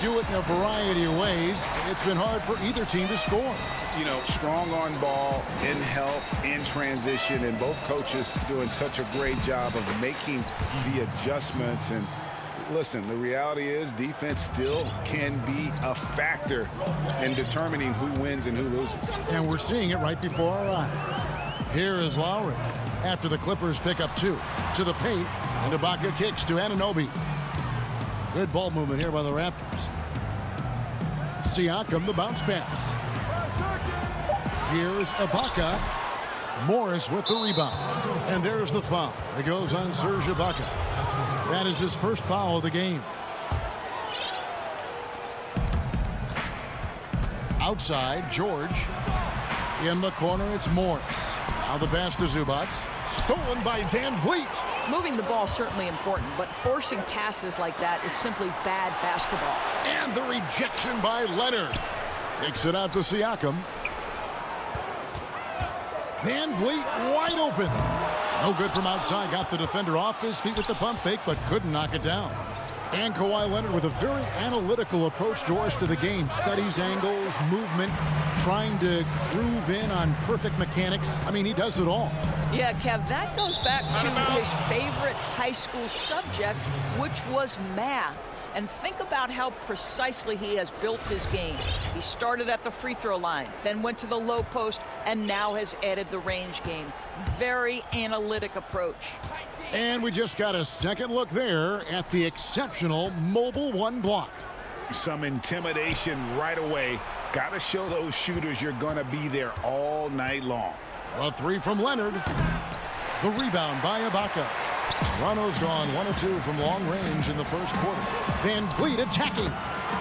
do it in a variety of ways. It's been hard for either team to score. You know, strong on ball, in help, in transition, and both coaches doing such a great job of making the adjustments. And listen, the reality is defense still can be a factor in determining who wins and who loses. And we're seeing it right before our eyes. Here is Lowry after the Clippers pick up 2 to the paint, and Ibaka kicks to Anunoby. Good ball movement here by the Raptors. Siakam, the bounce pass. Here's Ibaka. Morris with the rebound. And there's the foul. It goes on Serge Ibaka. That is his first foul of the game. Outside, George. In the corner, it's Morris. Now the pass to Zubac. Stolen by Van Vliet. Moving the ball is certainly important, but forcing passes like that is simply bad basketball. And the rejection by Leonard. Kicks it out to Siakam. Van Vliet wide open. No good from outside. Got the defender off his feet with the pump fake, but couldn't knock it down. And Kawhi Leonard with a very analytical approach, Doris, to the game. Studies angles, movement, trying to groove in on perfect mechanics. I mean, he does it all. Yeah, Kev, that goes back to his favorite high school subject, which was math. And think about how precisely he has built his game. He started at the free throw line, then went to the low post, and now has added the range game. Very analytic approach. And we just got a second look there at the exceptional mobile 1 block. Some intimidation right away. Got to show those shooters you're going to be there all night long. A 3 from Leonard. The rebound by Ibaka. Toronto's gone 1 of 2 from long range in the first quarter. Van Vliet attacking.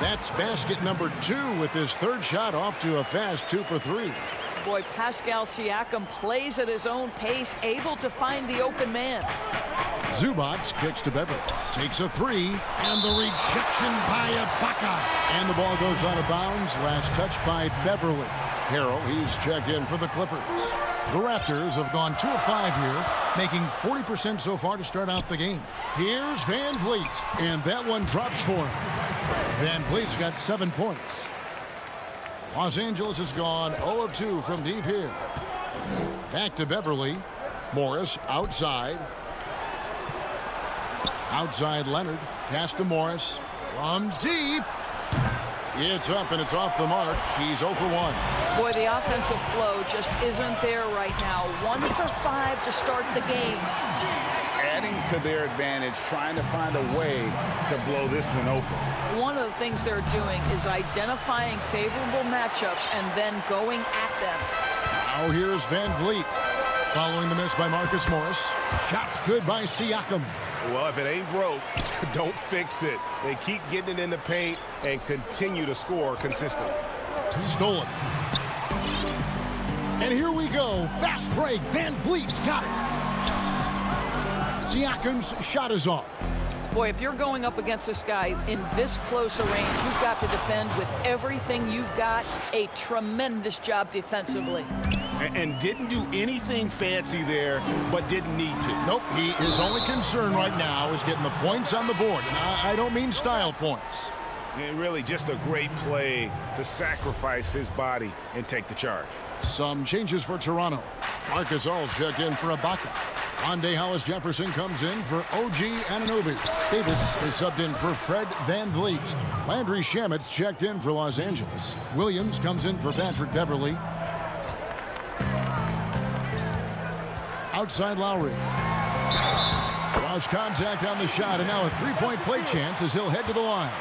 That's basket number 2 with his third shot off to a fast 2 for 3. Boy, Pascal Siakam plays at his own pace, able to find the open man. Zubac kicks to Beverly. Takes a 3. And the rejection by Ibaka. And the ball goes out of bounds. Last touch by Beverly. Harrell, he's checked in for the Clippers. The Raptors have gone 2 of 5 here, making 40% so far to start out the game. Here's Van Vliet, and that one drops for him. Van Vliet's got 7 points. Los Angeles has gone 0 of 2 from deep here. Back to Beverly. Morris outside. Outside Leonard. Pass to Morris. From deep. It's up and it's off the mark. He's 0 for 1. Boy, the offensive flow just isn't there right now. 1 for 5 to start the game. Adding to their advantage, trying to find a way to blow this one open. One of the things they're doing is identifying favorable matchups and then going at them. Now here's Van Vliet. Following the miss by Marcus Morris. Shots good by Siakam. Well, if it ain't broke, don't fix it. They keep getting it in the paint and continue to score consistently. Stolen. And here we go. Fast break. Van Vliet's got it. Siakam's shot is off. Boy, if you're going up against this guy in this close a range, you've got to defend with everything you've got. A tremendous job defensively. And didn't do anything fancy there, but didn't need to. Nope, his only concern right now is getting the points on the board. And I don't mean style points. And really just a great play to sacrifice his body and take the charge. Some changes for Toronto. Marcus All's checked in for Ibaka. Rondé Hollis-Jefferson comes in for OG Anunoby. Davis is subbed in for Fred Van Vliet. Landry Shamet's checked in for Los Angeles. Williams comes in for Patrick Beverly. Outside Lowry. Lost contact on the shot, and now a three-point play chance as he'll head to the line.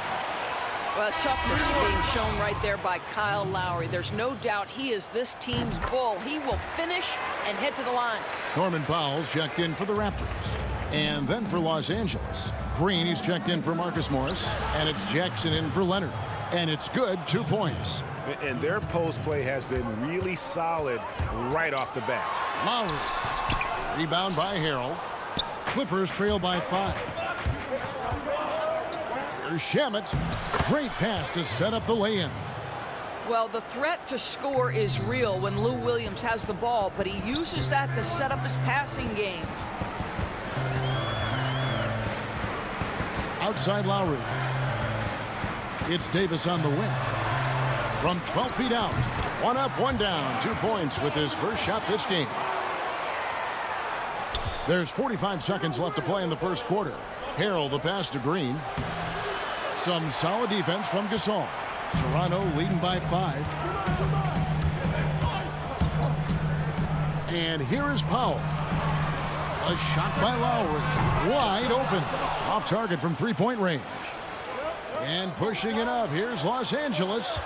Well, toughness being shown right there by Kyle Lowry. There's no doubt he is this team's bull. He will finish and head to the line. Norman Powell's checked in for the Raptors. And then for Los Angeles, Green, he's checked in for Marcus Morris. And it's Jackson in for Leonard. And it's good, 2 points. And their post play has been really solid right off the bat. Lowry. Rebound by Harrell. Clippers trail by 5. Here's Shamet. Great pass to set up the lay-in. Well, the threat to score is real when Lou Williams has the ball, but he uses that to set up his passing game. Outside Lowry. It's Davis on the wing. From 12 feet out. One up, one down. 2 points with his first shot this game. There's 45 seconds left to play in the first quarter. Harrell the pass to Green. Some solid defense from Gasol. Toronto leading by 5. And here is Powell. A shot by Lowry. Wide open. Off target from three-point range. And pushing it up. Here's Los Angeles.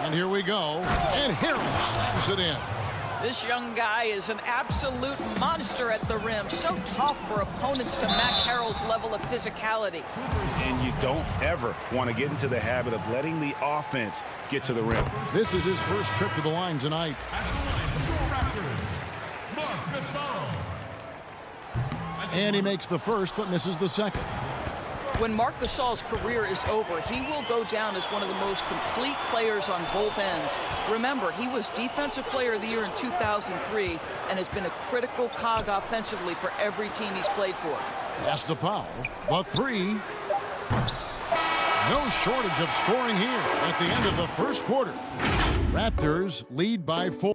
And here we go. And Harrell slams it in. This young guy is an absolute monster at the rim. So tough for opponents to match Harrell's level of physicality. And you don't ever want to get into the habit of letting the offense get to the rim. This is his first trip to the line tonight. And he makes the first but misses the second. When Marc Gasol's career is over, he will go down as one of the most complete players on both ends. Remember, he was Defensive Player of the Year in 2003 and has been a critical cog offensively for every team he's played for. Pass to Powell. The three. No shortage of scoring here at the end of the first quarter. Raptors lead by 4.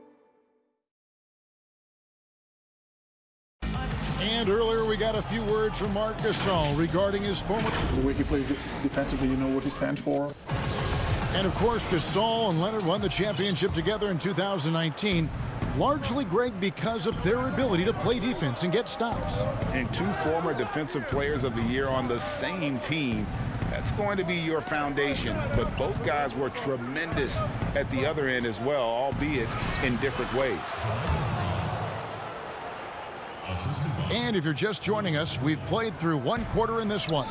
And earlier we got a few words from Marc Gasol regarding his former... The way he plays defensively, you know what he stands for. And of course, Gasol and Leonard won the championship together in 2019. Largely, Greg, because of their ability to play defense and get stops. And 2 former Defensive Players of the Year on the same team. That's going to be your foundation. But both guys were tremendous at the other end as well, albeit in different ways. And if you're just joining us, we've played through 1 quarter in this one.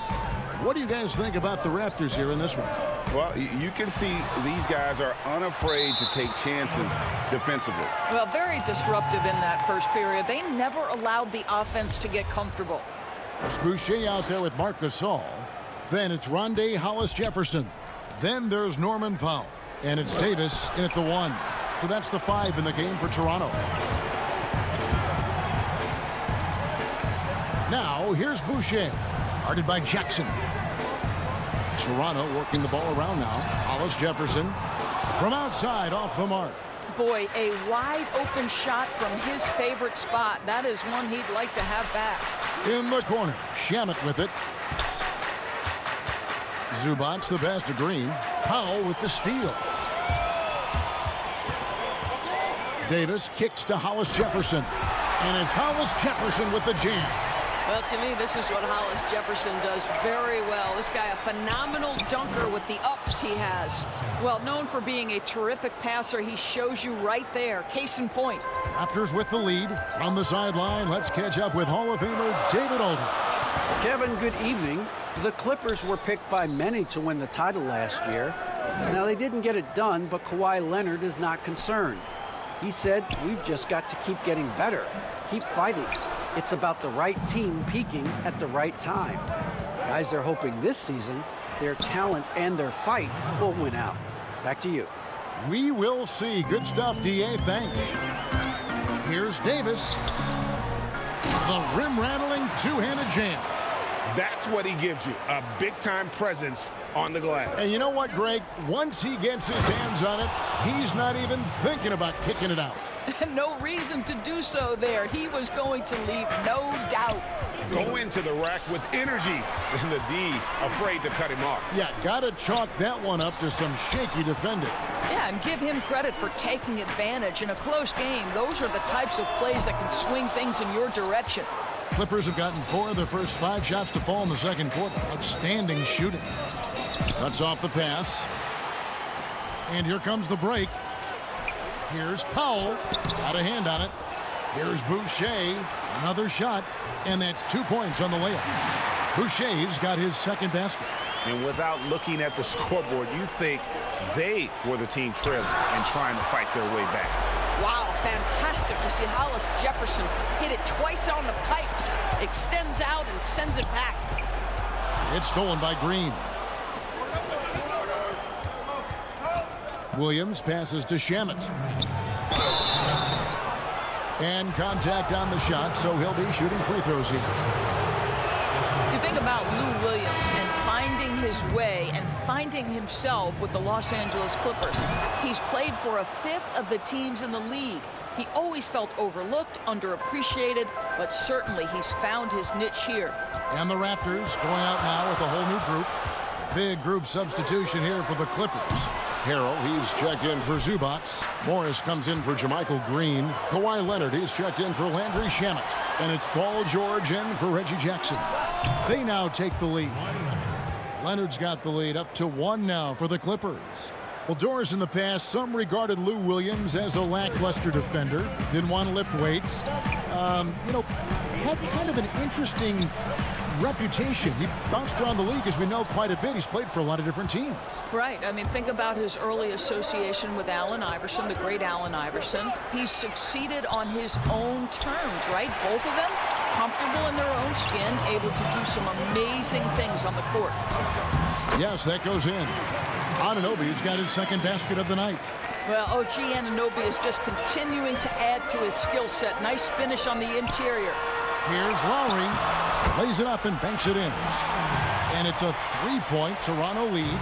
What do you guys think about the Raptors here in this one? Well, you can see these guys are unafraid to take chances defensively. Well, very disruptive in that first period. They never allowed the offense to get comfortable. There's Boucher out there with Marc Gasol. Then it's Rondé Hollis-Jefferson. Then there's Norman Powell. And it's Davis in at the 1. So that's the 5 in the game for Toronto. Now, here's Boucher, guarded by Jackson. Toronto working the ball around now. Hollis-Jefferson from outside off the mark. Boy, a wide open shot from his favorite spot. That is one he'd like to have back. In the corner, Shamet with it. Zubac the pass to Green. Powell with the steal. Davis kicks to Hollis-Jefferson. And it's Hollis-Jefferson with the jam. Well, to me, this is what Hollis-Jefferson does very well. This guy, a phenomenal dunker with the ups he has. Well, known for being a terrific passer, he shows you right there. Case in point. Raptors with the lead. On the sideline, let's catch up with Hall of Famer David Aldridge. Kevin, good evening. The Clippers were picked by many to win the title last year. Now, they didn't get it done, but Kawhi Leonard is not concerned. He said, we've just got to keep getting better, keep fighting. It's about the right team peaking at the right time. Guys are hoping this season their talent and their fight will win out. Back to you. We will see. Good stuff, D.A. Thanks. Here's Davis. The rim-rattling two-handed jam. That's what he gives you, a big-time presence on the glass. And you know what, Greg? Once he gets his hands on it, he's not even thinking about kicking it out. No reason to do so there. He was going to leave, no doubt. Go into the rack with energy, and the D afraid to cut him off. Yeah, got to chalk that one up to some shaky defending. Yeah, and give him credit for taking advantage. In a close game, those are the types of plays that can swing things in your direction. Clippers have gotten 4 of their first 5 shots to fall in the second quarter. Outstanding shooting. Cuts off the pass. And here comes the break. Here's Powell. Got a hand on it. Here's Boucher. Another shot. And that's 2 points on the layup. Boucher's got his second basket. And without looking at the scoreboard, you think they were the team trailing and trying to fight their way back. Wow, fantastic to see Hollis-Jefferson hit it twice on the pipes. Extends out and sends it back. It's stolen by Green. Williams passes to Shamet. And contact on the shot, so he'll be shooting free throws here. You think about Lou Williams and finding his way and finding himself with the Los Angeles Clippers. He's played for a fifth of the teams in the league. He always felt overlooked, underappreciated, but certainly he's found his niche here. And the Raptors going out now with a whole new group. Big group substitution here for the Clippers. Harrell, he's checked in for Zubac. Morris comes in for Jermichael Green. Kawhi Leonard, he's checked in for Landry Shamet. And it's Paul George in for Reggie Jackson. They now take the lead. Leonard's got the lead up to 1 now for the Clippers. Well, Doris, in the past, some regarded Lou Williams as a lackluster defender. Didn't want to lift weights. Had kind of an interesting reputation. He bounced around the league, as we know, quite a bit. He's played for a lot of different teams. Right. I mean, think about his early association with Allen Iverson, the great Allen Iverson. He's succeeded on his own terms, right? Both of them comfortable in their own skin, able to do some amazing things on the court. Yes, that goes in. Anunoby's got his second basket of the night. Well, OG Anunoby is just continuing to add to his skill set. Nice finish on the interior. Here's Lowry. Lays it up and banks it in. And it's a 3-point Toronto lead.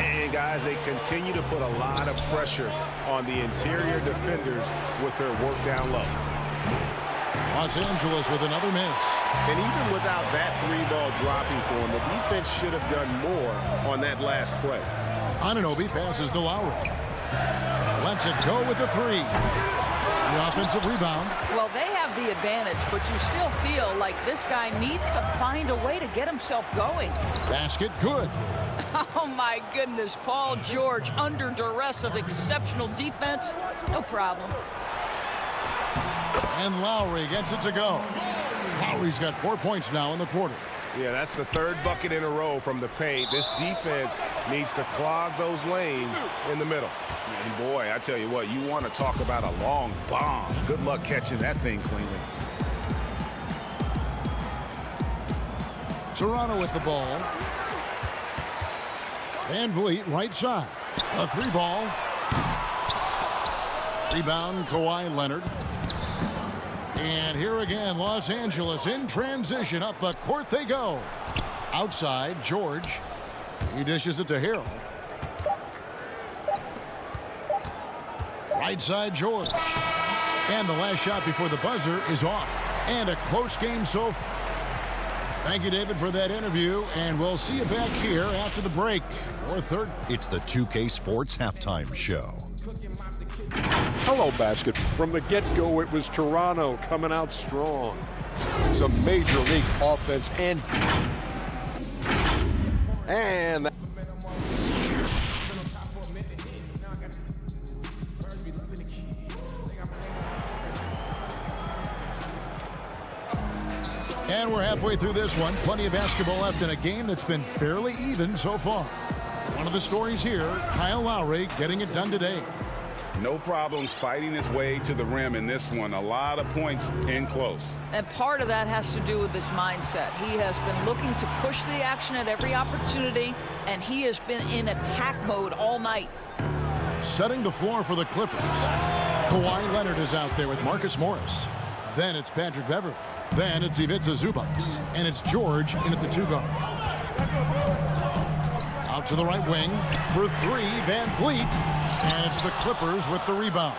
And, guys, they continue to put a lot of pressure on the interior defenders with their work down low. Los Angeles with another miss. And even without that 3-ball dropping for him, the defense should have done more on that last play. Anunoby passes to Lowry. Lets it go with the 3. The offensive rebound. Well, they have the advantage, but you still feel like this guy needs to find a way to get himself going. Basket good. Oh, my goodness. Paul George under duress of exceptional defense. No problem. And Lowry gets it to go. Lowry's got 4 points now in the quarter. Yeah, that's the 3rd bucket in a row from the paint. This defense needs to clog those lanes in the middle. And boy, I tell you what, you want to talk about a long bomb. Good luck catching that thing cleanly. Toronto with the ball. Van Vliet right side. A 3-ball. Rebound Kawhi Leonard. And here again, Los Angeles in transition. Up the court they go. Outside, George. He dishes it to Harrell. Right side, George. And the last shot before the buzzer is off. And a close game so far. Thank you, David, for that interview. And we'll see you back here after the break. 4:30. It's the 2K Sports Halftime Show. Hello, basket. From the get-go, it was Toronto coming out strong. Some major league offense and And we're halfway through this one. Plenty of basketball left in a game that's been fairly even so far. One of the stories here, Kyle Lowry getting it done today. No problems fighting his way to the rim in this one. A lot of points in close. And part of that has to do with his mindset. He has been looking to push the action at every opportunity, and he has been in attack mode all night. Setting the floor for the Clippers. Kawhi Leonard is out there with Marcus Morris. Then it's Patrick Beverley. Then it's Ivica Zubac. And it's George in at the 2-guard. Out to the right wing for 3, Van Vliet. And it's the Clippers with the rebound.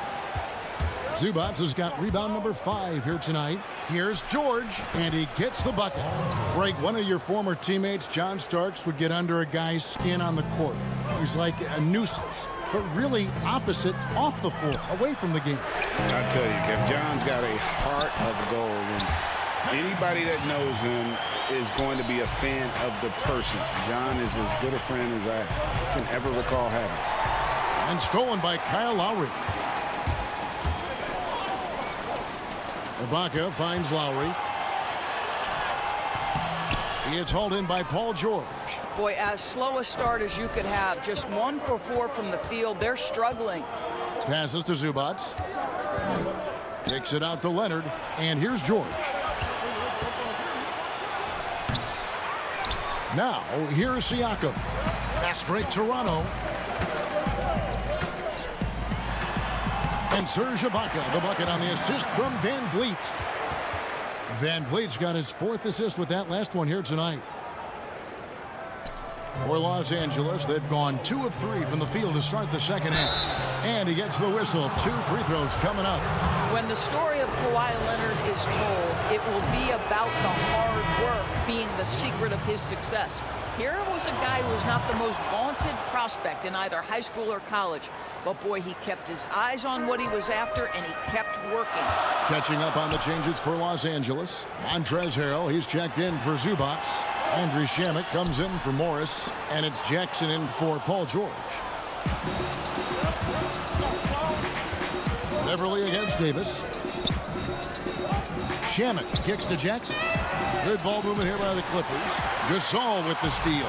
Zubac has got rebound number 5 here tonight. Here's George, and he gets the bucket. Greg, one of your former teammates, John Starks, would get under a guy's skin on the court. He's like a nuisance, but really opposite off the floor, away from the game. I tell you, Kev, John's got a heart of gold, and anybody that knows him is going to be a fan of the person. John is as good a friend as I can ever recall having. And stolen by Kyle Lowry. Ibaka finds Lowry. He is hauled in by Paul George. Boy, as slow a start as you could have. Just 1 for 4 from the field. They're struggling. Passes to Zubac. Kicks it out to Leonard. And here's George. Now, here's Siakam. Fast break Toronto. And Serge Ibaka, the bucket on the assist from Van Vliet. Van Vliet's got his 4th assist with that last one here tonight. For Los Angeles, they've gone 2 of 3 from the field to start the second half. And he gets the whistle. 2 free throws coming up. When the story of Kawhi Leonard is told, it will be about the hard work being the secret of his success. Here was a guy who was not the most vaunted prospect in either high school or college. But boy, he kept his eyes on what he was after, and he kept working. Catching up on the changes for Los Angeles. Montrezl Harrell, he's checked in for Zubac. Andrew Shamet comes in for Morris, and it's Jackson in for Paul George. Beverly against Davis. Shamet kicks to Jackson. Good ball movement here by the Clippers. Gasol with the steal.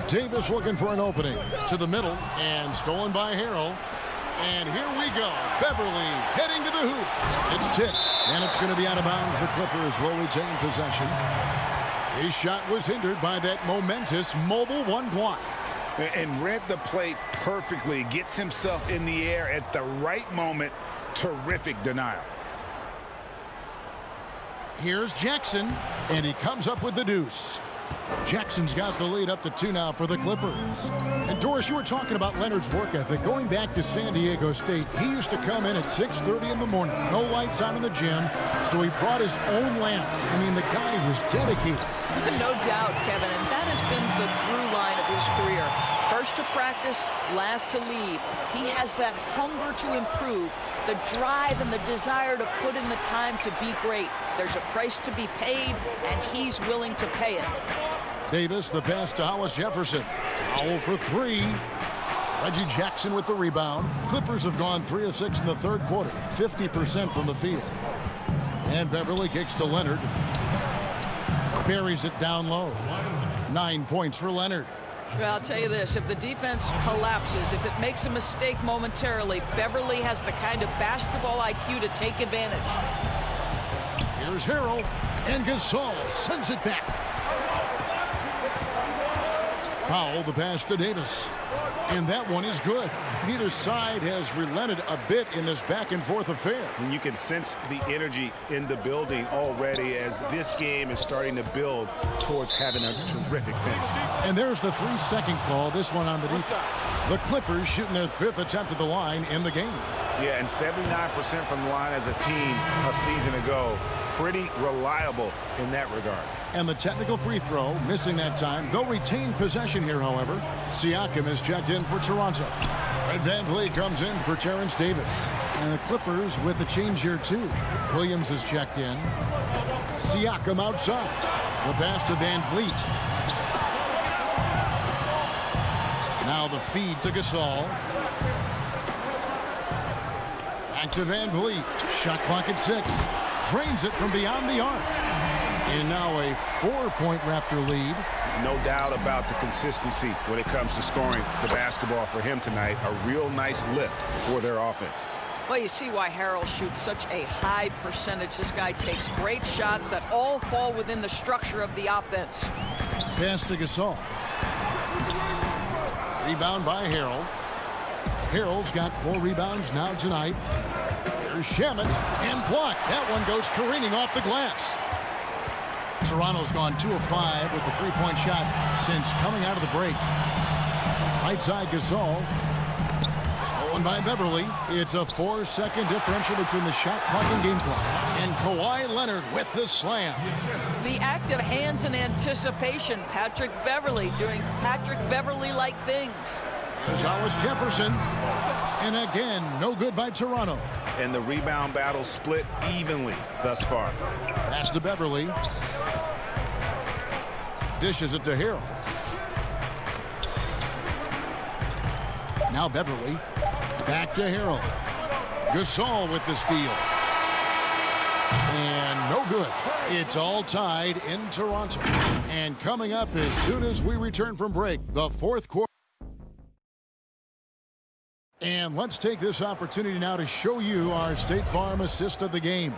Davis looking for an opening to the middle, and stolen by Harrell. And here we go. Beverly heading to the hoop. It's tipped, and it's going to be out of bounds. The Clippers will retain possession. His shot was hindered by that momentous mobile 1 block. And read the play perfectly. Gets himself in the air at the right moment. Terrific denial. Here's Jackson, and he comes up with the deuce. Jackson's got the lead up to 2 now for the Clippers. And Doris, you were talking about Leonard's work ethic. Going back to San Diego State, he used to come in at 6:30 in the morning. No lights on in the gym, so he brought his own lamps. I mean, the guy was dedicated. No doubt, Kevin, and that has been the through line of his career. First to practice, last to leave. He has that hunger to improve, the drive and the desire to put in the time to be great. There's a price to be paid, and he's willing to pay it. Davis, the pass to Hollis Jefferson. Foul for 3. Reggie Jackson with the rebound. Clippers have gone 3 of 6 in the third quarter, 50% from the field. And Beverly kicks to Leonard. Buries it down low. 9 points for Leonard. Well, I'll tell you this, if the defense collapses, if it makes a mistake momentarily, Beverly has the kind of basketball IQ to take advantage. Here's Harrell, and Gasol sends it back. Powell, the pass to Davis. And that one is good. Neither side has relented a bit in this back-and-forth affair. And you can sense the energy in the building already as this game is starting to build towards having a terrific finish. And there's the 3-second call, this one on the defense. The Clippers shooting their 5th attempt at the line in the game. Yeah, and 79% from the line as a team a season ago. Pretty reliable in that regard. And the technical free throw, missing that time. They'll retain possession here, however. Siakam is checked in for Toronto. Fred VanVleet comes in for Terrence Davis. And the Clippers with a change here, too. Williams is checked in. Siakam outside. The pass to VanVleet. Now the feed to Gasol. Back to VanVleet. Shot clock at 6. Drains it from beyond the arc. And now a 4-point Raptor lead. No doubt about the consistency when it comes to scoring the basketball for him tonight. A real nice lift for their offense. Well, you see why Harrell shoots such a high percentage. This guy takes great shots that all fall within the structure of the offense. Pass to Gasol. Rebound by Harrell. Harrell's got 4 rebounds now tonight. There's Shamet and blocked. That one goes careening off the glass. Toronto's gone 2 of 5 with the 3-point shot since coming out of the break. Right side Gasol. Stolen by Beverly. It's a 4-second differential between the shot clock and game clock. And Kawhi Leonard with the slam. The act of hands in anticipation. Patrick Beverly doing Patrick Beverly-like things. There's Hollis Jefferson. And again, no good by Toronto. And the rebound battle split evenly thus far. Pass to Beverly. Dishes it to Harrell. Now Beverly. Back to Harrell. Gasol with the steal. And no good. It's all tied in Toronto. And coming up as soon as we return from break, the 4th quarter. And let's take this opportunity now to show you our State Farm assist of the game.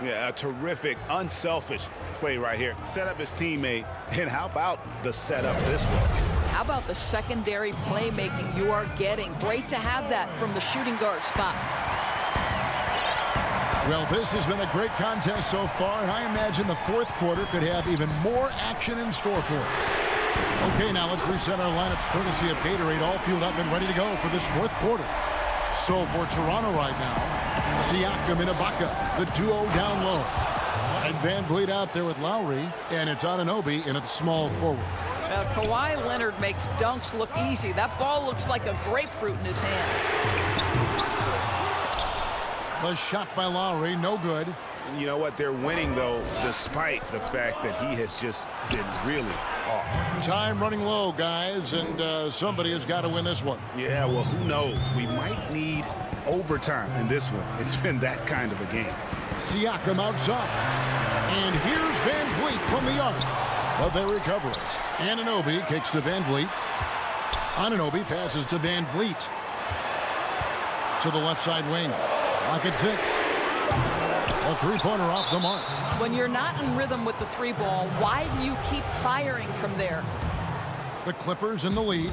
Yeah, a terrific, unselfish play right here. Set up his teammate, and how about the setup this way? How about the secondary playmaking you are getting? Great to have that from the shooting guard spot. Well, this has been a great contest so far, and I imagine the fourth quarter could have even more action in store for us. Okay, now let's reset our lineups courtesy of Gatorade, all fueled up and ready to go for this fourth quarter. So for Toronto right now, Siakam and Ibaka, the duo down low. And Van Vliet out there with Lowry, and it's Anunoby in at small forward. Kawhi Leonard makes dunks look easy. That ball looks like a grapefruit in his hands. The shot by Lowry, no good. You know what? They're winning, though, despite the fact that he has just been really off. Time running low, guys, and somebody has got to win this one. Yeah, well, who knows? We might need overtime in this one. It's been that kind of a game. Siakam outside. And here's Van Vliet from the arc. But they recover it. Anunoby kicks to Van Vliet. Anunoby passes to Van Vliet. To the left side wing. Lock at 6. A three-pointer off the mark. When you're not in rhythm with the three ball, why do you keep firing from there? The Clippers in the lead.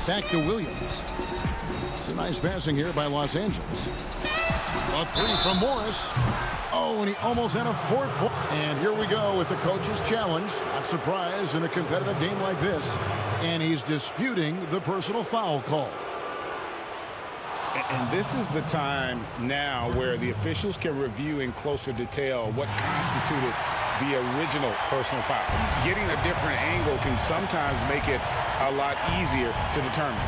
Back to Williams. It's a nice passing here by Los Angeles. A three from Morris. Oh, and he almost had a 4-point. And here we go with the coach's challenge. Not surprised in a competitive game like this. And he's disputing the personal foul call. And this is the time now where the officials can review in closer detail what constituted the original personal foul. Getting a different angle can sometimes make it a lot easier to determine.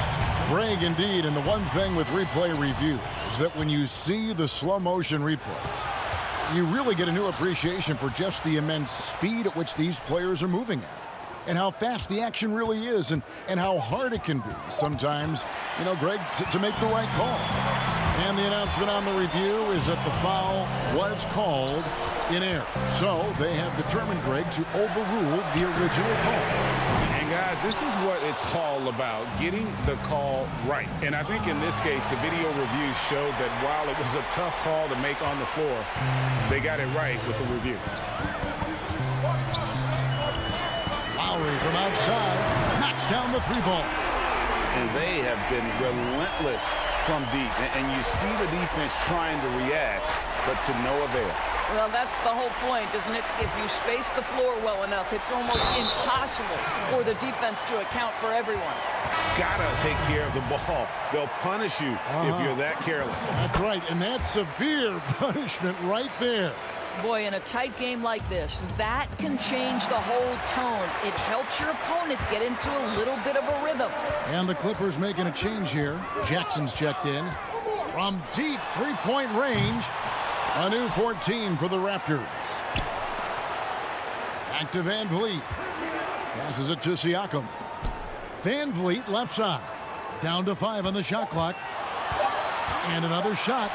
Bragg indeed, and the one thing with replay review is that when you see the slow motion replays, you really get a new appreciation for just the immense speed at which these players are moving at. And how fast the action really is, and how hard it can be sometimes, you know, Greg, to make the right call. And the announcement on the review is that the foul was called in error. So they have determined, Greg, to overrule the original call. And guys, this is what it's all about, getting the call right. And I think in this case, the video review showed that while it was a tough call to make on the floor, they got it right with the review. Lowry from outside knocks down the three ball. And they have been relentless from deep. And you see the defense trying to react, but to no avail. Well, that's the whole point, isn't it? If you space the floor well enough, it's almost impossible for the defense to account for everyone. Gotta take care of the ball. They'll punish you if you're that careless. That's right, and that's severe punishment right there. Boy, in a tight game like this, that can change the whole tone. It helps your opponent get into a little bit of a rhythm. And the Clippers making a change here. Jackson's checked in. From deep three-point range, a new 14 for the Raptors. Back to Van Vliet. Passes it to Siakam. Van Vliet left side. Down to 5 on the shot clock. And another shot.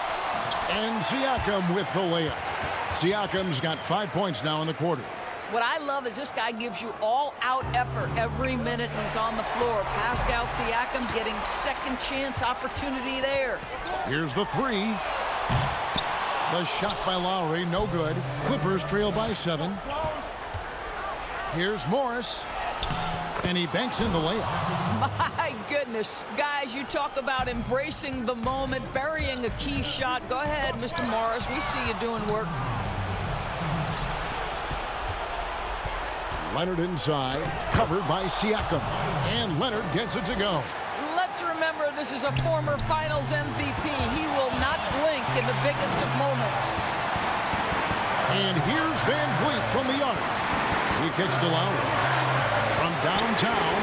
And Siakam with the layup. Siakam's got 5 points now in the quarter. What I love is this guy gives you all-out effort every minute he's on the floor. Pascal Siakam getting second chance opportunity there. Here's the three. The shot by Lowry, no good. Clippers trail by 7. Here's Morris. And he banks in the layup. My goodness. Guys, you talk about embracing the moment, burying a key shot. Go ahead, Mr. Morris. We see you doing work. Leonard inside, covered by Siakam. And Leonard gets it to go. Let's remember this is a former Finals MVP. He will not blink in the biggest of moments. And here's Van Vliet from the arc. He kicks to Lowry. From downtown.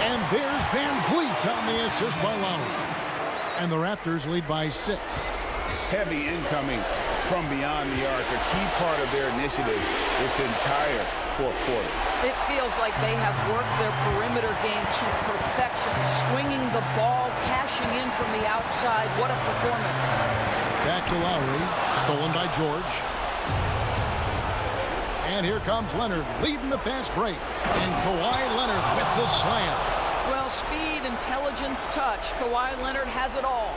And there's Van Vliet on the assist by Lowry. And the Raptors lead by 6. Heavy incoming from beyond the arc, a key part of their initiative this entire fourth quarter. It feels like they have worked their perimeter game to perfection, swinging the ball, cashing in from the outside. What a performance. Back to Lowry, stolen by George. And here comes Leonard, leading the fast break. And Kawhi Leonard with the slam. Well, speed, intelligence, touch. Kawhi Leonard has it all.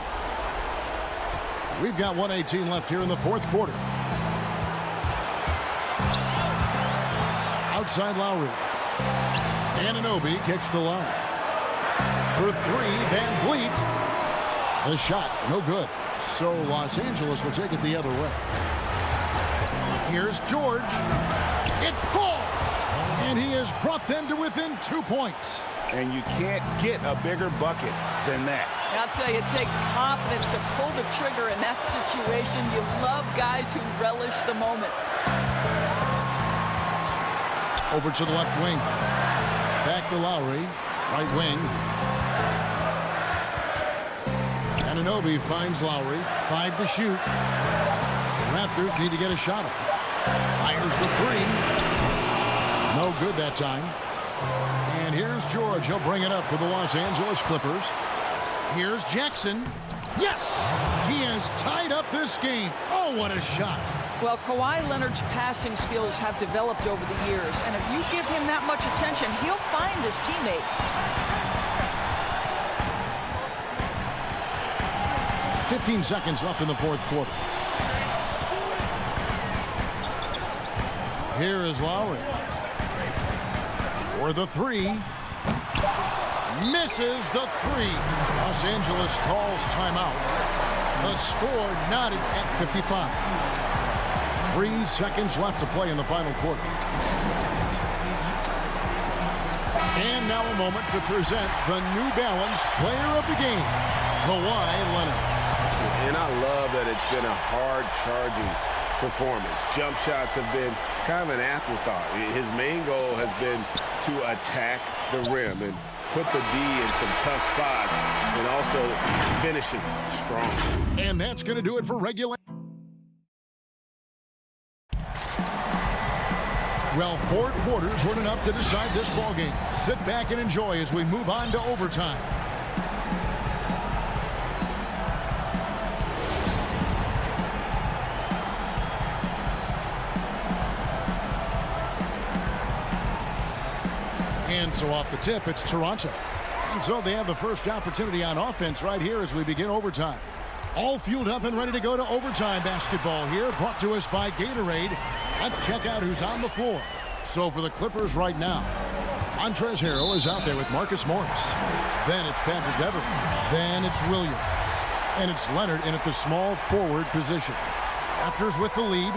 We've got 1:18 left here in the fourth quarter. Outside Lowry. Anunoby kicks to Lowry. For 3, Van Vliet. The shot, no good. So Los Angeles will take it the other way. Here's George. It falls. And he has brought them to within 2 points. And you can't get a bigger bucket than that. I'll tell you, it takes confidence to pull the trigger in that situation. You love guys who relish the moment. Over to the left wing. Back to Lowry. Right wing. Anunoby finds Lowry. 5 to shoot. The Raptors need to get a shot up. Fires the 3. No good that time. And here's George. He'll bring it up for the Los Angeles Clippers. Here's Jackson. Yes! He has tied up this game. Oh, what a shot. Well, Kawhi Leonard's passing skills have developed over the years, and if you give him that much attention, he'll find his teammates. 15 seconds left in the fourth quarter. Here is Lowry. For the 3. Misses the 3. Los Angeles calls timeout. The score knotted at 55. 3 seconds left to play in the final quarter. And now a moment to present the New Balance Player of the Game, Kawhi Leonard. And I love that it's been a hard-charging performance. Jump shots have been kind of an afterthought. His main goal has been to attack the rim and put the D in some tough spots and also finishing strong. And that's going to do it for regular. Well, 4 quarters weren't enough to decide this ballgame. Sit back and enjoy as we move on to overtime. And so off the tip, it's Toronto. And so they have the first opportunity on offense right here as we begin overtime. All fueled up and ready to go to overtime basketball here, brought to us by Gatorade. Let's check out who's on the floor. So for the Clippers right now, Montrezl Harrell is out there with Marcus Morris. Then it's Patrick Beverley. Then it's Williams. And it's Leonard in at the small forward position. Raptors with the lead.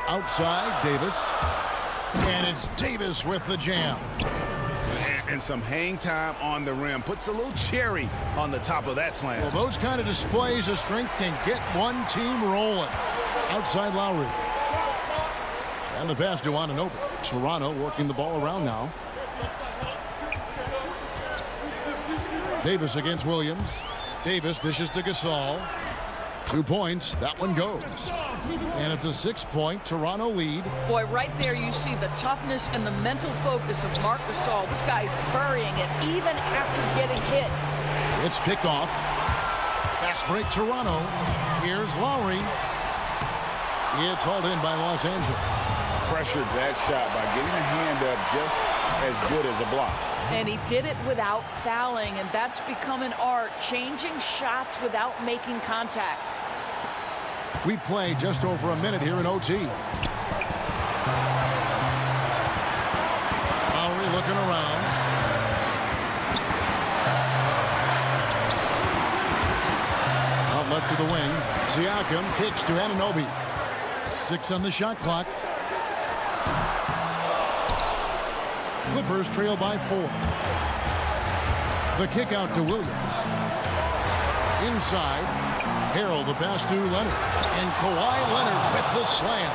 Outside, Davis. And it's Davis with the jam. And some hang time on the rim. Puts a little cherry on the top of that slam. Well, those kind of displays of strength can get one team rolling. Outside Lowry. And the pass to Anunoby. Toronto working the ball around now. Davis against Williams. Davis dishes to Gasol. 2 points. That one goes. And it's a 6-point Toronto lead. Boy, right there you see the toughness and the mental focus of Marc Gasol. This guy burying it even after getting hit. It's picked off. Fast break Toronto. Here's Lowry. It's hauled in by Los Angeles. Pressured that shot by getting a hand up just as good as a block. And he did it without fouling, and that's become an art, changing shots without making contact. We play just over a minute here in OT. Lowry looking around. Out left to the wing. Siakam kicks to Anunoby. 6 on the shot clock. Clippers trail by 4. The kick out to Williams. Inside, Harrell the pass to Leonard. And Kawhi Leonard with the slam.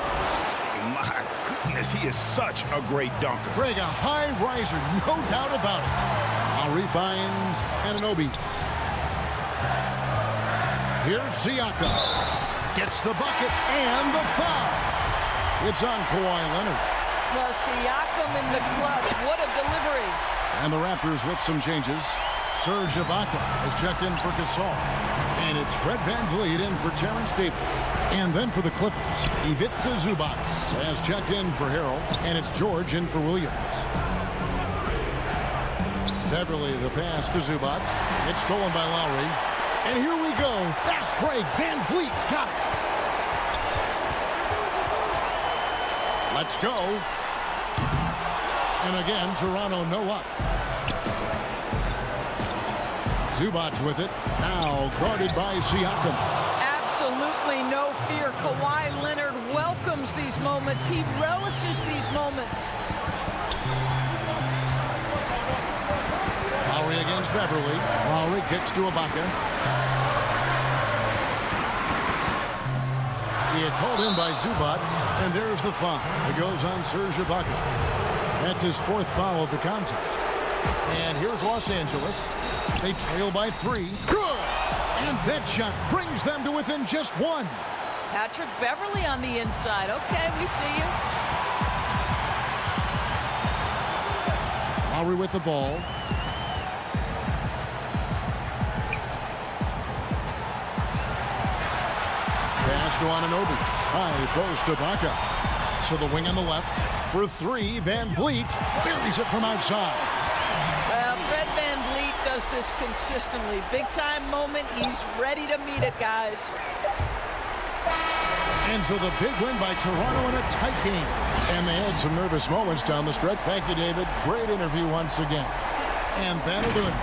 My goodness, he is such a great dunker. Greg, a high riser, no doubt about it. Lowry finds Anunoby. Here's Siakam. Gets the bucket and the foul. It's on Kawhi Leonard. Well, Siakam in the clutch. What a delivery. And the Raptors with some changes. Serge Ibaka has checked in for Gasol. And it's Fred VanVleet in for Terrence Davis. And then for the Clippers, Ivica Zubac has checked in for Harrell. And it's George in for Williams. Beverly the pass to Zubac. It's stolen by Lowry. And here we go. Fast break. VanVleet's got it. Let's go. And again, Toronto no up. Zubac with it. Now guarded by Siakam. Absolutely no fear. Kawhi Leonard welcomes these moments. He relishes these moments. Lowry against Beverly. Lowry kicks to Ibaka. It's hauled in by Zubac, and there's the foul. It goes on Serge Ibaka. That's his 4th foul of the contest. And here's Los Angeles. They trail by 3. Good! And that shot brings them to within just 1. Patrick Beverly on the inside. Okay, we see you. Lowry with the ball. Pass to Anunoby. High post to Ibaka. To the wing on the left. For 3, Van Vliet buries it from outside. Well, Fred Van Vliet does this consistently. Big time moment. He's ready to meet it, guys. And so the big win by Toronto in a tight game. And they had some nervous moments down the stretch. Thank you, David. Great interview once again. And that'll do it.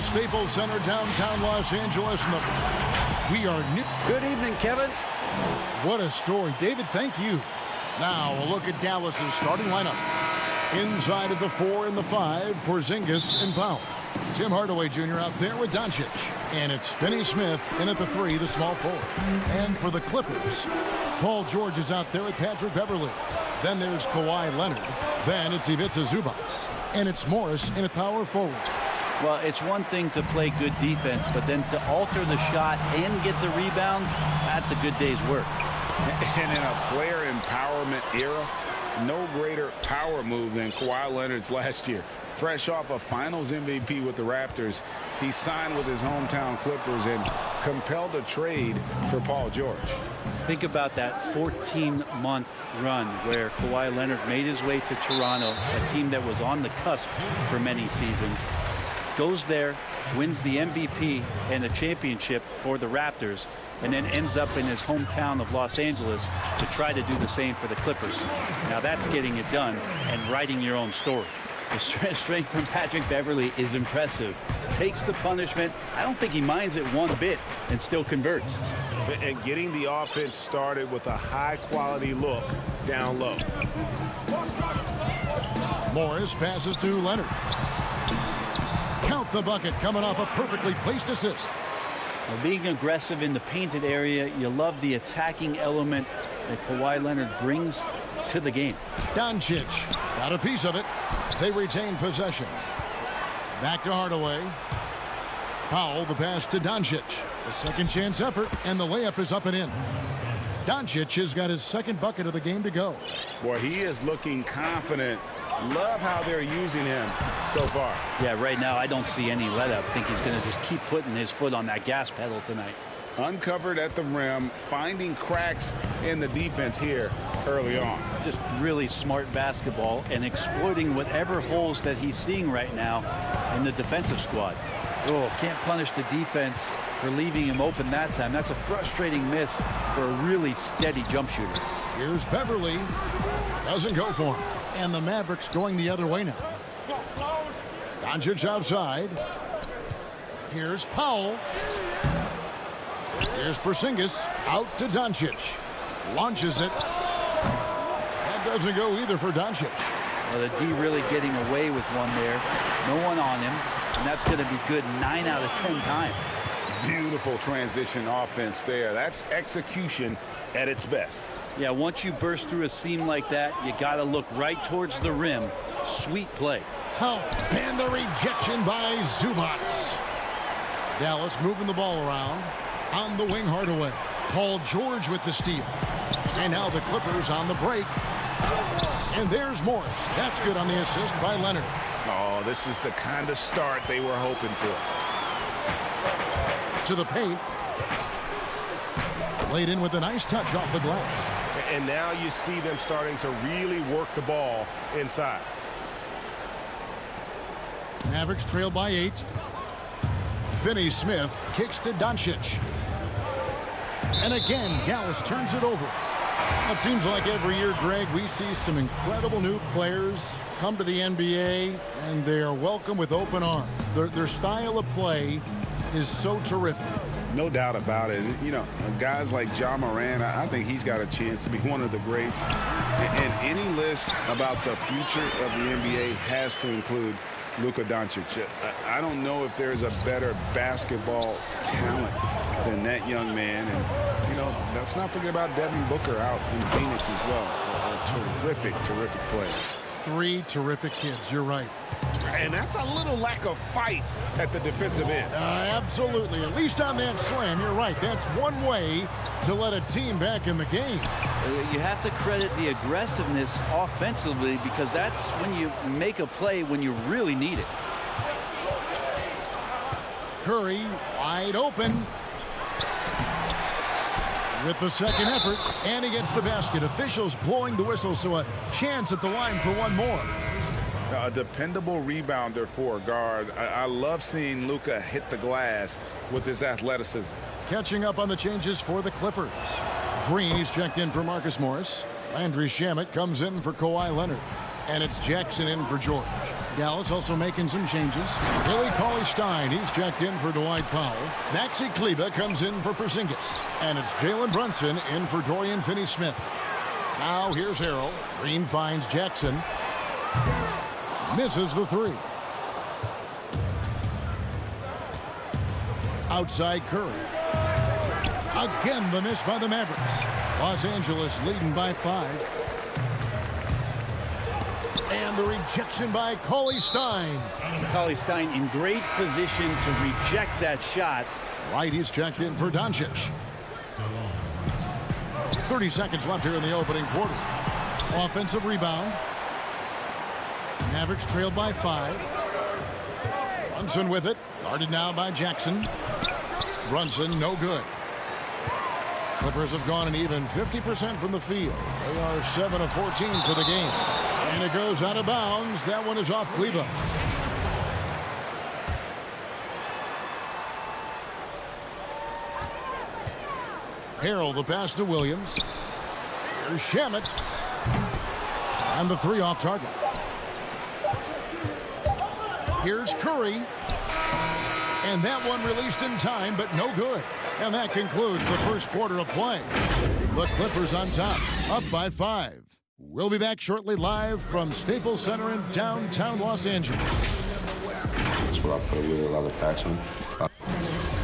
the Staples Center, downtown Los Angeles. We are new. Good evening, Kevin. What a story. David, thank you. Now a look at Dallas's starting lineup. Inside of the 4 and the 5, Porzingis and Powell. Tim Hardaway Jr. out there with Doncic. And it's Finney Smith in at the 3, the small forward. And for the Clippers, Paul George is out there with Patrick Beverley. Then there's Kawhi Leonard. Then it's Ivica Zubac. And it's Morris in at power forward. Well, it's one thing to play good defense, but then to alter the shot and get the rebound, that's a good day's work. And in a player empowerment era, no greater power move than Kawhi Leonard's last year. Fresh off a Finals MVP with the Raptors, he signed with his hometown Clippers and compelled a trade for Paul George. Think about that 14-month run where Kawhi Leonard made his way to Toronto, a team that was on the cusp for many seasons. Goes there, wins the MVP and a championship for the Raptors, and then ends up in his hometown of Los Angeles to try to do the same for the Clippers. Now that's getting it done and writing your own story. The strength from Patrick Beverley is impressive. Takes the punishment. I don't think he minds it one bit and still converts. And getting the offense started with a high-quality look down low. Morris passes to Leonard. Count the bucket coming off a perfectly placed assist. Well, being aggressive in the painted area, you love the attacking element that Kawhi Leonard brings to the game. Doncic got a piece of it. They retain possession. Back to Hardaway. Powell, the pass to Doncic. A second chance effort, and the layup is up and in. Doncic has got his second bucket of the game to go. Boy, he is looking confident. Love how they're using him so far. Yeah, right now I don't see any let up. I think he's going to just keep putting his foot on that gas pedal tonight. Uncovered at the rim, finding cracks in the defense here early on. Just really smart basketball and exploiting whatever holes that he's seeing right now in the defensive squad. Oh, can't punish the defense for leaving him open that time. That's a frustrating miss for a really steady jump shooter. Here's Beverley. Doesn't go for him. And the Mavericks going the other way now. Doncic outside. Here's Powell. Here's Porzingis out to Doncic. Launches it. That doesn't go either for Doncic. Well, the D really getting away with one there. No one on him. And that's going to be good 9 out of 10 times. Beautiful transition offense there. That's execution at its best. Yeah, once you burst through a seam like that, you got to look right towards the rim. Sweet play. And the rejection by Zubac. Dallas moving the ball around. On the wing, Hardaway. Paul George with the steal. And now the Clippers on the break. And there's Morris. That's good on the assist by Leonard. Oh, this is the kind of start they were hoping for. To the paint. Laid in with a nice touch off the glass. And now you see them starting to really work the ball inside. Mavericks trail by 8. Finney Smith kicks to Doncic. And again, Dallas turns it over. It seems like every year, Greg, we see some incredible new players come to the NBA, and they are welcome with open arms. Their style of play is so terrific. No doubt about it. You know, guys like Ja Morant, I think he's got a chance to be one of the greats. And any list about the future of the NBA has to include Luka Doncic. I don't know if there's a better basketball talent than that young man. And, you know, let's not forget about Devin Booker out in Phoenix as well. A terrific, terrific play. 3 terrific kids. You're right. And that's a little lack of fight at the defensive end. Absolutely. At least on that slam, you're right. That's one way to let a team back in the game. You have to credit the aggressiveness offensively because that's when you make a play when you really need it. Curry wide open. With the second effort, and he gets the basket. Officials blowing the whistle, so a chance at the line for one more. A dependable rebounder for a guard. I love seeing Luka hit the glass with his athleticism. Catching up on the changes for the Clippers. Green, he's checked in for Marcus Morris. Landry Shamet comes in for Kawhi Leonard. And it's Jackson in for George. Dallas also making some changes. Willie Cauley-Stein, he's checked in for Dwight Powell. Maxi Kleber comes in for Porzingis. And it's Jalen Brunson in for Dorian Finney-Smith. Now here's Harrell. Green finds Jackson. Misses the three. Outside Curry. Again the miss by the Mavericks. Los Angeles leading by 5. And the rejection by Cauley-Stein. Cauley-Stein in great position to reject that shot. White is checked in for Doncic. 30 seconds left here in the opening quarter. Offensive rebound. Mavericks trailed by 5. Brunson with it. Guarded now by Jackson. Brunson no good. Clippers have gone an even 50% from the field. They are 7 of 14 for the game. And it goes out of bounds. That one is off Kleber. Harrell the pass to Williams. Here's Shamet. And the three off target. Here's Curry. And that one released in time, but no good. And that concludes the first quarter of play. The Clippers on top, up by 5. We'll be back shortly live from Staples Center in downtown Los Angeles. That's what I play with, a lot of passion.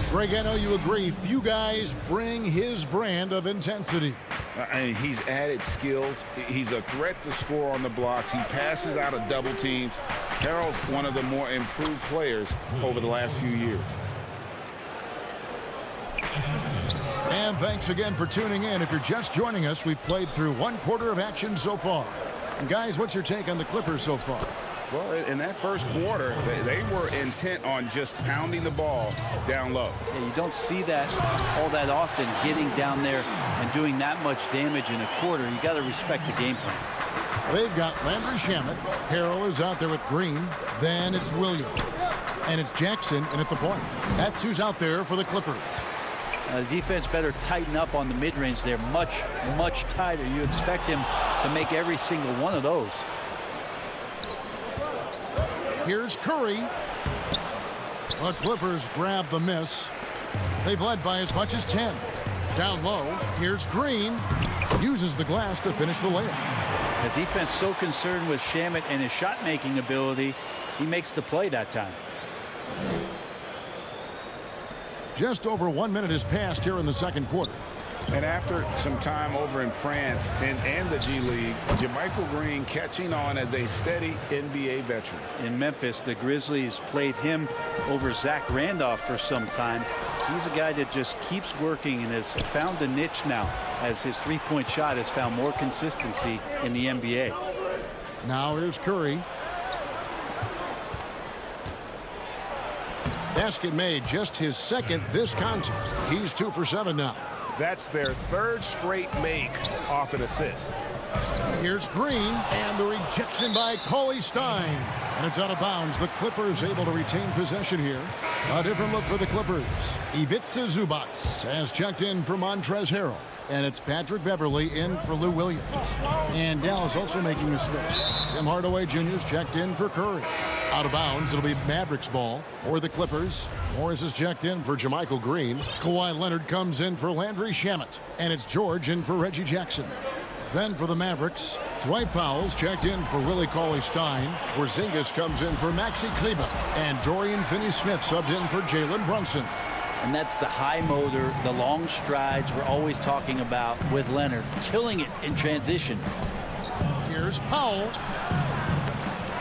Greg, I know you agree. Few guys bring his brand of intensity. And he's added skills. He's a threat to score on the blocks. He passes out of double teams. Harrell's one of the more improved players over the last few years. And thanks again for tuning in. If you're just joining us, we've played through one quarter of action so far. And guys, what's your take on the Clippers so far? Well, in that first quarter, they were intent on just pounding the ball down low. Yeah, you don't see that all that often, getting down there and doing that much damage in a quarter. You got to respect the game plan. They've got Landry Shamet. Harrell is out there with Green. Then it's Williams. And it's Jackson and at the point. That's who's out there for the Clippers. The defense better tighten up on the mid-range. They're much, much tighter. You expect him to make every single one of those. Here's Curry. The Clippers grab the miss. They've led by as much as 10. Down low, here's Green. Uses the glass to finish the layup. The defense so concerned with Shamet and his shot-making ability, he makes the play that time. Just over 1 minute has passed here in the second quarter. And after some time over in France and the G League, JaMychal Green catching on as a steady NBA veteran. In Memphis, the Grizzlies played him over Zach Randolph for some time. He's a guy that just keeps working and has found a niche now as his three-point shot has found more consistency in the NBA. Now here's Curry. Basket made, just his second this contest. He's 2 for 7 now. That's their third straight make off an assist. Here's Green, and the rejection by Cauley-Stein. And it's out of bounds. The Clippers able to retain possession here. A different look for the Clippers. Ivica Zubac has checked in for Montrezl Harrell. And it's Patrick Beverley in for Lou Williams. And Dallas also making a switch. Tim Hardaway Jr.'s checked in for Curry. Out of bounds, it'll be Mavericks ball for the Clippers. Morris is checked in for JaMychal Green. Kawhi Leonard comes in for Landry Shamet. And it's George in for Reggie Jackson. Then for the Mavericks, Dwight Powell's checked in for Willie Cauley-Stein. Porzingis comes in for Maxi Kleber. And Dorian Finney-Smith subbed in for Jalen Brunson. And that's the high motor, the long strides we're always talking about with Leonard. Killing it in transition. Here's Powell.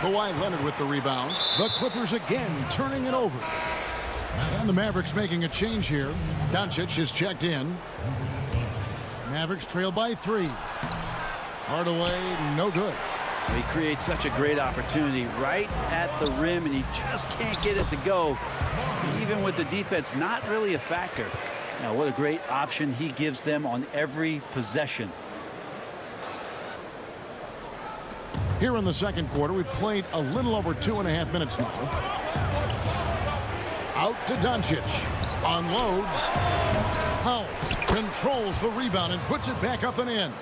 Kawhi Leonard with the rebound. The Clippers again turning it over. And the Mavericks making a change here. Doncic is checked in. Mavericks trail by 3. Hardaway, no good. He creates such a great opportunity right at the rim, and he just can't get it to go. Even with the defense not really a factor. Now, what a great option he gives them on every possession. Here in the second quarter, we've played a little over 2.5 minutes now. Out to Doncic. Unloads. Powell controls the rebound and puts it back up and in.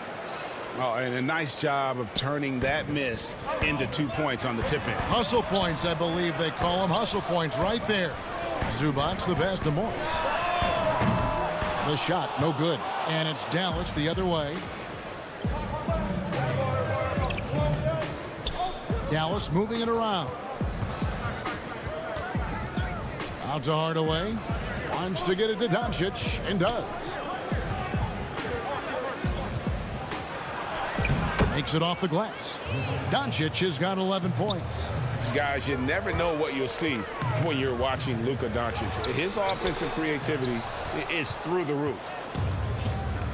Oh, and a nice job of turning that miss into 2 points on the tip-in. Hustle points, I believe they call them. Hustle points right there. Zubac the pass to Morris. The shot, no good. And it's Dallas the other way. Dallas moving it around. Out to Hardaway. Wants to get it to Doncic, and does. Makes it off the glass. Doncic has got 11 points. Guys, you never know what you'll see when you're watching Luka Doncic. His offensive creativity is through the roof.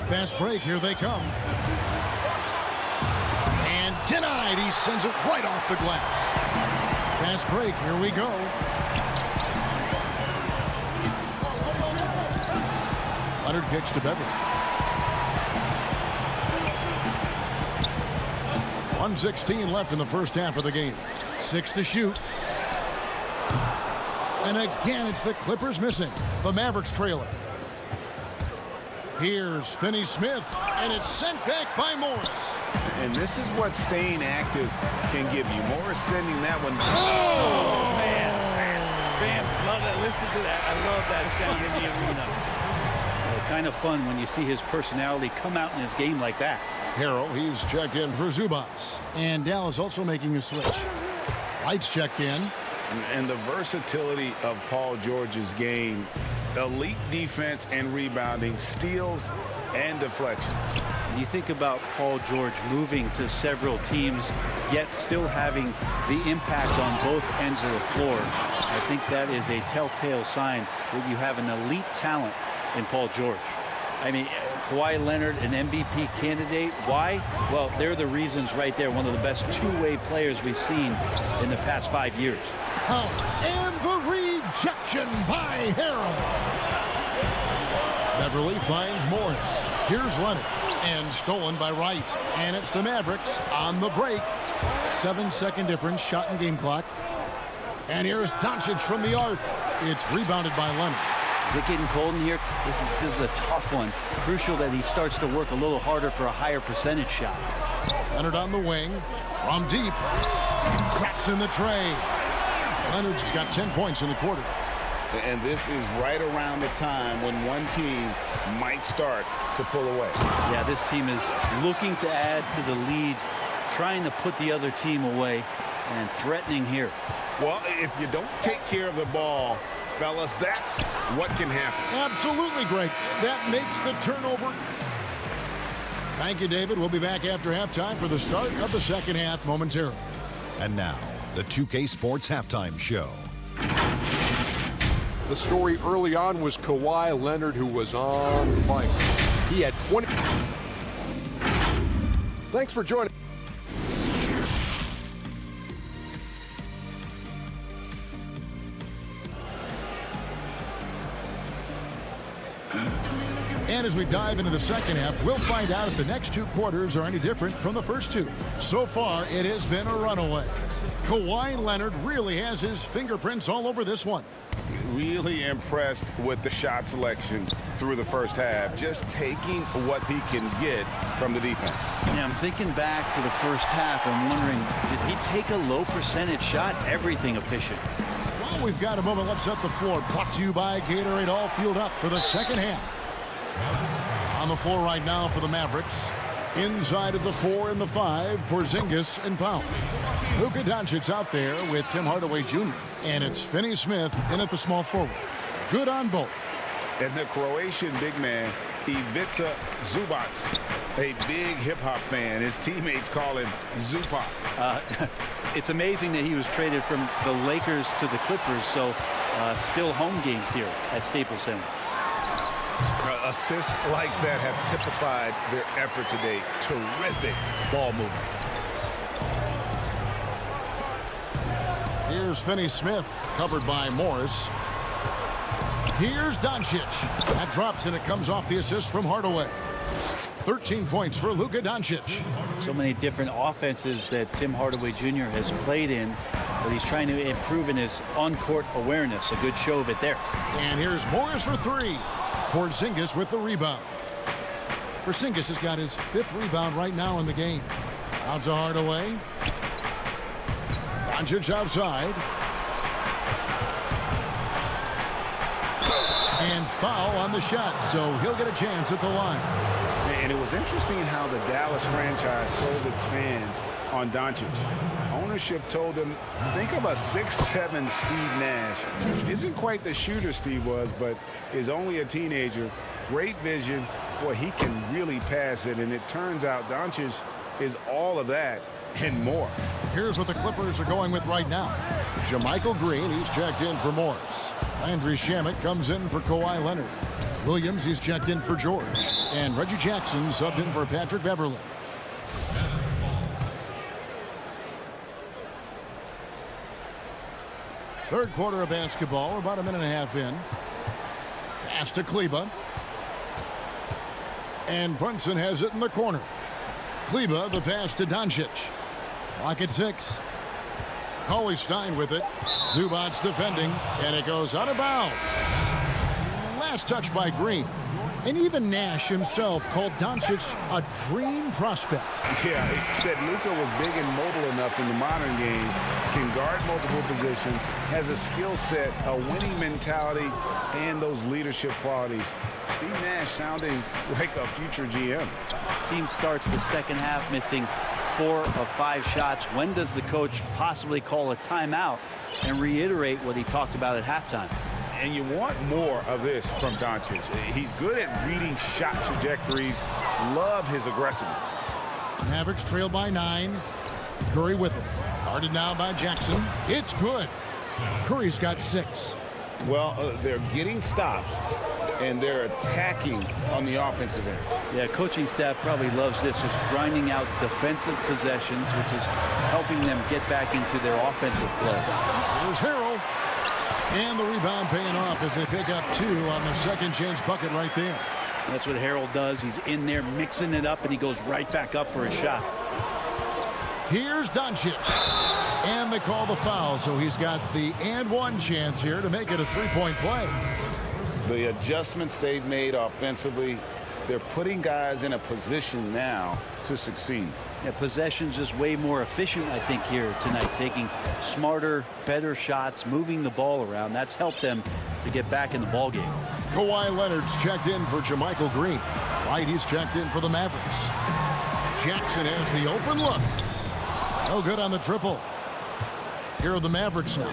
Fast break, here they come. And denied. He sends it right off the glass. Fast break, here we go. Leonard kicks to Beverly. 1:16 left in the first half of the game. 6 to shoot. And again, it's the Clippers missing. The Mavericks trailing. Here's Finney-Smith, and it's sent back by Morris. And this is what staying active can give you. Morris sending that one. Oh, man. Fans love it. Listen to that. I love that sound in the arena. Kind of fun when you see his personality come out in his game like that. Harrell, he's checked in for Zubac. And Dallas also making a switch. Lights checked in. And the versatility of Paul George's game. Elite defense and rebounding, steals and deflections. When you think about Paul George moving to several teams, yet still having the impact on both ends of the floor, I think that is a telltale sign that you have an elite talent in Paul George. I mean, Kawhi Leonard, an MVP candidate. Why? Well, they're the reasons right there. One of the best two-way players we've seen in the past 5 years. And the rejection by Harrell. Beverly finds Morris. Here's Leonard. And stolen by Wright. And it's the Mavericks on the break. 7-second difference, shot and game clock. And here's Doncic from the arc. It's rebounded by Leonard. Is it getting cold in here? This is a tough one. Crucial that he starts to work a little harder for a higher percentage shot. Leonard on the wing. From deep. Cracks in the tray. Leonard's got 10 points in the quarter. And this is right around the time when one team might start to pull away. Yeah, this team is looking to add to the lead, trying to put the other team away, and threatening here. Well, if you don't take care of the ball, fellas, that's what can happen. Absolutely, Greg. That makes the turnover. Thank you, David. We'll be back after halftime for the start of the second half momentarily. And now, the 2K Sports Halftime Show. The story early on was Kawhi Leonard, who was on fire. He had 20. Thanks for joining. And as we dive into the second half, we'll find out if the next two quarters are any different from the first two. So far, it has been a runaway. Kawhi Leonard really has his fingerprints all over this one. Really impressed with the shot selection through the first half, just taking what he can get from the defense. Yeah, I'm thinking back to the first half. I'm wondering, did he take a low percentage shot? Everything efficient. Well, we've got a moment. Let's set the floor. Brought to you by Gatorade, all fueled up for the second half. On the floor right now for the Mavericks. Inside of the 4 and the 5, Porzingis and Powell. Luka Doncic out there with Tim Hardaway Jr. And it's Finney-Smith in at the small forward. Good on both. And the Croatian big man, Ivica Zubac, a big hip-hop fan. His teammates call him Zupac. It's amazing that he was traded from the Lakers to the Clippers, so still home games here at Staples Center. Assists like that have typified their effort today. Terrific ball movement. Here's Finney-Smith, covered by Morris. Here's Doncic. That drops, and it comes off the assist from Hardaway. 13 points for Luka Doncic. So many different offenses that Tim Hardaway Jr. has played in, but he's trying to improve in his on-court awareness. A good show of it there. And here's Morris for 3. Porzingis with the rebound. Porzingis has got his 5th rebound right now in the game. Out to Hardaway. Doncic outside. And foul on the shot, so he'll get a chance at the line. And it was interesting how the Dallas franchise sold its fans on Doncic. Ownership told them, think of a 6'7" Steve Nash. Isn't quite the shooter Steve was, but is only a teenager. Great vision. Boy, he can really pass it, and it turns out Doncic is all of that and more. Here's what the Clippers are going with right now. JaMychal Green, he's checked in for Morris. Landry Shamet comes in for Kawhi Leonard. Williams, he's checked in for George. And Reggie Jackson subbed in for Patrick Beverley. Third quarter of basketball, about a minute and a half in. Pass to Kleba. And Brunson has it in the corner. Kleba, the pass to Doncic. Clock at 6. Cauley Stein with it. Zubac's defending, and it goes out of bounds. Last touch by Green. And even Nash himself called Doncic a dream prospect. Yeah, he said Luka was big and mobile enough in the modern game, can guard multiple positions, has a skill set, a winning mentality, and those leadership qualities. Steve Nash sounding like a future GM. Team starts the second half missing 4 of 5 shots. When does the coach possibly call a timeout and reiterate what he talked about at halftime? And you want more of this from Doncic. He's good at reading shot trajectories. Love his aggressiveness. Mavericks trail by 9. Curry with it. Guarded now by Jackson. It's good. Curry's got 6. Well, they're getting stops, and they're attacking on the offensive end. Yeah, coaching staff probably loves this, just grinding out defensive possessions, which is helping them get back into their offensive flow. Here's Harrell. And the rebound paying off as they pick up 2 on the second chance bucket right there. That's what Harrell does. He's in there mixing it up, and he goes right back up for a shot. Here's Doncic. And they call the foul, so he's got the and 1 chance here to make it a 3-point play. The adjustments they've made offensively, they're putting guys in a position now to succeed. Yeah, possession's just way more efficient, I think, here tonight, taking smarter, better shots, moving the ball around. That's helped them to get back in the ball game. Kawhi Leonard's checked in for JaMychal Green. White, he's checked in for the Mavericks. Jackson has the open look. No good on the triple. Here are the Mavericks now.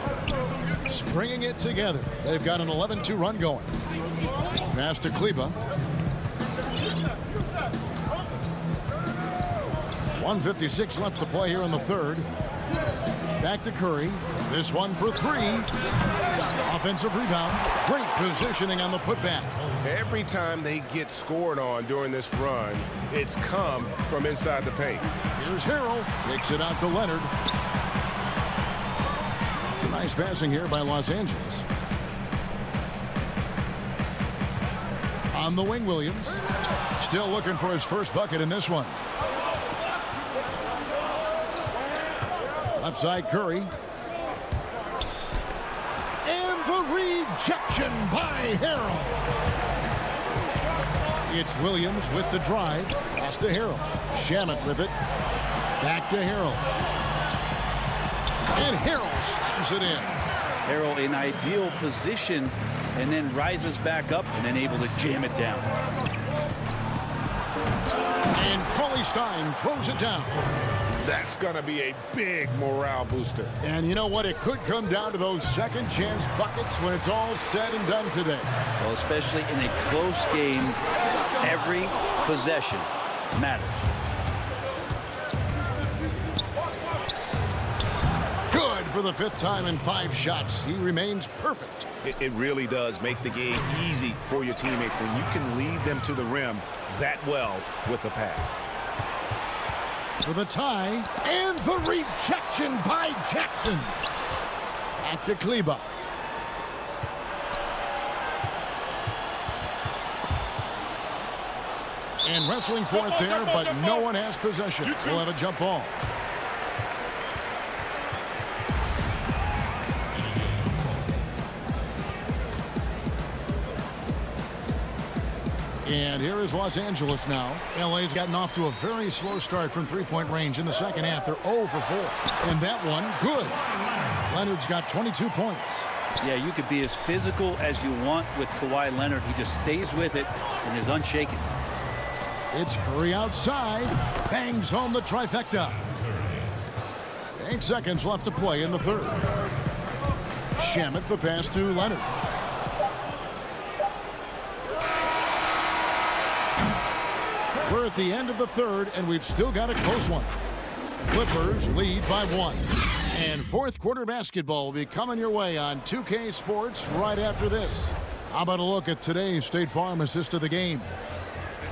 Stringing it together. They've got an 11-2 run going. Pass to Kleba. 1:56 left to play here in the third. Back to Curry. This one for 3. Offensive rebound. Great positioning on the putback. Every time they get scored on during this run, it's come from inside the paint. Here's Harrell. Takes it out to Leonard. Some nice passing here by Los Angeles. On the wing, Williams. Still looking for his first bucket in this one. Left side, Curry. And the rejection by Harrell. It's Williams with the drive. Pass to Harrell. Shamet with it. Back to Harrell. And Harrell slams it in. Harrell in ideal position and then rises back up and then able to jam it down. And Cauley Stein throws it down. That's going to be a big morale booster. And you know what? It could come down to those second chance buckets when it's all said and done today. Well, especially in a close game, every possession matters. Good for the 5th time in 5 shots. He remains perfect. It really does make the game easy for your teammates when you can lead them to the rim that well with a pass. For the tie, and the rejection by Jackson. Back to Kleba. And wrestling for it there, but no one has possession. We'll have a jump ball. And here is Los Angeles now. LA's gotten off to a very slow start from three-point range in the second half. They're 0 for 4. And that one, good. Leonard's got 22 points. Yeah, you could be as physical as you want with Kawhi Leonard. He just stays with it and is unshaken. It's Curry outside. Bangs home the trifecta. 8 seconds left to play in the third. Shamet the pass to Leonard. We're at the end of the third, and we've still got a close one. Clippers lead by 1. And fourth quarter basketball will be coming your way on 2K Sports right after this. How about a look at today's State Farm assist of the game?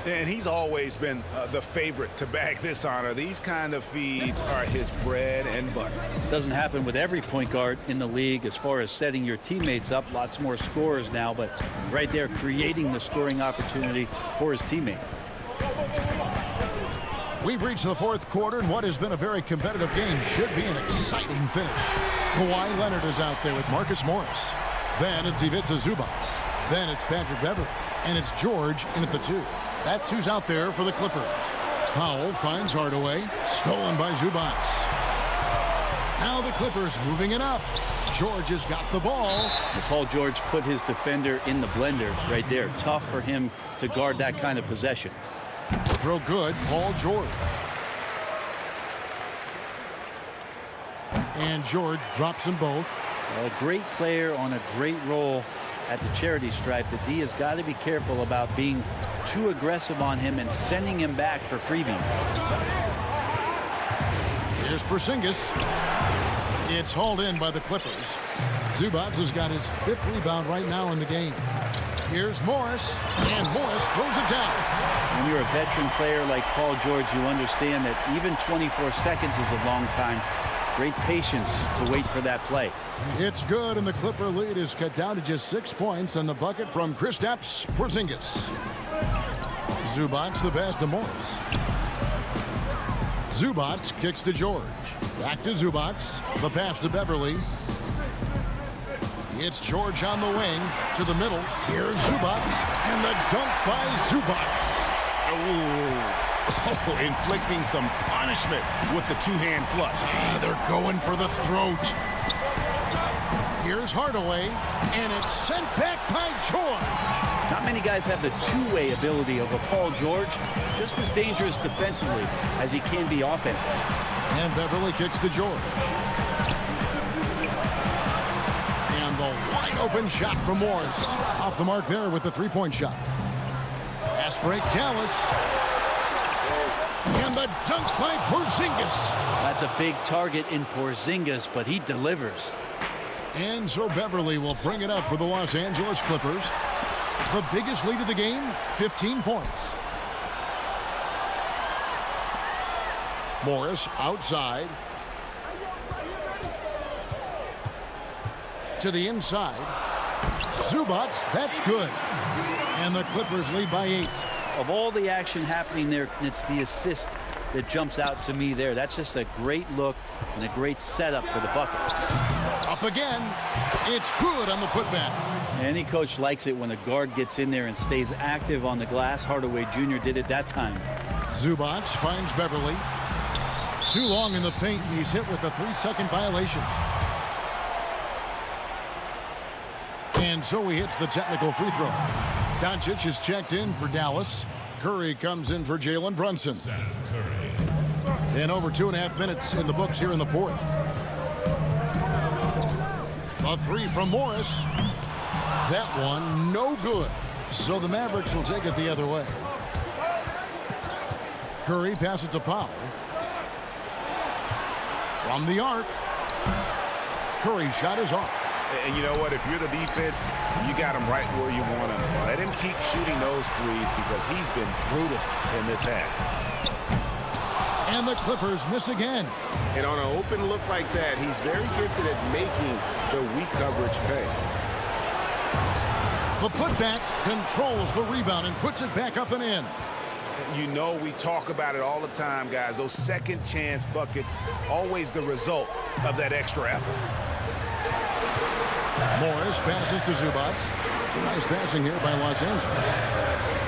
And he's always been the favorite to bag this honor. These kind of feeds are his bread and butter. Doesn't happen with every point guard in the league as far as setting your teammates up. Lots more scorers now, but right there creating the scoring opportunity for his teammate. We've reached the fourth quarter, and what has been a very competitive game should be an exciting finish. Kawhi Leonard is out there with Marcus Morris. Then it's Ivica Zubac. Then it's Patrick Beverley. And it's George in at the 2. That's who's out there for the Clippers. Powell finds Hardaway. Stolen by Zubac. Now the Clippers moving it up. George has got the ball. Paul George put his defender in the blender right there. Tough for him to guard that kind of possession. Throw good, Paul George. And George drops them both. A great player on a great role at the charity stripe. The D has got to be careful about being too aggressive on him and sending him back for freebies. Here's Porzingis. It's hauled in by the Clippers. Zubac has got his 5th rebound right now in the game. Here's Morris, and Morris throws it down. When you're a veteran player like Paul George, you understand that even 24 seconds is a long time. Great patience to wait for that play. It's good, and the Clipper lead is cut down to just 6 points, and the bucket from Kristaps Porzingis. Zubac the pass to Morris. Zubac kicks to George. Back to Zubac. The pass to Beverley. It's George on the wing to the middle. Here's Zubac, and the dunk by Zubac. Oh, inflicting some punishment with the two-hand flush. They're going for the throat. Here's Hardaway, and it's sent back by George. Not many guys have the two-way ability of a Paul George. Just as dangerous defensively as he can be offensively. And Beverley kicks to George. And the wide-open shot from Morris. Off the mark there with the three-point shot. Pass break, Dallas. And the dunk by Porzingis. That's a big target in Porzingis, but he delivers. And so Beverley will bring it up for the Los Angeles Clippers. The biggest lead of the game, 15 points. Morris outside. To the inside. Zubac, that's good. And the Clippers lead by 8. Of all the action happening there, it's the assist that jumps out to me there. That's just a great look and a great setup for the bucket. Up again. It's good on the putback. Any coach likes it when a guard gets in there and stays active on the glass. Hardaway Jr. did it that time. Zubac finds Beverley. Too long in the paint. He's hit with a 3-second violation. And so he hits the technical free throw. Doncic is checked in for Dallas. Curry comes in for Jalen Brunson. And over 2.5 minutes in the books here in the fourth. A three from Morris. That one no good. So the Mavericks will take it the other way. Curry passes to Powell. From the arc. Curry's shot is off. And you know what? If you're the defense, you got him right where you want him. Let him keep shooting those threes because he's been brutal in this half. And the Clippers miss again. And on an open look like that, he's very gifted at making the weak coverage pay. The putback controls the rebound and puts it back up and in. You know, we talk about it all the time, guys. Those second chance buckets, always the result of that extra effort. Morris passes to Zubats. Nice passing here by Los Angeles.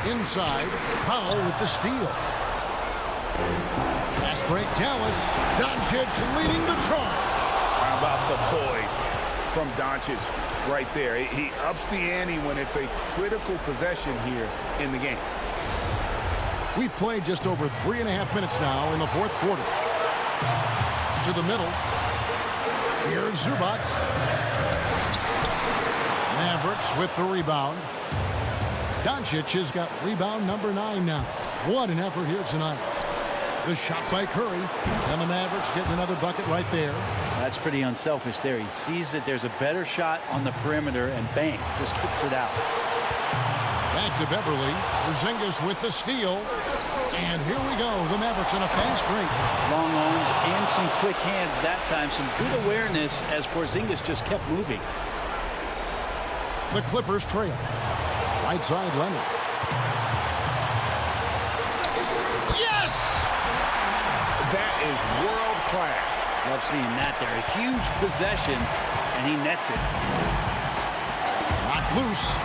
Inside, Powell with the steal. Fast break, Dallas. Doncic leading the charge. How about the poise from Doncic right there? He ups the ante when it's a critical possession here in the game. We've played just over 3.5 minutes now in the fourth quarter. To the middle. Here's Zubats. Mavericks with the rebound. Doncic has got rebound number 9 now. What an effort here tonight. The shot by Curry. And the Mavericks getting another bucket right there. That's pretty unselfish there. He sees that there's a better shot on the perimeter and bang, just kicks it out. Back to Beverly. Porzingis with the steal. And here we go. The Mavericks in a fast break. Long arms and some quick hands that time. Some good awareness as Porzingis just kept moving. The Clippers trail. Right side, Leonard. Yes! That is world class. Love seeing that there. A huge possession, and he nets it. Knocked loose.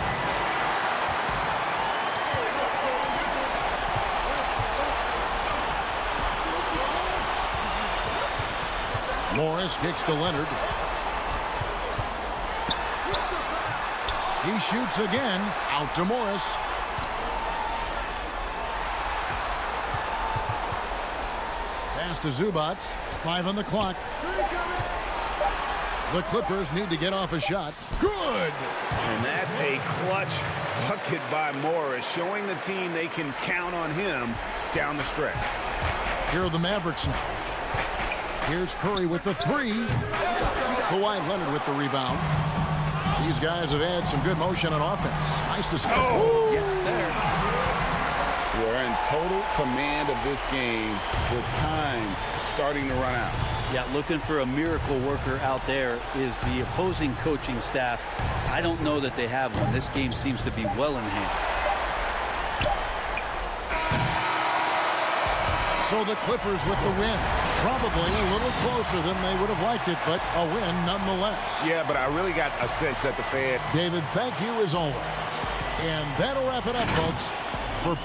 Morris kicks to Leonard. He shoots again. Out to Morris. Pass to Zubats. 5 on the clock. The Clippers need to get off a shot. Good! And that's a clutch bucket by Morris, showing the team they can count on him down the stretch. Here are the Mavericks now. Here's Curry with the 3. Kawhi Leonard with the rebound. These guys have had some good motion on offense. Nice to see. Oh! Yes, sir. We're in total command of this game with time starting to run out. Yeah, looking for a miracle worker out there is the opposing coaching staff. I don't know that they have one. This game seems to be well in hand. So the Clippers with the win. Probably a little closer than they would have liked it, but a win nonetheless. Yeah, but I really got a sense that the fan... David, thank you as always. And that'll wrap it up, folks. For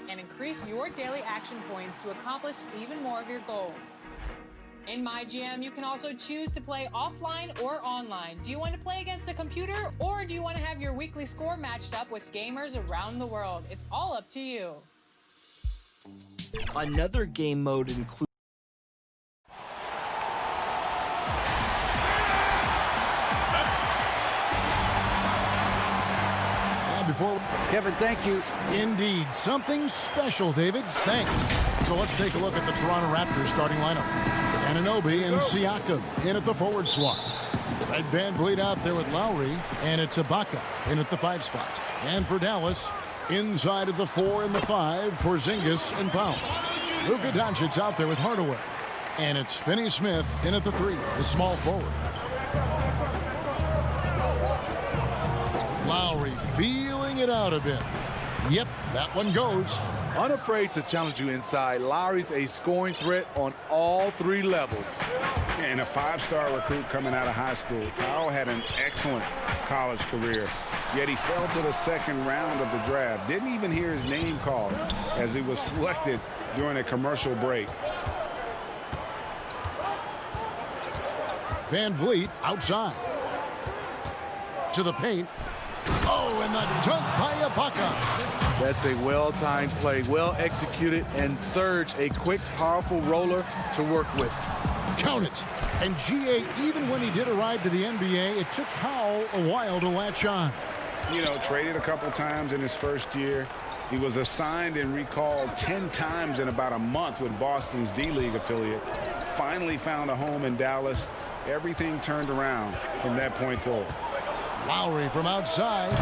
and increase your daily action points to accomplish even more of your goals. In MyGM, you can also choose to play offline or online. Do you want to play against the computer, or do you want to have your weekly score matched up with gamers around the world? It's all up to you. Another game mode includes Kevin, thank you. Indeed. Something special, David. Thanks. So let's take a look at the Toronto Raptors starting lineup. Anunoby and Siakam in at the forward slots. Red Van Vliet out there with Lowry, and it's Ibaka in at the 5 spot. And for Dallas, inside of the 4 and the 5, Porzingis and Powell. Luka Doncic out there with Hardaway. And it's Finney-Smith in at the 3, the small forward. Lowry feeling it out a bit. Yep, that one goes. Unafraid to challenge you inside, Lowry's a scoring threat on all 3 levels. And a 5-star recruit coming out of high school. Powell had an excellent college career, yet he fell to the 2nd round of the draft. Didn't even hear his name called as he was selected during a commercial break. Van Vliet outside. To the paint. Oh, and the dunk by Ibaka. That's a well-timed play, well executed, and Serge a quick, powerful roller to work with. Count it. And GA, even when he did arrive to the NBA, it took Powell a while to latch on. You know, traded a couple times in his first year. He was assigned and recalled 10 times in about a month with Boston's D-League affiliate. Finally found a home in Dallas. Everything turned around from that point forward. Lowry from outside.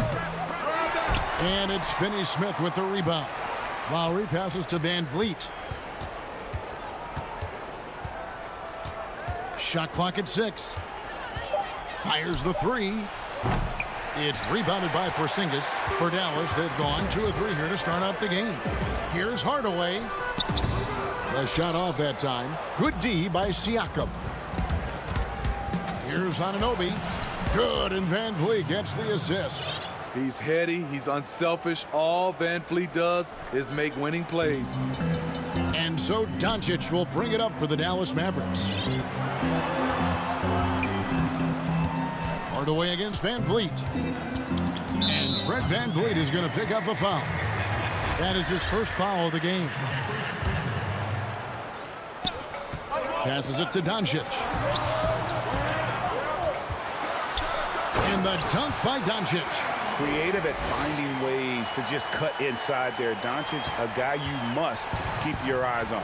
And it's Finney-Smith with the rebound. Lowry passes to Van Vliet. Shot clock at 6. Fires the 3. It's rebounded by Porzingis. For Dallas, they've gone 2 of 3 here to start out the game. Here's Hardaway. The shot off that time. Good D by Siakam. Here's Anunoby. Good, and Van Vliet gets the assist. He's heady, he's unselfish. All Van Vliet does is make winning plays. And so Doncic will bring it up for the Dallas Mavericks. Hardaway against Van Vliet. And Fred Van Vliet is going to pick up the foul. That is his first foul of the game. Passes it to Doncic. And the dunk by Doncic. Creative at finding ways to just cut inside there. Doncic, a guy you must keep your eyes on.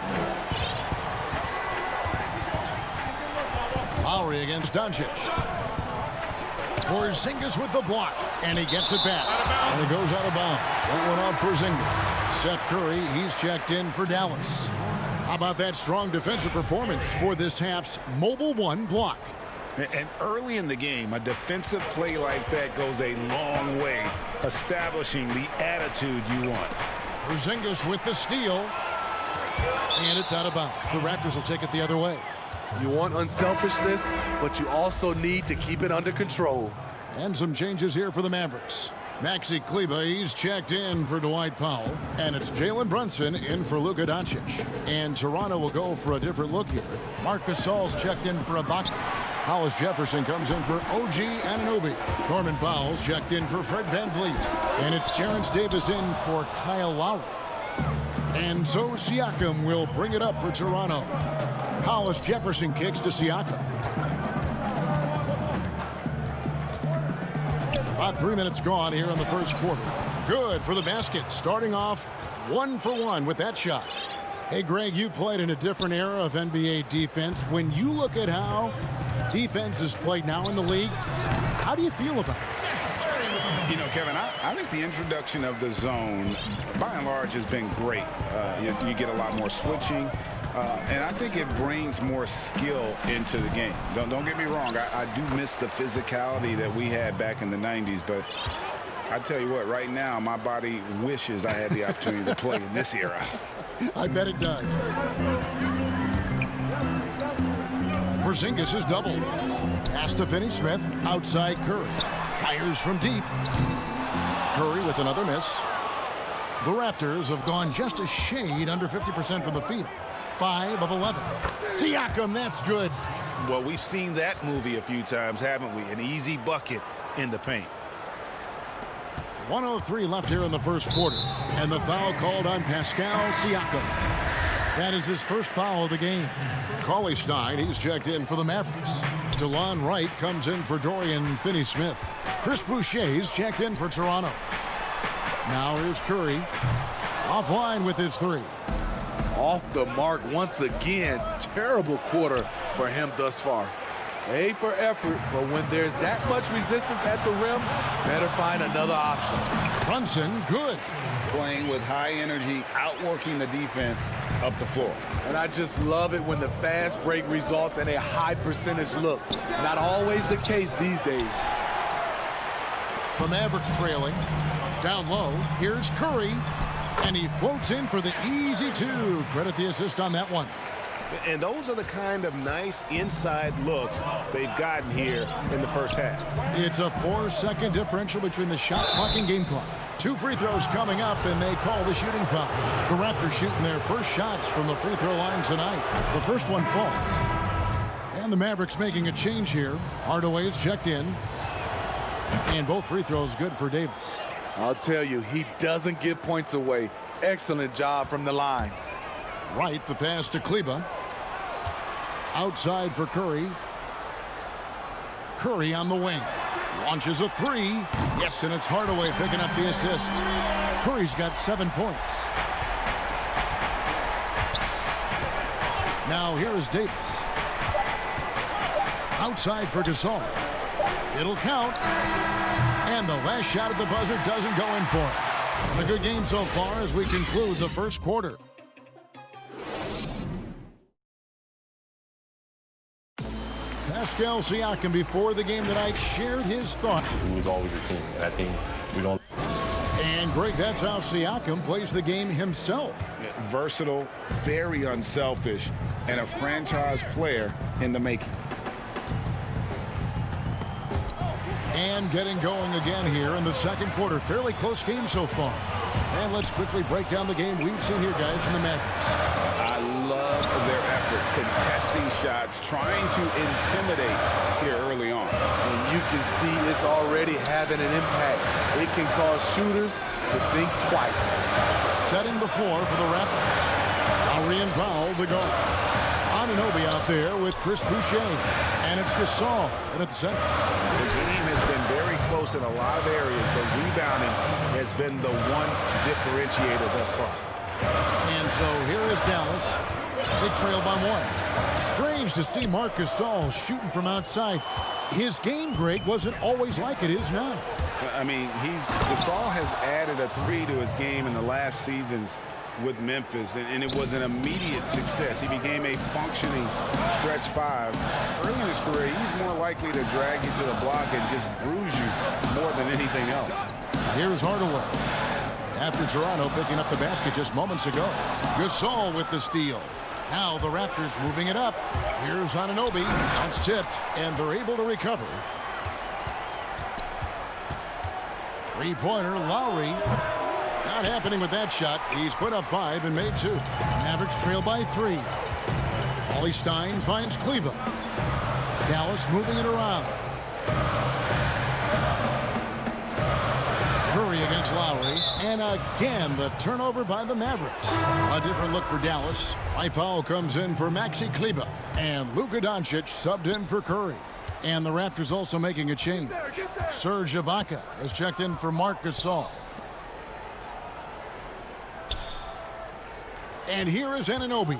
Lowry against Doncic. Porzingis with the block. And he gets it back. And it goes out of bounds. That one off Porzingis. Seth Curry, he's checked in for Dallas. How about that strong defensive performance for this half's Mobile One block? And early in the game, a defensive play like that goes a long way, establishing the attitude you want. Porzingis with the steal. And it's out of bounds. The Raptors will take it the other way. You want unselfishness, but you also need to keep it under control. And some changes here for the Mavericks. Maxi Kleber, he's checked in for Dwight Powell. And it's Jalen Brunson in for Luka Doncic. And Toronto will go for a different look here. Marc Gasol's checked in for Ibaka. Hollis Jefferson comes in for OG Anunoby. Norman Powell's checked in for Fred Van Vliet. And it's Terrence Davis in for Kyle Lowry. And so Siakam will bring it up for Toronto. Hollis Jefferson kicks to Siakam. About 3 minutes gone here in the first quarter. Good for the basket. Starting off 1 for 1 with that shot. Hey, Greg, you played in a different era of NBA defense. When you look at how defense is played now in the league, how do you feel about it? You know, Kevin, I think the introduction of the zone, by and large, has been great. You get a lot more switching. And I think it brings more skill into the game. Don't get me wrong. I do miss the physicality that we had back in the 90s. But I tell you what, right now, my body wishes I had the opportunity to play in this era. I bet it does. Porzingis is doubled. Pass to Finney-Smith. Outside Curry. Fires from deep. Curry with another miss. The Raptors have gone just a shade under 50% from the field. 5 of 11. Siakam, that's good. Well, we've seen that movie a few times, haven't we? An easy bucket in the paint. 1:03 left here in the first quarter. And the foul called on Pascal Siakam. That is his first foul of the game. Cauley Stein, he's checked in for the Mavericks. DeLon Wright comes in for Dorian Finney-Smith. Chris Boucher's checked in for Toronto. Now here's Curry. Offline with his 3. Off the mark once again. Terrible quarter for him thus far. A for effort, but when there's that much resistance at the rim, better find another option. Brunson, good. Playing with high energy, outworking the defense up the floor. And I just love it when the fast break results in a high percentage look. Not always the case these days. The Mavericks trailing. Down low, here's Curry. And he floats in for the easy 2. Credit the assist on that one. And those are the kind of nice inside looks they've gotten here in the first half. It's a 4-second differential between the shot clock and game clock. 2 free throws coming up, and they call the shooting foul. The Raptors shooting their first shots from the free throw line tonight. The first one falls. And the Mavericks making a change here. Hardaway's checked in. And both free throws good for Davis. I'll tell you, he doesn't give points away. Excellent job from the line. Right, the pass to Kleba. Outside for Curry. Curry on the wing. Launches a 3. Yes, and it's Hardaway picking up the assist. Curry's got 7 points. Now here is Davis. Outside for Gasol. It'll count. And the last shot at the buzzer doesn't go in for it. A good game so far as we conclude the first quarter. Pascal Siakam before the game tonight shared his thoughts. It was always a team, and I think we don't. And Greg, that's how Siakam plays the game himself. Versatile, very unselfish, and a franchise player in the making. And getting going again here in the second quarter. Fairly close game so far. And let's quickly break down the game we've seen here, guys, from the Mavericks. I love their effort, contesting shots, trying to intimidate here early on. And you can see it's already having an impact. It can cause shooters to think twice. Setting the floor for the Raptors. Lowry and Powell, the guard. Anunoby out there with Chris Boucher. And it's Gasol at the center. The game has been very close in a lot of areas. The rebounding has been the one differentiator thus far. And so here is Dallas. They trail by 1. Strange to see Marc Gasol shooting from outside. His game, Greg, wasn't always like it is now. I mean, Gasol has added a 3 to his game in the last seasons with Memphis, and it was an immediate success. He became a functioning stretch 5. Early in his career, he's more likely to drag you to the block and just bruise you more than anything else. Here's Hardaway. After Toronto picking up the basket just moments ago. Gasol with the steal. Now the Raptors moving it up. Here's Anunoby. That's tipped, and they're able to recover. Three-pointer, Lowry. Not happening with that shot. He's put up 5 and made 2. Mavericks trail by 3. Cauley Stein finds Kleba. Dallas moving it around. Curry against Lowry. And again, the turnover by the Mavericks. A different look for Dallas. Powell comes in for Maxi Kleba. And Luka Doncic subbed in for Curry. And the Raptors also making a change. Serge Ibaka has checked in for Marc Gasol. And here is Anunoby.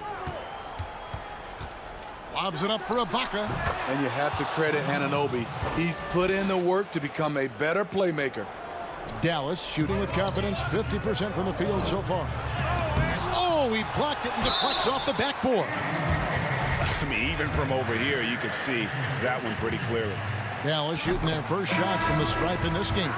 Lobs it up for Ibaka. And you have to credit Anunoby. He's put in the work to become a better playmaker. Dallas shooting with confidence, 50% from the field so far. Oh, he blocked it and deflects off the backboard. I mean, even from over here, you could see that one pretty clearly. Dallas shooting their first shots from the stripe in this game.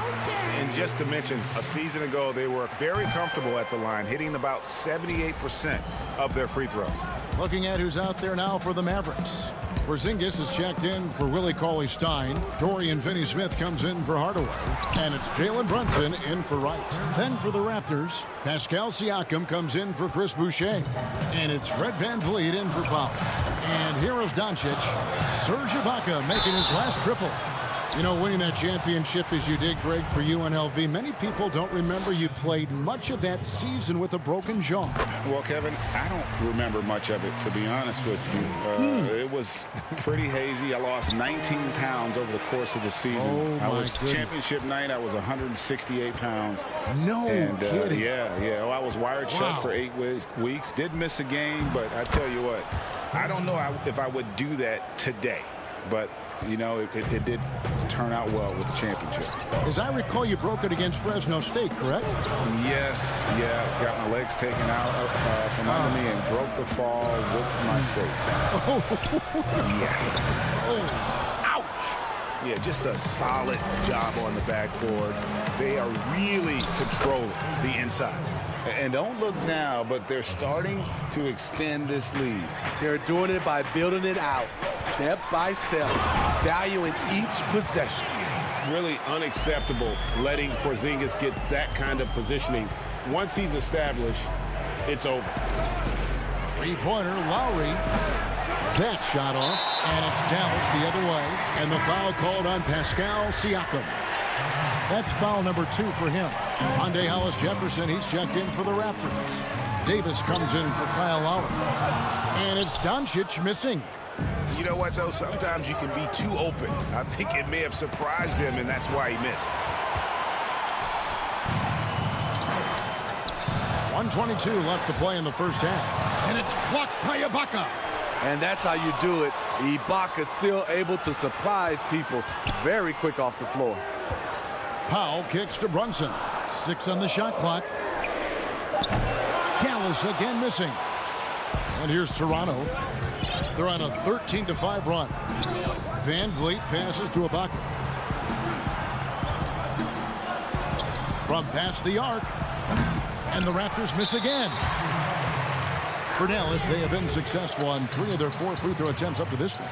And just to mention, a season ago, they were very comfortable at the line, hitting about 78% of their free throws. Looking at who's out there now for the Mavericks. Porzingis is checked in for Willie Cauley-Stein. Dorian Finney-Smith comes in for Hardaway. And it's Jalen Brunson in for Wright. Then for the Raptors, Pascal Siakam comes in for Chris Boucher. And it's Fred VanVleet in for Powell. And here's Doncic. Serge Ibaka making his last triple. You know, winning that championship as you did, Greg, for UNLV, many people don't remember you played much of that season with a broken jaw. Well, Kevin, I don't remember much of it, to be honest with you. It was pretty hazy. I lost 19 pounds over the course of the season. I was championship night. I was 168 pounds. No kidding. Yeah. Well, I was wired shut for 8 weeks. Did miss a game, but I tell you what, I don't know if I would do that today. But you know, it did turn out well with the championship. As I recall, you broke it against Fresno State, correct? Yes, got my legs taken out from under me and broke the fall with my face. Ouch! Yeah, just a solid job on the backboard. They are really controlling the inside. And don't look now, but they're starting to extend this lead. They're doing it by building it out, step by step, valuing each possession. Really unacceptable letting Porzingis get that kind of positioning. Once he's established, it's over. Three-pointer, Lowry. That shot off, and it's Dallas the other way. And the foul called on Pascal Siakam. That's foul number 2 for him. Monday Hollis Jefferson, he's checked in for the Raptors. Davis comes in for Kyle Lowry. And it's Doncic missing. You know what, though? Sometimes you can be too open. I think it may have surprised him, and that's why he missed. 1:22 left to play in the first half. And it's blocked by Ibaka. And that's how you do it. Ibaka still able to surprise people very quick off the floor. Powell kicks to Brunson. 6 on the shot clock. Dallas again missing. And here's Toronto. They're on a 13-5 run. VanVleet passes to Ibaka. From past the arc. And the Raptors miss again. For Dallas, they have been successful on 3 of their 4 free throw attempts up to this point.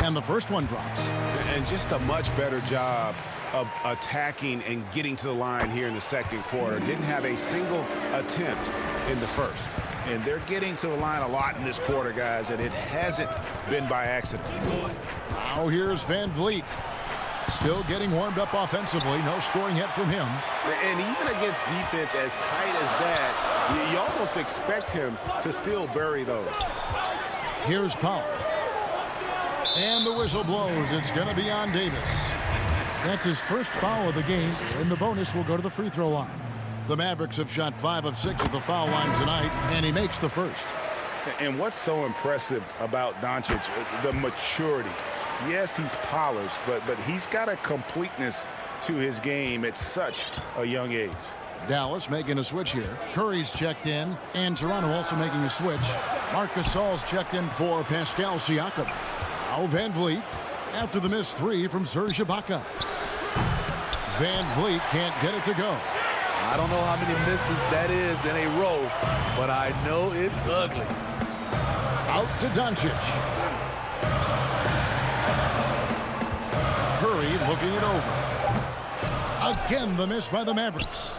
And the first one drops. And just a much better job of attacking and getting to the line here in the second quarter. Didn't have a single attempt in the first. And they're getting to the line a lot in this quarter, guys, and it hasn't been by accident. Now here's VanVleet. Still getting warmed up offensively. No scoring yet from him. And even against defense as tight as that, you almost expect him to still bury those. Here's Powell. And the whistle blows. It's going to be on Davis. That's his first foul of the game, and the bonus will go to the free throw line. The Mavericks have shot 5 of 6 at the foul line tonight, and he makes the first. And what's so impressive about Doncic, the maturity. Yes, he's polished, but he's got a completeness to his game at such a young age. Dallas making a switch here. Curry's checked in, and Toronto also making a switch. Marc Gasol's checked in for Pascal Siakam. Now VanVleet after the missed 3 from Serge Ibaka. VanVleet can't get it to go. I don't know how many misses that is in a row, but I know it's ugly. Out to Doncic. Curry looking it over. Again, the miss by the Mavericks.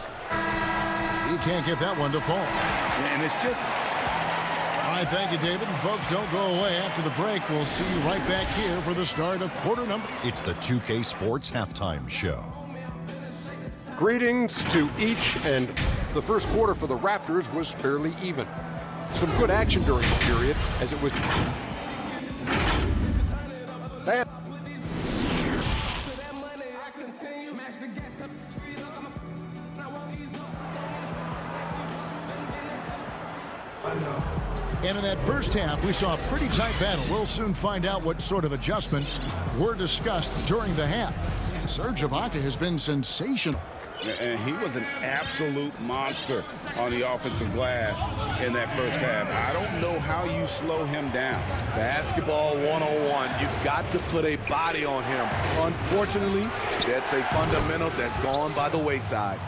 He can't get that one to fall. And it's just... All right, thank you, David. And folks, don't go away. After the break, we'll see you right back here for the start of quarter number. It's the 2K Sports Halftime Show. Greetings to each, and the first quarter for the Raptors was fairly even. Some good action during the period, as it was bad. And in that first half, we saw a pretty tight battle. We'll soon find out what sort of adjustments were discussed during the half. Serge Ibaka has been sensational. And he was an absolute monster on the offensive glass in that first half. I don't know how you slow him down. Basketball 101. You've got to put a body on him. Unfortunately, that's a fundamental that's gone by the wayside.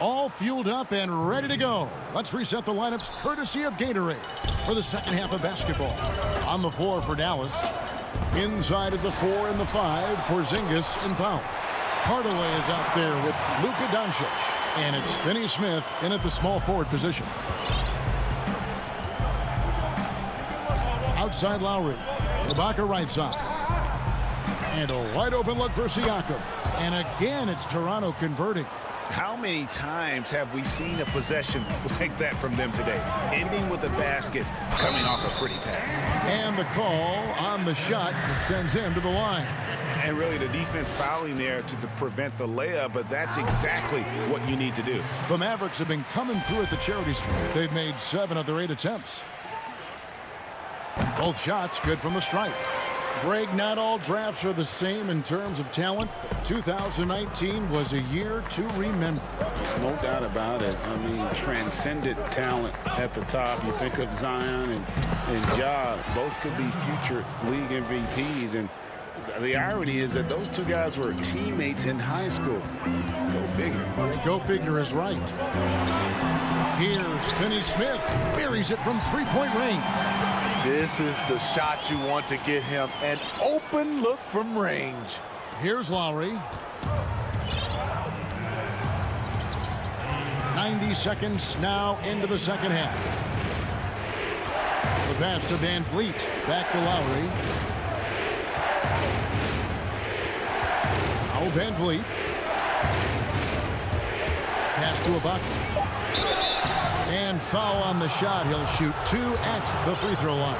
all fueled up and ready to go. Let's reset the lineups courtesy of Gatorade for the second half of basketball. On the floor for Dallas. Inside of the 4 and the 5, Porzingis and Powell. Hardaway is out there with Luka Doncic. And it's Finney Smith in at the small forward position. Outside Lowry. Ibaka right side. And a wide open look for Siakam. And again, it's Toronto converting. How many times have we seen a possession like that from them today? Ending with a basket, coming off a pretty pass. And the call on the shot that sends him to the line. And really the defense fouling there to prevent the layup, but that's exactly what you need to do. The Mavericks have been coming through at the charity stripe. They've made 7 of their 8 attempts. Both shots good from the stripe. Greg, not all drafts are the same in terms of talent. 2019 was a year to remember. No doubt about it. I mean, transcendent talent at the top. You think of Zion and Ja, both could be future league MVPs. And the irony is that those two guys were teammates in high school. Go figure. Go figure is right. Here's Finney Smith. Buries it from three-point range. This is the shot you want to get him. An open look from range. Here's Lowry. 90 seconds now into the second half. The pass to Van Vliet. Back to Lowry. Now Van Vliet. Pass to Ibaka. And foul on the shot. He'll shoot 2 at the free throw line.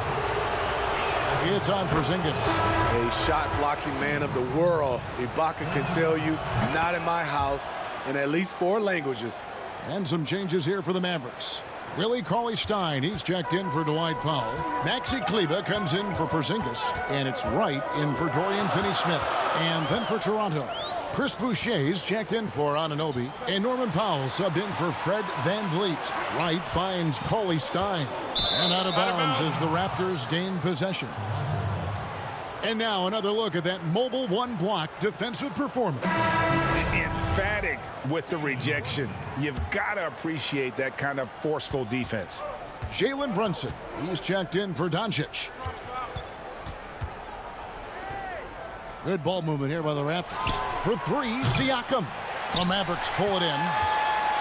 It's on Porzingis. A shot-blocking man of the world. Ibaka can tell you, not in my house, in at least 4 languages. And some changes here for the Mavericks. Willie Cauley-Stein, he's checked in for Dwight Powell. Maxi Kleber comes in for Porzingis. And it's Wright in for Dorian Finney-Smith. And then for Toronto, Chris Boucher's checked in for Anunoby. And Norman Powell subbed in for Fred Van Vliet. Wright finds Cauley-Stein. And out of bounds as the Raptors gain possession. And now another look at that mobile one-block defensive performance. Emphatic with the rejection. You've got to appreciate that kind of forceful defense. Jalen Brunson, he's checked in for Doncic. Good ball movement here by the Raptors. For 3, Siakam. The Mavericks pull it in.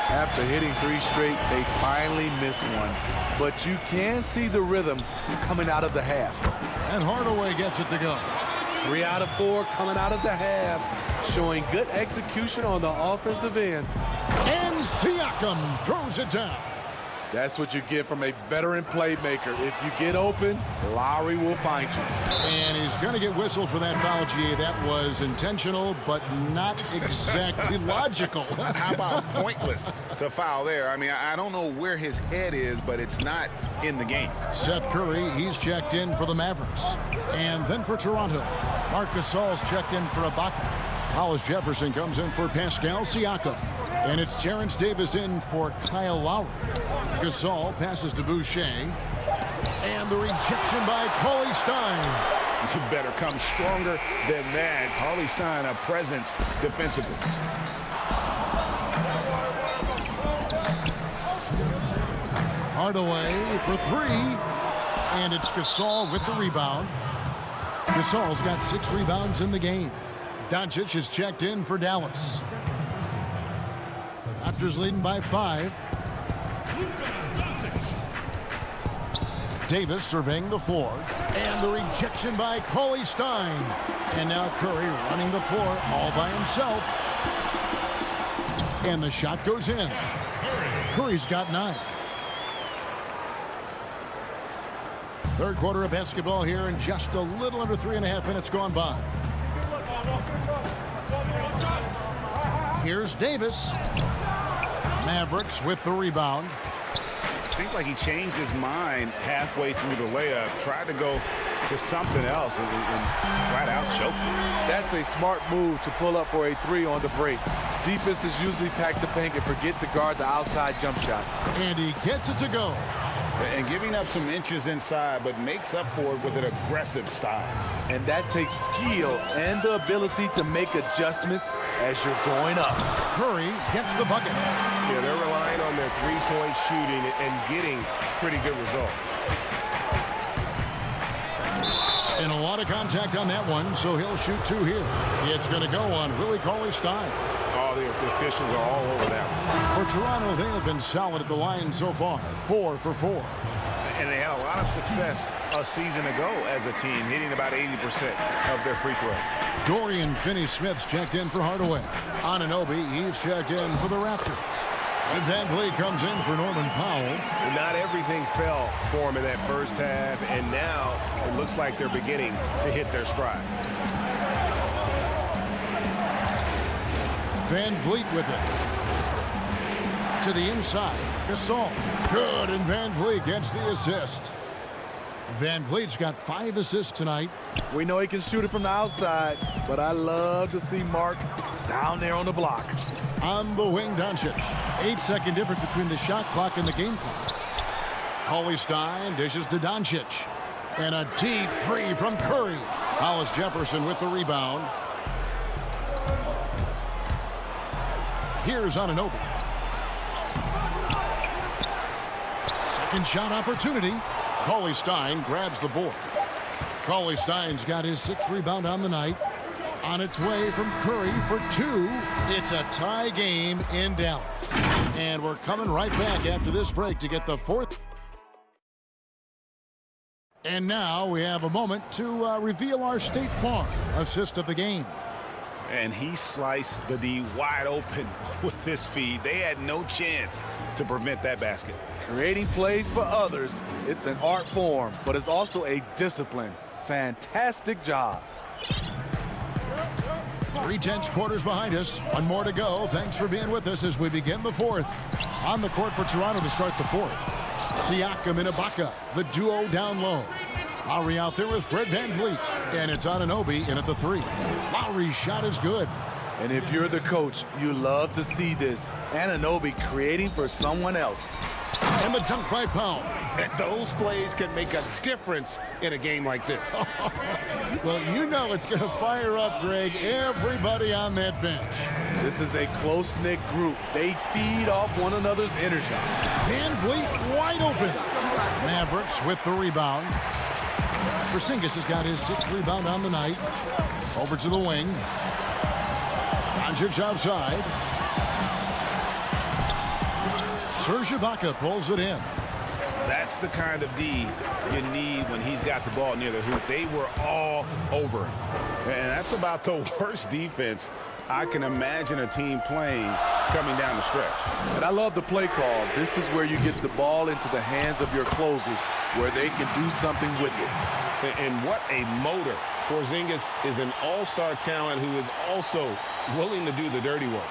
After hitting 3 straight, they finally missed one. But you can see the rhythm coming out of the half. And Hardaway gets it to go. 3 out of 4 coming out of the half, showing good execution on the offensive end. And Siakam throws it down. That's what you get from a veteran playmaker. If you get open, Lowry will find you. And he's going to get whistled for that foul, GA. That was intentional, but not exactly logical. How about pointless to foul there? I mean, I don't know where his head is, but it's not in the game. Seth Curry, he's checked in for the Mavericks. And then for Toronto, Marc Gasol's checked in for Ibaka. Hollis Jefferson comes in for Pascal Siakam. And it's Terrence Davis in for Kyle Lowry. Gasol passes to Boucher. And the rejection by Cauley-Stein. You better come stronger than that. Cauley-Stein, a presence defensively. Hardaway for 3. And it's Gasol with the rebound. Gasol's got 6 rebounds in the game. Doncic is checked in for Dallas. Raptors leading by 5. Davis surveying the floor. And the rejection by Cauley-Stein. And now Curry running the floor all by himself. And the shot goes in. Curry's got 9. Third quarter of basketball here, and just a little under 3.5 minutes gone by. Here's Davis. Mavericks with the rebound. It seemed like he changed his mind halfway through the layup, tried to go to something else, and flat out choked it. That's a smart move to pull up for a 3 on the break. Defenses usually pack the paint and forget to guard the outside jump shot. And he gets it to go. And giving up some inches inside, but makes up for it with an aggressive style. And that takes skill and the ability to make adjustments as you're going up. Curry gets the bucket. Yeah, they're relying on their three-point shooting and getting pretty good results. And a lot of contact on that one, so he'll shoot two here. It's going to go on Willie Cauley-Stein. Oh, the officials are all over that one. For Toronto, they have been solid at the line so far, 4 for 4. And they had a lot of success a season ago as a team, hitting about 80% of their free throws. Dorian Finney-Smith's checked in for Hardaway. Anunoby, he's checked in for the Raptors. And Van Vliet comes in for Norman Powell. Not everything fell for him in that first half, and now it looks like they're beginning to hit their stride. Van Vliet with it. To the inside. Gasol. Good, and Van Vliet gets the assist. Van Vliet's got 5 assists tonight. We know he can shoot it from the outside, but I love to see Mark down there on the block. On the wing, Doncic. 8-second difference between the shot clock and the game clock. Cauley-Stein dishes to Doncic. And a deep three from Curry. Hollis Jefferson with the rebound. Here's Anunoby. Second shot opportunity. Cauley-Stein grabs the board. Cauley-Stein's got his 6th rebound on the night. On its way from Curry for 2. It's a tie game in Dallas. And we're coming right back after this break to get the 4th. And now we have a moment to reveal our State Farm assist of the game. And he sliced the D wide open with this feed. They had no chance to prevent that basket. Creating plays for others, it's an art form, but it's also a discipline. Fantastic job. 3/10 quarters behind us. One more to go. Thanks for being with us as we begin the 4th. On the court for Toronto to start the 4th. Siakam and Ibaka, the duo down low. Lowry out there with Fred Van Vliet. And it's Anunoby in at the 3. Lowry's shot is good. And if you're the coach, you love to see this. Anunoby creating for someone else. And the dunk by Powell. And those plays can make a difference in a game like this. Well, you know it's going to fire up, Greg, everybody on that bench. This is a close-knit group. They feed off one another's energy. Van Vliet wide open. Mavericks with the rebound. Porzingis has got his 6th rebound on the night. Over to the wing. Doncic outside. Serge Ibaka pulls it in. That's the kind of D you need when he's got the ball near the hoop. They were all over him. And that's about the worst defense I can imagine a team playing coming down the stretch. And I love the play call. This is where you get the ball into the hands of your closers where they can do something with it. And what a motor. Porzingis is an all-star talent who is also willing to do the dirty work.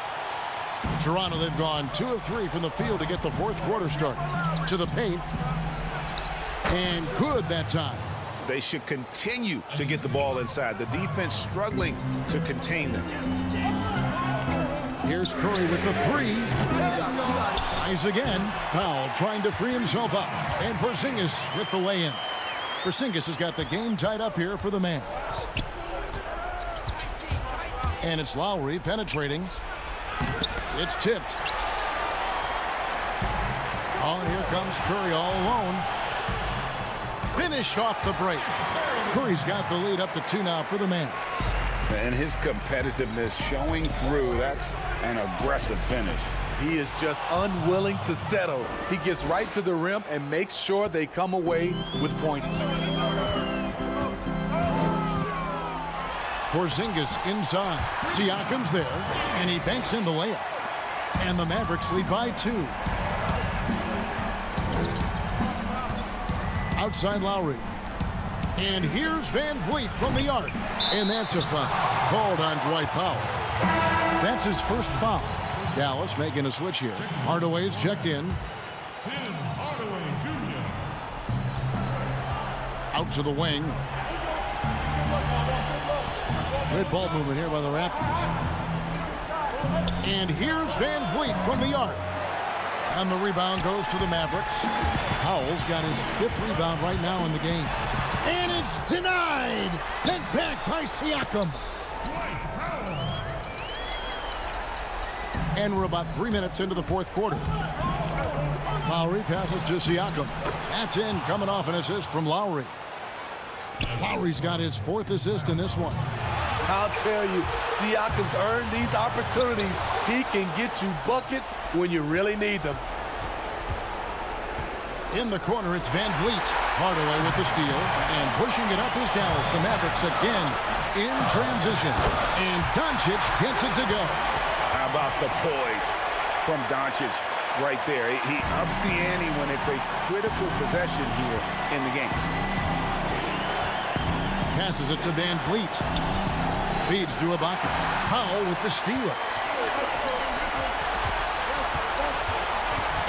Toronto, they've gone 2 of 3 from the field to get the 4th quarter started. To the paint. And good that time. They should continue to get the ball inside. The defense struggling to contain them. Here's Curry with the 3. Tries again. Powell trying to free himself up. And Porzingis with the lay-in. Porzingis has got the game tied up here for the Mavs. And it's Lowry penetrating. It's tipped. Oh, and here comes Curry all alone. Finish off the break. Curry's got the lead up to 2 now for the Mavs. And his competitiveness showing through. That's an aggressive finish. He is just unwilling to settle. He gets right to the rim and makes sure they come away with points. Porzingis inside. Siakam's there, and he banks in the layup. And the Mavericks lead by 2. Outside Lowry. And here's Van Vliet from the arc. And that's a foul. Called on Dwight Powell. That's his first foul. Dallas making a switch here. Hardaway's checked in. Tim Hardaway Jr. Out to the wing. Good ball movement here by the Raptors. And here's Van Vliet from the arc. And the rebound goes to the Mavericks. Powell's got his 5th rebound right now in the game. And it's denied. Sent back by Siakam. And we're about 3 minutes into the fourth quarter. Lowry passes to Siakam. That's in, coming off an assist from Lowry. Lowry's got his 4th assist in this one. I'll tell you, Siakam's earned these opportunities. He can get you buckets when you really need them. In the corner, it's Van Vliet. Hardaway with the steal, and pushing it up is Dallas. The Mavericks again in transition, and Doncic gets it to go. How about the poise from Doncic right there? He ups the ante when it's a critical possession here in the game. Passes it to Van Vliet. Feeds to Ibaka. Powell with the steal.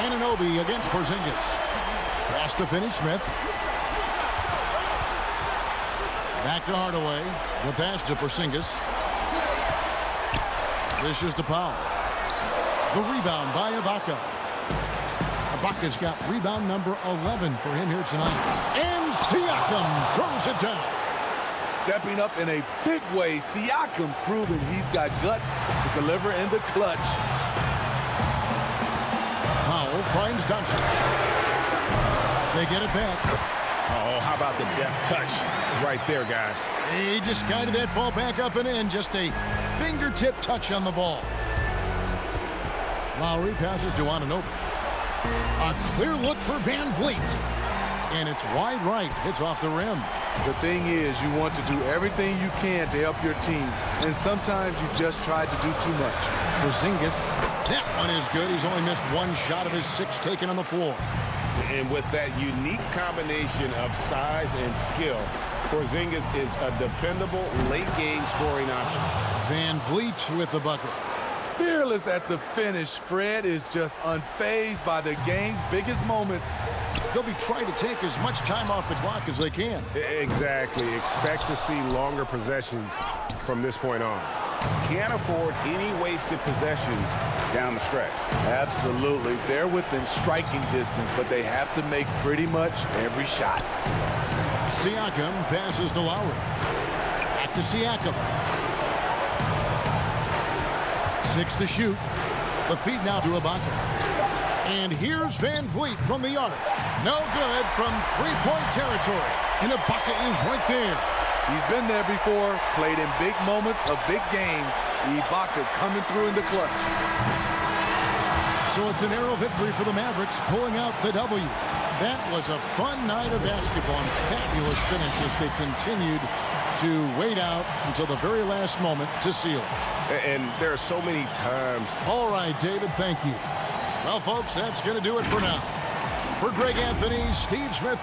Anunoby against Porzingis. Pass to Finney-Smith. Back to Hardaway. The pass to Porzingis. Dishes to Powell. The rebound by Ibaka. Ibaka's got rebound number 11 for him here tonight. And Siakam throws it down. Stepping up in a big way, Siakam proving he's got guts to deliver in the clutch. Powell finds Doncic. They get it back. Oh, how about the deft touch right there, guys? He just guided that ball back up and in. Just a fingertip touch on the ball. Lowry passes to Anunoby. A clear look for Van Vliet. And it's wide right. It's off the rim. The thing is, you want to do everything you can to help your team. And sometimes you just try to do too much. Porzingis. That one is good. He's only missed 1 shot of his 6 taken on the floor. And with that unique combination of size and skill, Porzingis is a dependable late-game scoring option. Van Vliet with the bucket. Fearless at the finish. Fred is just unfazed by the game's biggest moments. They'll be trying to take as much time off the clock as they can. Exactly. Expect to see longer possessions from this point on. Can't afford any wasted possessions down the stretch. Absolutely. They're within striking distance, but they have to make pretty much every shot. Siakam passes to Lowry. Back to Siakam. 6 to shoot. The feed now to Ibaka. And here's Van Vliet from the arc. No good from three-point territory. And Ibaka is right there. He's been there before, played in big moments of big games. Ibaka coming through in the clutch. So it's a narrow victory for the Mavericks, pulling out the W. That was a fun night of basketball and fabulous finish as they continued to wait out until the very last moment to seal it. And there are so many times. All right, David, thank you. Well, folks, that's going to do it for now. For Greg Anthony, Steve Smith.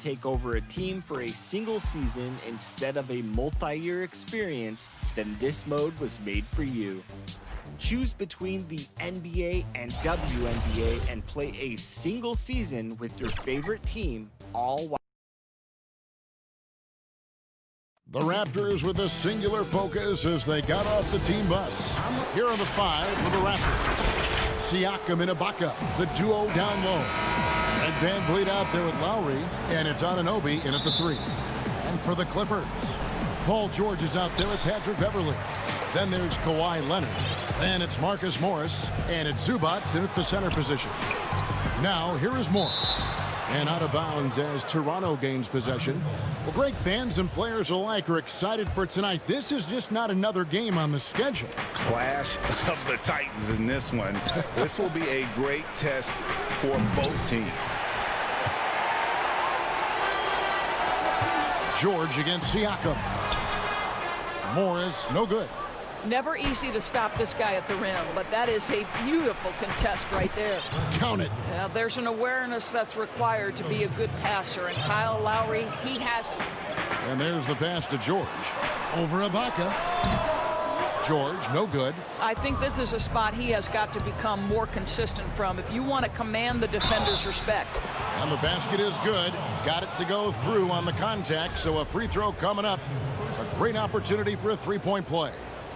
take over a team for a single season instead of a multi-year experience, then this mode was made for you. Choose between the NBA and WNBA and play a single season with your favorite team, all while The Raptors with a singular focus as they got off the team bus. Here are the 5 for the Raptors. Siakam and Ibaka, the duo down low. And Van Vliet out there with Lowry, and it's Anunoby in at the 3. And for the Clippers, Paul George is out there with Patrick Beverley. Then there's Kawhi Leonard. Then it's Marcus Morris, and it's Zubats in at the center position. Now, here is Morris. And out of bounds as Toronto gains possession. Well, Greg, fans and players alike are excited for tonight. This is just not another game on the schedule. Clash of the Titans in this one. This will be a great test for both teams. George against Siakam. Morris, no good. Never easy to stop this guy at the rim, but that is a beautiful contest right there. Count it. Now, there's an awareness that's required to be a good passer, and Kyle Lowry, he has it. And there's the pass to George. Over Ibaka. George, no good. I think this is a spot he has got to become more consistent from if you want to command the defender's respect. And the basket is good. Got it to go through on the contact, so a free throw coming up. A great opportunity for a three-point play.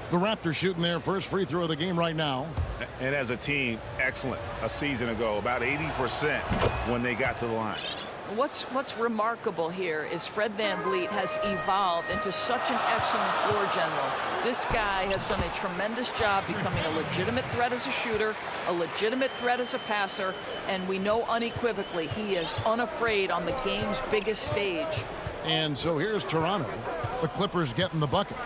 The Raptors shooting their first free throw of the game right now. And as a team, excellent. A season ago, about 80% when they got to the line. What's remarkable here is Fred VanVleet has evolved into such an excellent floor general. This guy has done a tremendous job becoming a legitimate threat as a shooter, a legitimate threat as a passer, and we know unequivocally he is unafraid on the game's biggest stage. And so here's Toronto. The Clippers getting the bucket.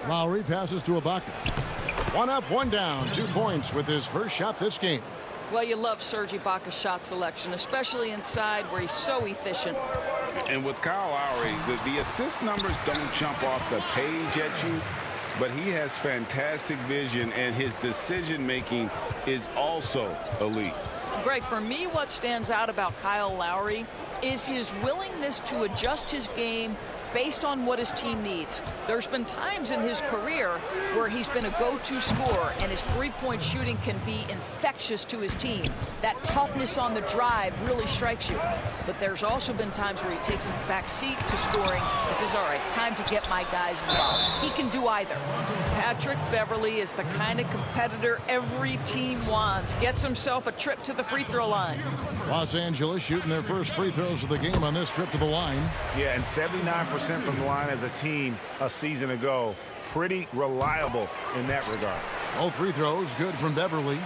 Lowry passes to Ibaka. 1 up, 1 down. 2 points with his first shot this game. Well, you love Serge Ibaka's shot selection, especially inside where he's so efficient. And with Kyle Lowry, the assist numbers don't jump off the page at you, but he has fantastic vision, and his decision-making is also elite. Greg, for me, what stands out about Kyle Lowry is his willingness to adjust his game based on what his team needs. There's been times in his career where he's been a go-to scorer and his three-point shooting can be infectious to his team. That toughness on the drive really strikes you. But there's also been times where he takes a back seat to scoring and says, all right, time to get my guys involved. He can do either. Patrick Beverley is the kind of competitor every team wants. Gets himself a trip to the free throw line. Los Angeles shooting their first free throws of the game on this trip to the line. Yeah, and 79% from the line as a team a season ago. Pretty reliable in that regard. Both free throws good from Beverley.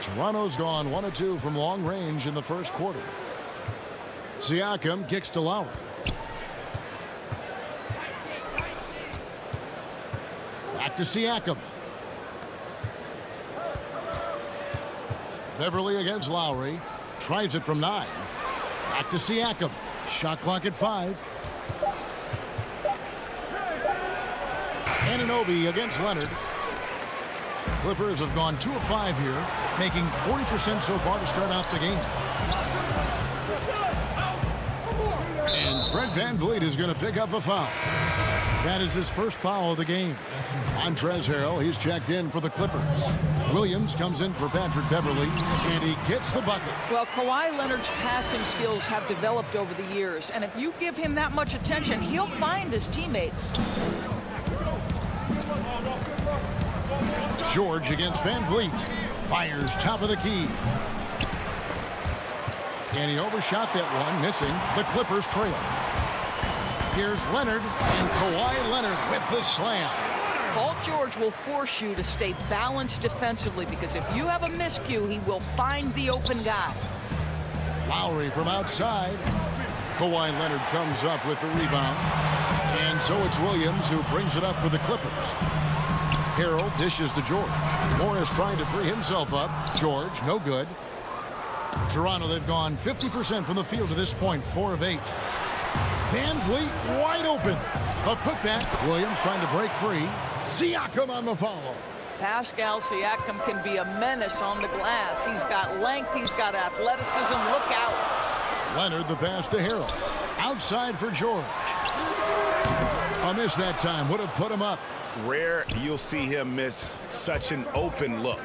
Toronto's gone 1 of 2 from long range in the first quarter. Siakam kicks to Lowry. Back to Siakam. Beverley against Lowry. Tries it from 9. Back to Siakam. Shot clock at 5. Anunoby against Leonard. Clippers have gone 2 of 5 here, making 40% so far to start out the game. And Fred VanVleet is going to pick up a foul. That is his first foul of the game. Montrezl Harrell, he's checked in for the Clippers. Williams comes in for Patrick Beverley, and he gets the bucket. Well, Kawhi Leonard's passing skills have developed over the years, and if you give him that much attention, he'll find his teammates. George against VanVleet. Fires top of the key. And he overshot that one, missing. The Clippers trail. Here's Leonard, and Kawhi Leonard with the slam. Paul George will force you to stay balanced defensively because if you have a miscue, he will find the open guy. Lowry from outside. Kawhi Leonard comes up with the rebound. And so it's Williams who brings it up for the Clippers. Harrell dishes to George. Morris trying to free himself up. George, no good. Toronto, they've gone 50% from the field to this point, 4 of 8. VanVleet wide open. A putback. Williams trying to break free. Siakam on the follow. Pascal Siakam can be a menace on the glass. He's got length. He's got athleticism. Look out. Leonard the pass to Harrell. Outside for George. A miss that time. Would have put him up. Rare you'll see him miss such an open look.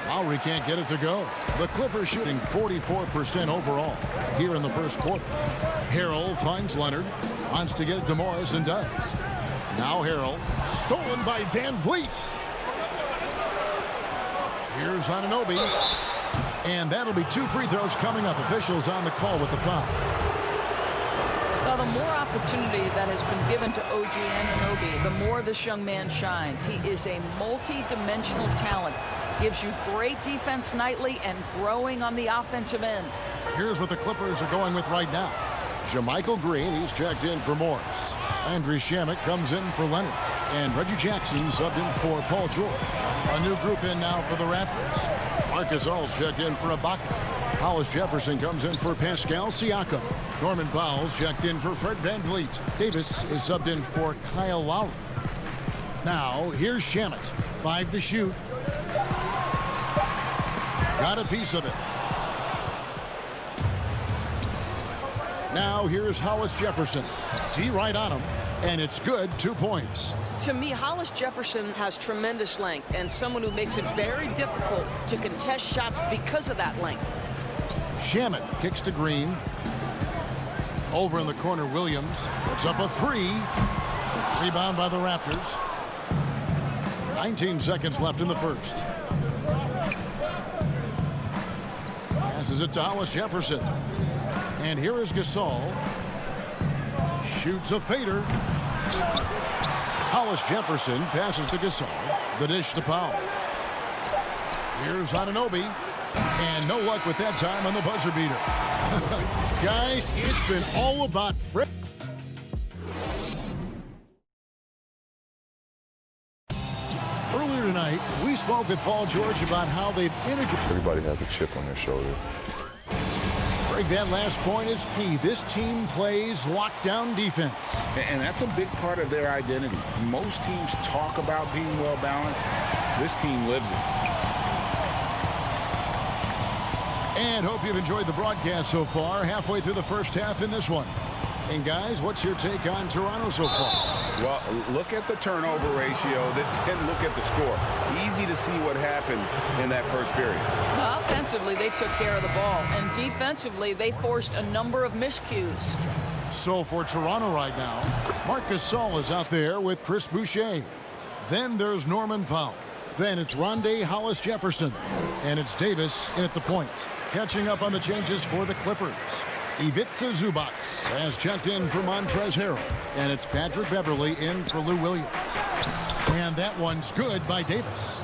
Lowry can't get it to go. The Clippers shooting 44% overall here in the first quarter. Harrell finds Leonard. Wants to get it to Morris and does. Now Harrell. Stolen by Van Vliet. Here's Anunoby. And that'll be 2 free throws coming up. Officials on the call with the foul. Well, the more opportunity that has been given to OG Anunoby, the more this young man shines. He is a multi-dimensional talent. Gives you great defense nightly and growing on the offensive end. Here's what the Clippers are going with right now. JaMychal Green, he's checked in for Morris. Andrew Shamet comes in for Leonard. And Reggie Jackson subbed in for Paul George. A new group in now for the Raptors. Marcus All's checked in for Ibaka. Hollis Jefferson comes in for Pascal Siakam. Norman Powell's checked in for Fred VanVleet. Davis is subbed in for Kyle Lowry. Now, here's Shamet. 5 to shoot. Got a piece of it. Now here's Hollis Jefferson. D right on him, and it's good. 2 points. To me, Hollis Jefferson has tremendous length and someone who makes it very difficult to contest shots because of that length. Shamet kicks to Green. Over in the corner, Williams puts up a 3. Rebound by the Raptors. 19 seconds left in the first. Passes it to Hollis Jefferson. And here is Gasol. Shoots a fader. Hollis Jefferson passes to Gasol. The dish to Powell. Here's Anunoby. And no luck with that time on the buzzer beater. Guys, it's been all about Fred. Earlier tonight, we spoke with Paul George about how they've integrated. Everybody has a chip on their shoulder. Greg, that last point is key. This team plays lockdown defense. And that's a big part of their identity. Most teams talk about being well balanced. This team lives it. And hope you've enjoyed the broadcast so far. Halfway through the first half in this one. And guys, what's your take on Toronto so far? Well, look at the turnover ratio, then look at the score. Easy to see what happened in that first period. Offensively, they took care of the ball. And defensively, they forced a number of miscues. So for Toronto right now, Marc Gasol is out there with Chris Boucher. Then there's Norman Powell. Then it's Rondé Hollis Jefferson. And it's Davis in at the point. Catching up on the changes for the Clippers. Ivica Zubac has checked in for Montrezl Harrell. And it's Patrick Beverley in for Lou Williams. And that one's good by Davis.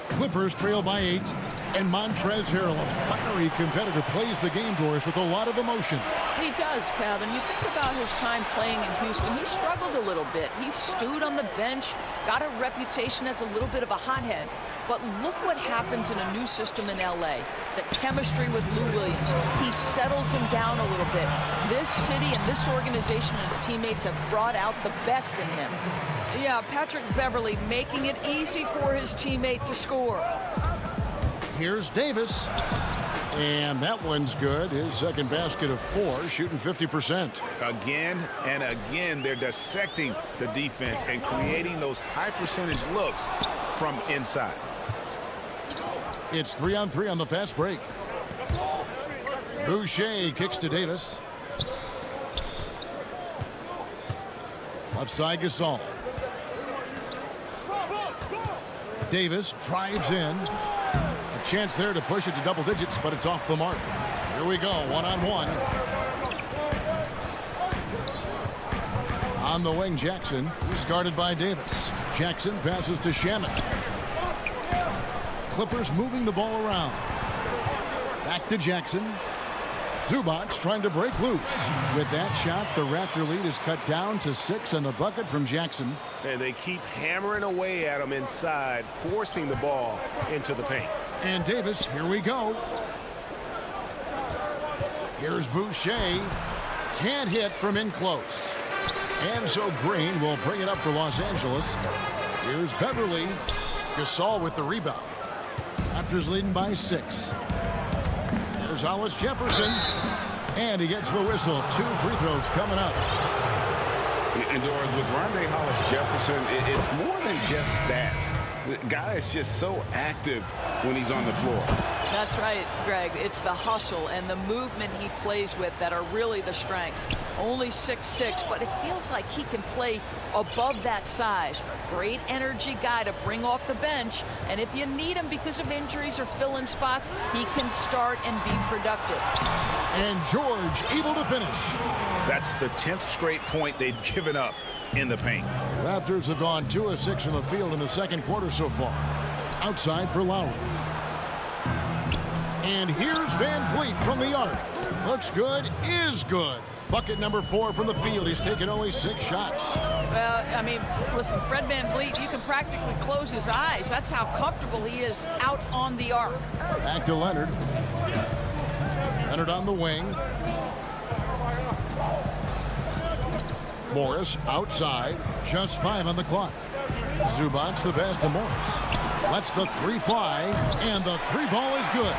Clippers trail by 8. And Montrezl Harrell, a fiery competitor, plays the game doors with a lot of emotion. He does, Kevin. You think about his time playing in Houston, he struggled a little bit. He stewed on the bench, got a reputation as a little bit of a hothead. But look what happens in a new system in LA. The chemistry with Lou Williams. He settles him down a little bit. This city and this organization and his teammates have brought out the best in him. Yeah, Patrick Beverley making it easy for his teammate to score. Here's Davis. And that one's good. His second basket of 4, shooting 50%. Again and again, they're dissecting the defense and creating those high percentage looks from inside. It's 3-on-3 on the fast break. Boucher kicks to Davis. Left side Gasol. Davis drives in. A chance there to push it to double digits, but it's off the mark. Here we go, 1-on-1. On the wing, Jackson. He's guarded by Davis. Jackson passes to Shamet. Clippers moving the ball around. Back to Jackson. Zubac trying to break loose. With that shot, the Raptor lead is cut down to 6 on the bucket from Jackson. And they keep hammering away at him inside, forcing the ball into the paint. And Davis, here we go. Here's Boucher. Can't hit from in close. And so Green will bring it up for Los Angeles. Here's Beverley. Gasol with the rebound. Raptors leading by 6. Here's Hollis Jefferson. And he gets the whistle. 2 free throws coming up. And Doris, with Rondé Hollis Jefferson, it's more than just stats. The guy is just so active when he's on the floor. That's right, Greg. It's the hustle and the movement he plays with that are really the strengths. Only 6'6", but it feels like he can play above that size. Great energy guy to bring off the bench. And if you need him because of injuries or fill-in spots, he can start and be productive. And George able to finish. That's the 10th straight point they've given up in the paint. Raptors have gone 2 of 6 from the field in the second quarter so far. Outside for Lowry. And here's Van Vliet from the arc. Looks good, is good. Bucket number 4 from the field. He's taken only 6 shots. Well, I mean, listen, Fred Van Vliet, you can practically close his eyes. That's how comfortable he is out on the arc. Back to Leonard. Leonard on the wing. Morris outside. Just 5 on the clock. Zubac the pass to Morris. Lets the 3 fly, and the 3 ball is good.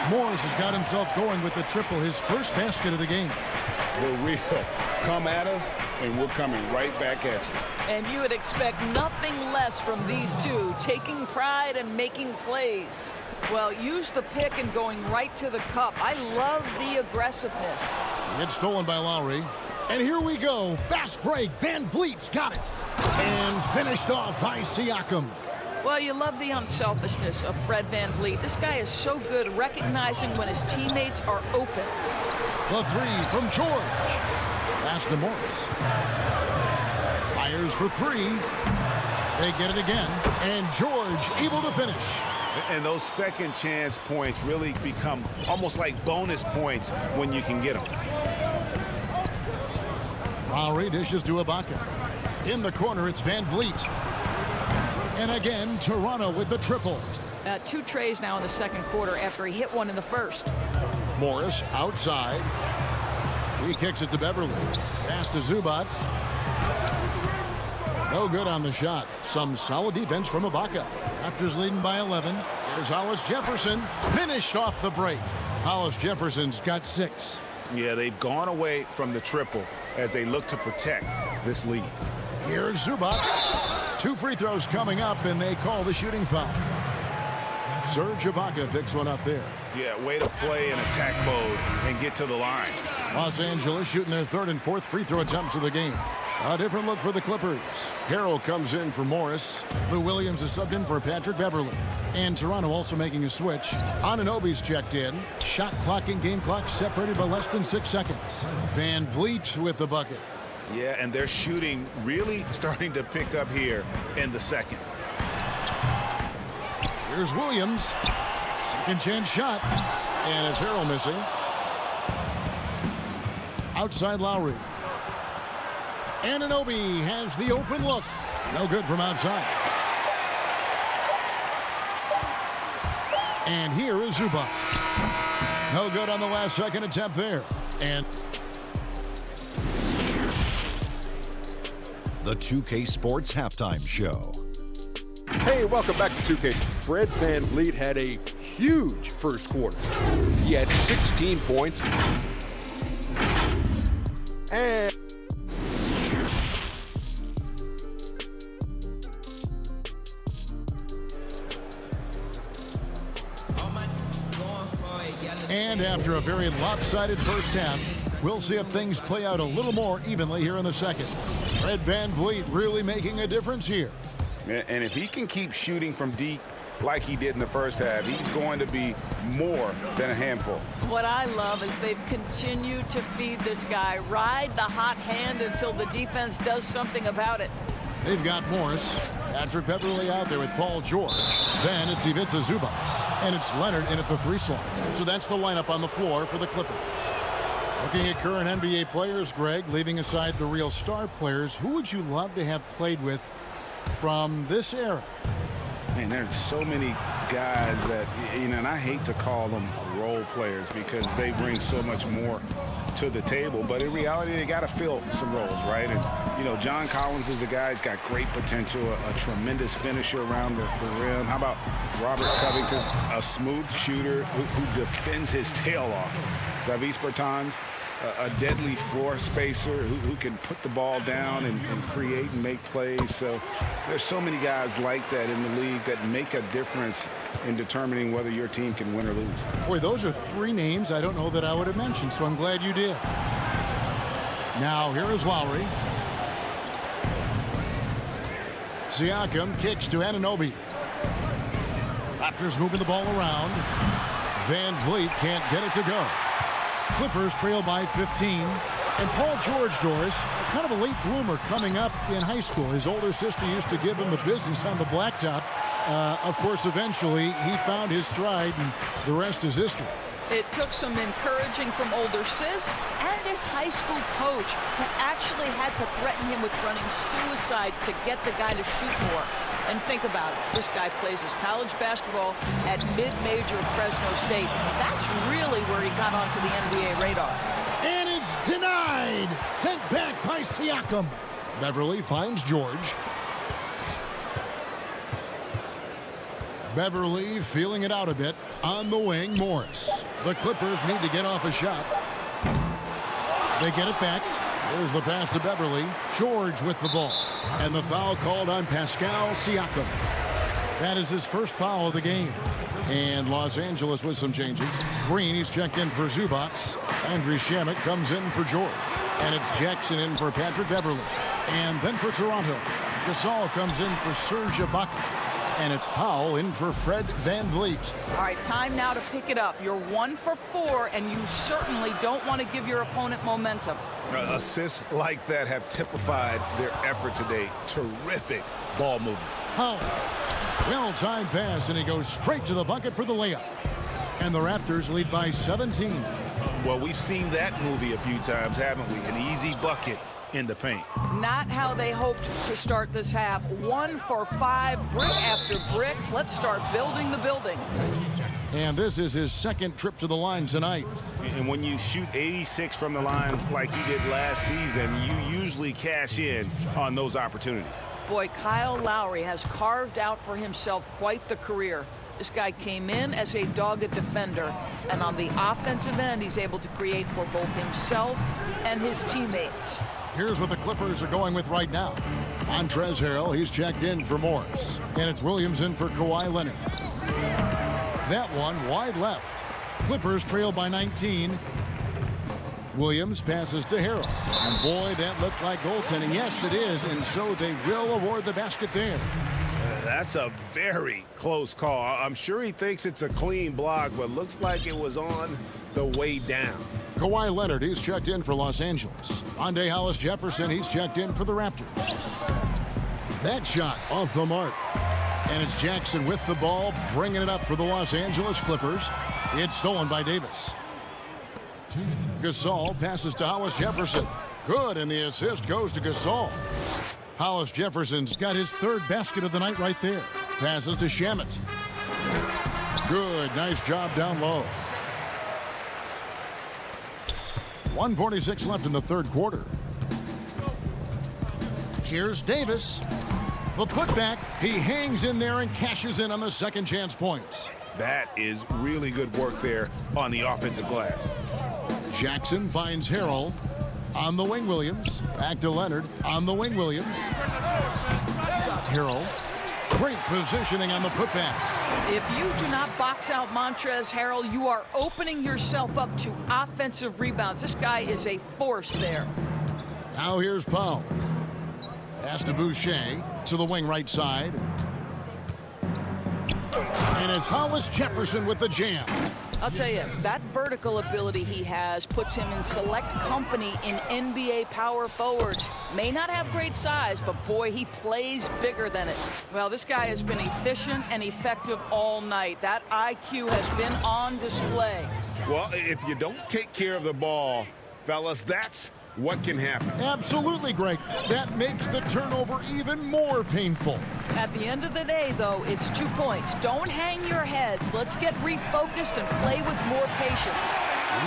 Morris has got himself going with the triple, his first basket of the game. The real come at us, and we're coming right back at you. And you would expect nothing less from these two, taking pride and making plays. Well, use the pick and going right to the cup. I love the aggressiveness. It's stolen by Lowry. And here we go. Fast break. Van Vliet's got it. And finished off by Siakam. Well, you love the unselfishness of Fred Van Vliet. This guy is so good recognizing when his teammates are open. The 3 from George. Pass to Morris. Fires for 3. They get it again. And George able to finish. And those second chance points really become almost like bonus points when you can get them. Lowry dishes to Ibaka. In the corner, it's Van Vliet. And again, Toronto with the triple. 2 trays now in the second quarter after he hit one in the first. Morris outside. He kicks it to Beverly. Pass to Zubac. No good on the shot. Some solid defense from Ibaka. Raptors leading by 11. Here's Hollis Jefferson. Finished off the break. Hollis Jefferson's got 6. Yeah, they've gone away from the triple as they look to protect this lead. Here's Zubac. 2 free throws coming up, and they call the shooting foul. Serge Ibaka picks one up there. Yeah, way to play in attack mode and get to the line. Los Angeles shooting their 3rd and 4th free throw attempts of the game. A different look for the Clippers. Harrell comes in for Morris. Lou Williams is subbed in for Patrick Beverly. And Toronto also making a switch. Anunoby's checked in. Shot clock and game clock separated by less than 6 seconds. Van Vliet with the bucket. Yeah, and their shooting really starting to pick up here in the second. Here's Williams. Second chance shot. And it's Harrell missing. Outside Lowry. Anunoby has the open look. No good from outside. And here is Zubac. No good on the last second attempt there. And the 2K Sports Halftime Show. Hey, welcome back to 2K. Fred Van Vliet had a huge first quarter. He had 16 points. And after a very lopsided first half, we'll see if things play out a little more evenly here in the second. Fred Van Vliet really making a difference here. And if he can keep shooting from deep like he did in the first half, he's going to be more than a handful. What I love is they've continued to feed this guy, ride the hot hand until the defense does something about it. They've got Morris, Patrick Beverly out there with Paul George. Then it's Ivica Zubac, and it's Leonard in at the 3 slot. So that's the lineup on the floor for the Clippers. Looking at current NBA players, Greg, leaving aside the real star players, who would you love to have played with from this era? Man, there's so many guys that, and I hate to call them role players because they bring so much more to the table, but in reality, they got to fill some roles, right? And, you know, John Collins is a guy who's got great potential, a tremendous finisher around the rim. How about Robert Covington, a smooth shooter who defends his tail off? Davis Bertans, a deadly floor spacer who can put the ball down and create and make plays. So there's so many guys like that in the league that make a difference in determining whether your team can win or lose. Boy, those are three names I don't know that I would have mentioned, so I'm glad you did. Now here is Lowry. Siakam kicks to Anunoby. Raptors moving the ball around. Van Vliet can't get it to go. Clippers trail by 15. And Paul George, Doris, kind of a late bloomer coming up in high school. His older sister used to give him the business on the blacktop. Of course, eventually, he found his stride, and the rest is history. It took some encouraging from older sis and his high school coach, who actually had to threaten him with running suicides to get the guy to shoot more. And think about it. This guy plays his college basketball at mid-major Fresno State. That's really where he got onto the NBA radar. And it's denied. Sent back by Siakam. Beverly finds George. Beverly feeling it out a bit. On the wing, Morris. The Clippers need to get off a shot. They get it back. There's the pass to Beverly. George with the ball. And the foul called on Pascal Siakam. That is his first foul of the game. And Los Angeles with some changes. Green, he's checked in for Zubac. Andrew Shamet comes in for George. And it's Jackson in for Patrick Beverly. And then for Toronto, Gasol comes in for Serge Ibaka. And it's Powell in for Fred Van Vliet. All right, time now to pick it up. You're 1 for 4, and you certainly don't want to give your opponent momentum. Assists like that have typified their effort today. Terrific ball movement. Powell. Well-timed pass, and he goes straight to the bucket for the layup. And the Raptors lead by 17. Well, we've seen that movie a few times, haven't we? An easy bucket in the paint. Not how they hoped to start this half. 1 for 5, brick after brick. Let's start building the building. And this is his second trip to the line tonight. And when you shoot 86 from the line like he did last season, you usually cash in on those opportunities. Boy, Kyle Lowry has carved out for himself quite the career. This guy came in as a dogged defender, and on the offensive end, he's able to create for both himself and his teammates. Here's what the Clippers are going with right now. Montrezl Harrell, he's checked in for Morris. And it's Williams in for Kawhi Leonard. That one wide left. Clippers trail by 19. Williams passes to Harrell. And boy, that looked like goaltending. Yes, it is. And so they will award the basket there. That's a very close call. I'm sure he thinks it's a clean block, but looks like it was on the way down. Kawhi Leonard, he's checked in for Los Angeles. Rondae Hollis-Jefferson, he's checked in for the Raptors. That shot off the mark. And it's Jackson with the ball, bringing it up for the Los Angeles Clippers. It's stolen by Davis. Gasol passes to Hollis-Jefferson. Good, and the assist goes to Gasol. Hollis-Jefferson's got his third basket of the night right there. Passes to Shamet. Good, nice job down low. 1:46 left in the third quarter. Here's Davis. The putback. He hangs in there and cashes in on the second chance points. That is really good work there on the offensive glass. Jackson finds Harrell. On the wing, Williams. Back to Leonard. On the wing, Williams. Harrell. Great positioning on the putback. If you do not box out Montrezl Harrell, you are opening yourself up to offensive rebounds. This guy is a force there. Now here's Powell. Pass to Boucher to the wing right side. And it's Hollis-Jefferson with the jam. I'll tell you, that vertical ability he has puts him in select company in NBA power forwards. May not have great size, but boy, he plays bigger than it. Well, this guy has been efficient and effective all night. That IQ has been on display. Well, if you don't take care of the ball, fellas, that's what can happen. Absolutely, Greg. That makes the turnover even more painful. At the end of the day, though, it's 2 points. Don't hang your heads. Let's get refocused and play with more patience.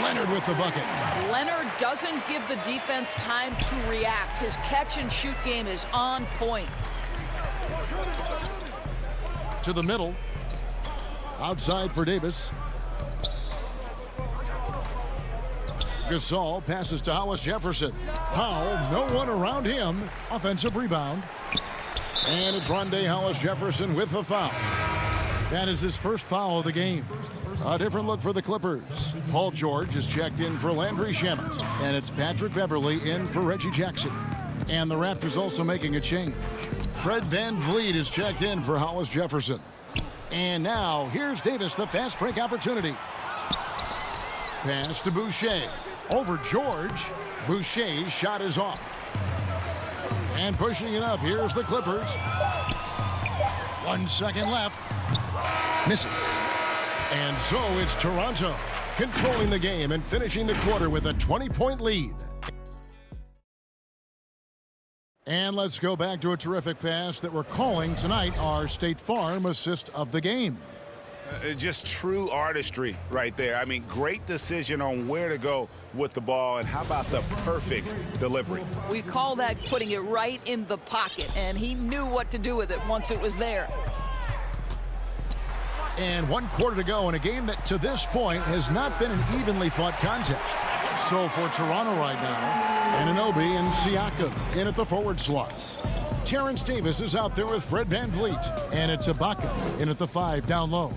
Leonard with the bucket. Leonard doesn't give the defense time to react. His catch-and-shoot game is on point. To the middle. Outside for Davis. Gasol passes to Hollis Jefferson. Powell, no one around him. Offensive rebound. And it's Rondé Hollis Jefferson with the foul. That is his first foul of the game. A different look for the Clippers. Paul George is checked in for Landry Shamet. And it's Patrick Beverley in for Reggie Jackson. And the Raptors also making a change. Fred VanVleet is checked in for Hollis Jefferson. And now, here's Davis, the fast break opportunity. Pass to Boucher. Over George. Boucher's shot is off. And pushing it up, here's the Clippers. 1 second left. Misses. And so it's Toronto controlling the game and finishing the quarter with a 20-point lead. And let's go back to a terrific pass that we're calling tonight our State Farm assist of the game. Just true artistry right there. I mean, great decision on where to go with the ball, and how about the perfect delivery? We call that putting it right in the pocket, and he knew what to do with it once it was there. And 1 quarter to go in a game that to this point has not been an evenly fought contest. So for Toronto right now, Anunoby and Siakam in at the forward slots. Terrence Davis is out there with Fred VanVleet, and it's Ibaka in at the 5 down low.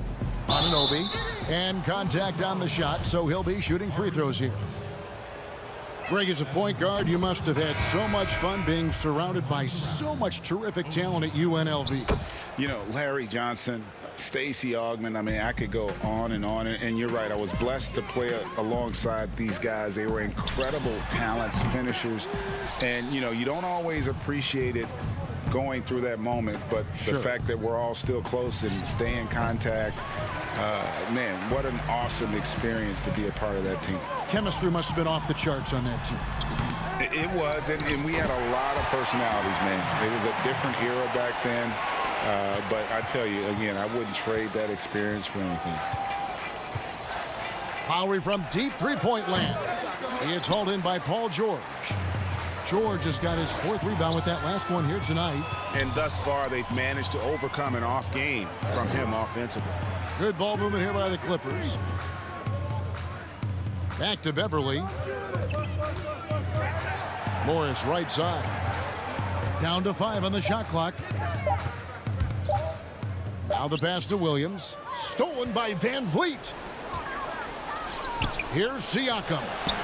Anunoby, and contact on the shot, so he'll be shooting free throws here. Greg, as a point guard, you must have had so much fun being surrounded by so much terrific talent at UNLV. You know, Larry Johnson, Stacey Augmon, I mean, I could go on, and you're right. I was blessed to play alongside these guys. They were incredible talents, finishers, and, you know, you don't always appreciate it going through that moment, but the fact that we're all still close and stay in contact, man, what an awesome experience to be a part of that team. Chemistry must have been off the charts on that team. It was, and we had a lot of personalities, man. It was a different era back then, but I tell you, again, I wouldn't trade that experience for anything. Lowry from deep three-point land. It's hauled in by Paul George. George has got his 4th rebound with that last one here tonight. And thus far, they've managed to overcome an off game from him offensively. Good ball movement here by the Clippers. Back to Beverley. Morris right side. Down to 5 on the shot clock. Now the pass to Williams. Stolen by VanVleet. Here's Siakam.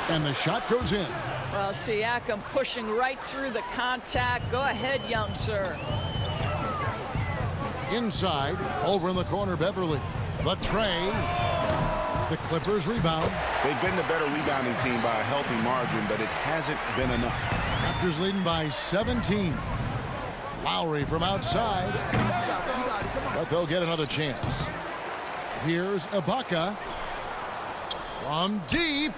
And the shot goes in. Well, Siakam pushing right through the contact. Go ahead, young sir. Inside, over in the corner, Beverley. The tray. The Clippers rebound. They've been the better rebounding team by a healthy margin, but it hasn't been enough. Raptors leading by 17. Lowry from outside. But they'll get another chance. Here's Ibaka. From deep.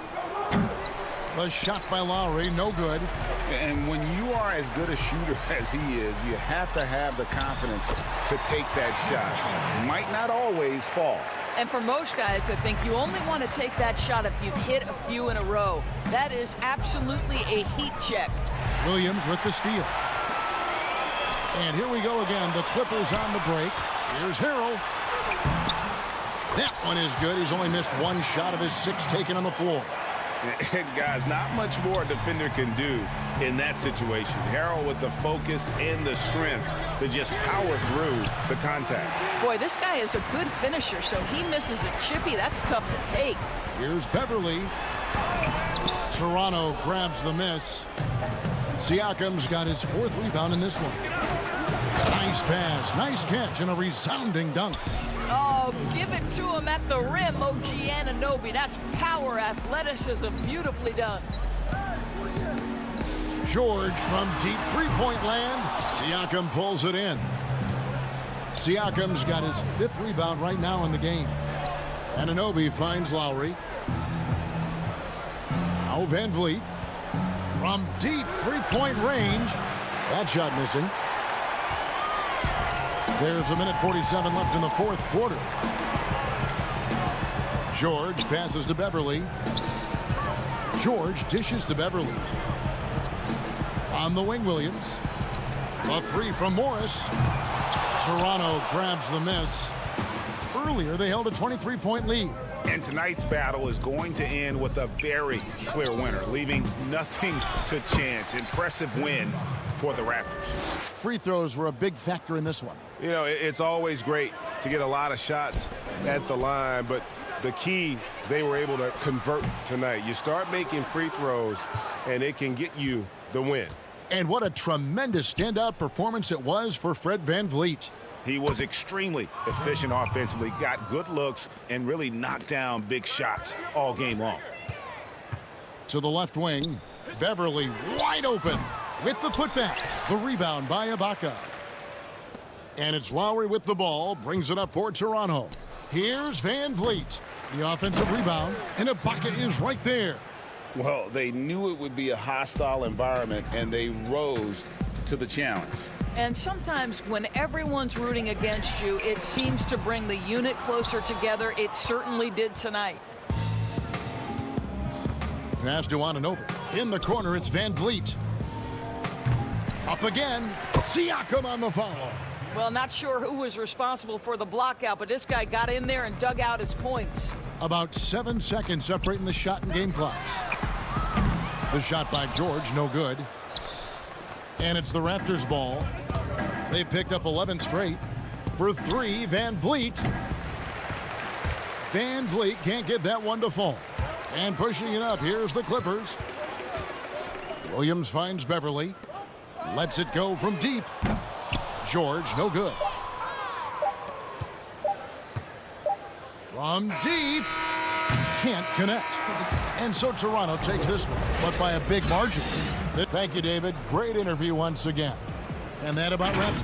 The shot by Lowry, no good. And when you are as good a shooter as he is, you have to have the confidence to take that shot. Might not always fall. And for most guys, I think you only want to take that shot if you've hit a few in a row. That is absolutely a heat check. Williams with the steal. And here we go again. The Clippers on the break. Here's Harrell. That one is good. He's only missed 1 shot of his 6 taken on the floor. Guys, not much more a defender can do in that situation. Harrell with the focus and the strength to just power through the contact. Boy, this guy is a good finisher, so he misses a chippy. That's tough to take. Here's Beverley. Toronto grabs the miss. Siakam's got his 4th rebound in this one. Nice pass, nice catch, and a resounding dunk. Oh, give it to him at the rim, OG Anunoby. That's power, athleticism, beautifully done. George from deep three-point land. Siakam pulls it in. Siakam's got his 5th rebound right now in the game. Anunoby finds Lowry. Now VanVleet from deep three-point range. That shot missing. There's 1:47 left in the 4th quarter. George passes to Beverley. George dishes to Beverly. On the wing, Williams. A three from Morris. Toronto grabs the miss. Earlier, they held a 23-point lead. And tonight's battle is going to end with a very clear winner, leaving nothing to chance. Impressive win for the Raptors. Free throws were a big factor in this one. You know, it's always great to get a lot of shots at the line, but the key, they were able to convert tonight. You start making free throws, and it can get you the win. And what a tremendous standout performance it was for Fred VanVleet. He was extremely efficient offensively, got good looks, and really knocked down big shots all game long. To the left wing, Beverly wide open with the putback. The rebound by Ibaka. And it's Lowry with the ball, brings it up for Toronto. Here's VanVleet. The offensive rebound, and Ibaka is right there. Well, they knew it would be a hostile environment, and they rose to the challenge. And sometimes when everyone's rooting against you, it seems to bring the unit closer together. It certainly did tonight. Pass to Anunoby. In the corner, it's VanVleet. Up again. Siakam on the follow. Well, not sure who was responsible for the block out, but this guy got in there and dug out his points. About 7 seconds separating the shot and game clocks. The shot by George, no good. And it's the Raptors' ball. They picked up 11 straight. For three, VanVleet. VanVleet can't get that one to fall. And pushing it up, here's the Clippers. Williams finds Beverly. Lets it go from deep. George, no good. From deep. Can't connect. And so Toronto takes this one, but by a big margin. Thank you, David. Great interview once again. And that about wraps.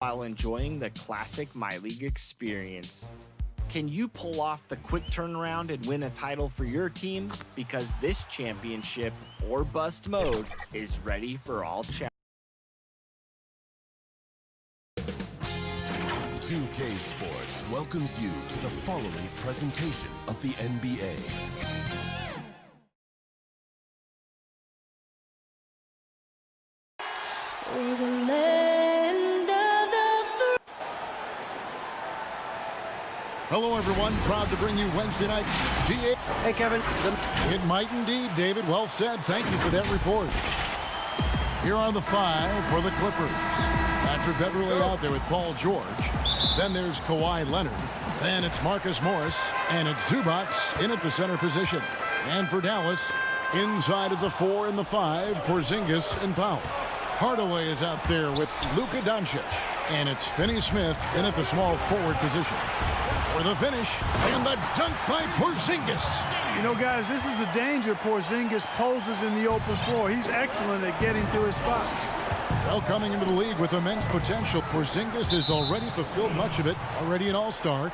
while enjoying the classic MyLeague experience. Can you pull off the quick turnaround and win a title for your team? Because this championship or bust mode is ready for all challenges. 2K Sports welcomes you to the following presentation of the NBA. Hello, everyone. Proud to bring you Wednesday night GA. Hey, Kevin. It might indeed, David. Well said. Thank you for that report. Here are the five for the Clippers. Patrick Beverley out there with Paul George. Then there's Kawhi Leonard. Then it's Marcus Morris. And it's Zubac in at the center position. And for Dallas, inside of the 4 and the 5, Porzingis and Powell. Hardaway is out there with Luka Doncic. And it's Finney-Smith in at the small forward position. For the finish, and the dunk by Porzingis. You know, guys, this is the danger Porzingis poses in the open floor. He's excellent at getting to his spot. Well, coming into the league with immense potential, Porzingis has already fulfilled much of it, already an all-star.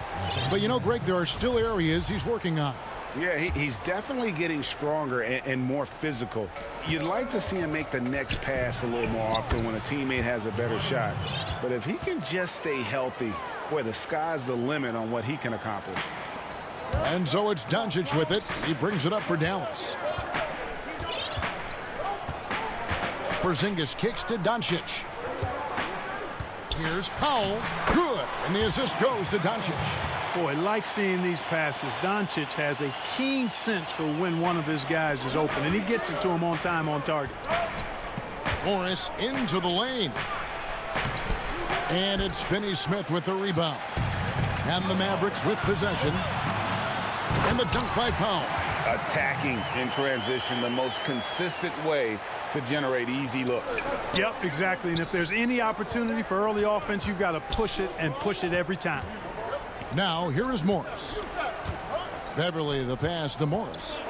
But, you know, Greg, there are still areas he's working on. Yeah, he's definitely getting stronger and more physical. You'd like to see him make the next pass a little more often when a teammate has a better shot. But if he can just stay healthy, boy, the sky's the limit on what he can accomplish. And so it's Doncic with it. He brings it up for Dallas. Porzingis kicks to Doncic. Here's Powell. Good. And the assist goes to Doncic. Boy, like seeing these passes. Doncic has a keen sense for when one of his guys is open, and he gets it to him on time, on target. Morris into the lane. And it's Finney-Smith with the rebound. And the Mavericks with possession. And the dunk by Powell. Attacking in transition, the most consistent way to generate easy looks. Yep, exactly. And if there's any opportunity for early offense, you've got to push it and push it every time. Now, here is Morris. Beverley, the pass to Morris.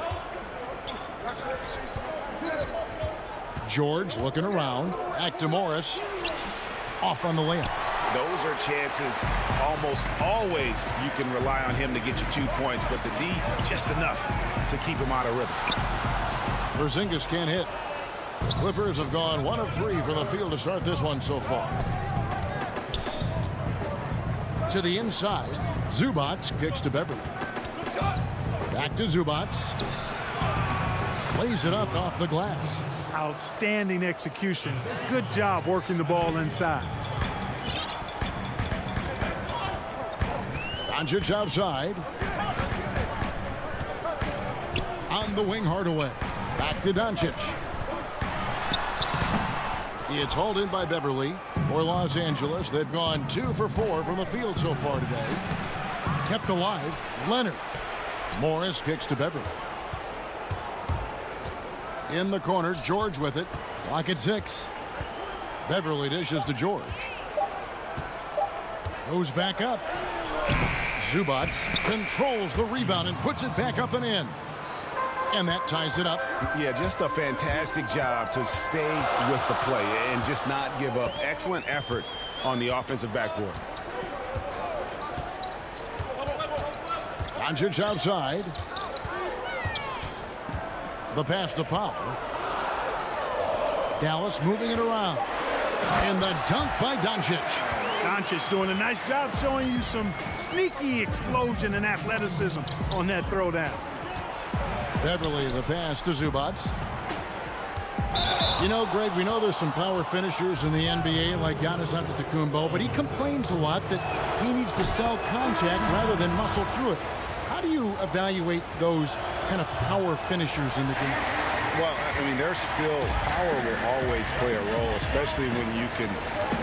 George looking around. Back to Morris. Off on the layup. Those are chances almost always you can rely on him to get you 2 points, but the D, just enough to keep him out of rhythm. Porzingis can't hit. The Clippers have gone 1 of 3 from the field to start this one so far. To the inside, Zubac kicks to Beverley. Back to Zubac. Lays it up off the glass. Outstanding execution. Good job working the ball inside. Doncic outside. On the wing, Hardaway. Back to Doncic. It's hauled in by Beverley for Los Angeles. They've gone 2 for 4 from the field so far today. Kept alive, Leonard. Morris kicks to Beverley. In the corner, George with it. Clock at 6. Beverley dishes to George. Goes back up. Zubac controls the rebound and puts it back up and in. And that ties it up. Yeah, just a fantastic job to stay with the play and just not give up. Excellent effort on the offensive backboard. Doncic outside. The pass to Powell. Dallas moving it around. And the dunk by Doncic. Doncic doing a nice job showing you some sneaky explosion and athleticism on that throwdown. Beverley, the pass to Zubac. You know, Greg, we know there's some power finishers in the NBA like Giannis Antetokounmpo, but he complains a lot that he needs to sell contact rather than muscle through it. How do you evaluate those kind of power finishers in the game? Well, I mean, there's still power will always play a role, especially when you can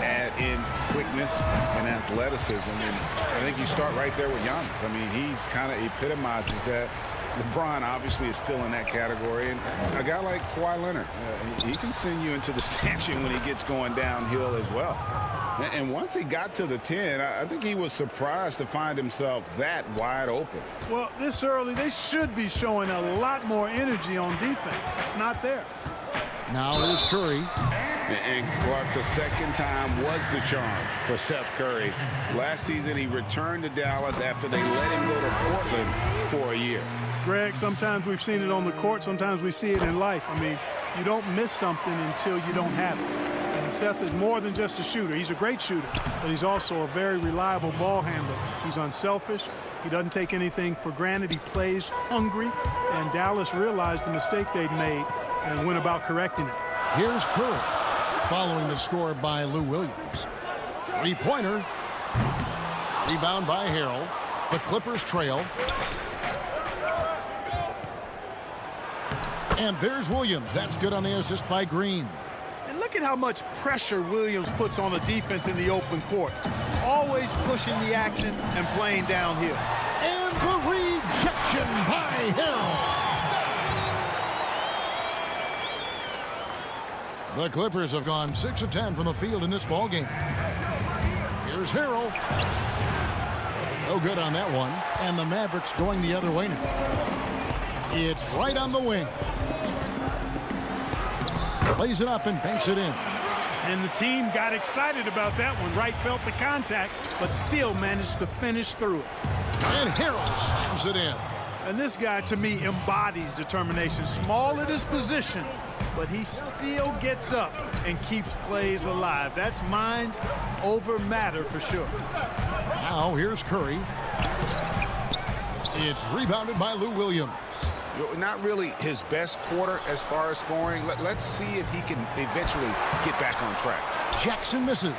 add in quickness and athleticism. And I think you start right there with Giannis. I mean, he's kind of epitomizes that. LeBron obviously is still in that category. And a guy like Kawhi Leonard, he can send you into the stanchion when he gets going downhill as well. And once he got to the 10, I think he was surprised to find himself that wide open. Well, this early, they should be showing a lot more energy on defense. It's not there. Now here's Curry. And Clark, the second time was the charm for Seth Curry. Last season, he returned to Dallas after they let him go to Portland for a year. Greg, sometimes we've seen it on the court, sometimes we see it in life. I mean, you don't miss something until you don't have it. And Seth is more than just a shooter. He's a great shooter, but he's also a very reliable ball handler. He's unselfish. He doesn't take anything for granted. He plays hungry, and Dallas realized the mistake they'd made and went about correcting it. Here's Curry, following the score by Lou Williams. Three-pointer. Rebound by Harrell. The Clippers trail. And there's Williams. That's good on the assist by Green. And look at how much pressure Williams puts on the defense in the open court. Always pushing the action and playing downhill. And the rejection by Harrell. The Clippers have gone 6 of 10 from the field in this ballgame. Here's Harrell. No good on that one. And the Mavericks going the other way now. It's right on the wing. Plays it up and banks it in. And the team got excited about that one. Wright felt the contact, but still managed to finish through it. And Harrell slams it in. And this guy, to me, embodies determination. Small at his position, but he still gets up and keeps plays alive. That's mind over matter for sure. Now here's Curry. It's rebounded by Lou Williams. Not really his best quarter as far as scoring. Let's see if he can eventually get back on track. Jackson misses.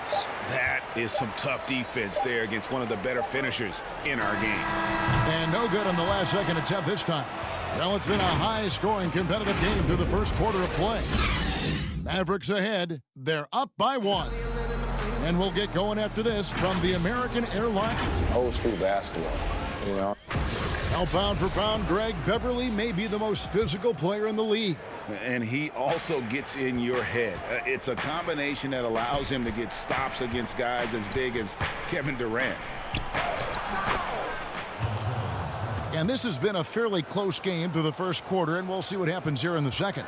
That is some tough defense there against one of the better finishers in our game. And no good on the last second attempt this time. Well, it's been a high-scoring competitive game through the first quarter of play. Mavericks ahead. They're up by 1. And we'll get going after this from the American Airlines. Old school basketball, you know. Now, pound for pound, Greg, Beverly may be the most physical player in the league. And he also gets in your head. It's a combination that allows him to get stops against guys as big as Kevin Durant. And this has been a fairly close game through the first quarter, and we'll see what happens here in the second.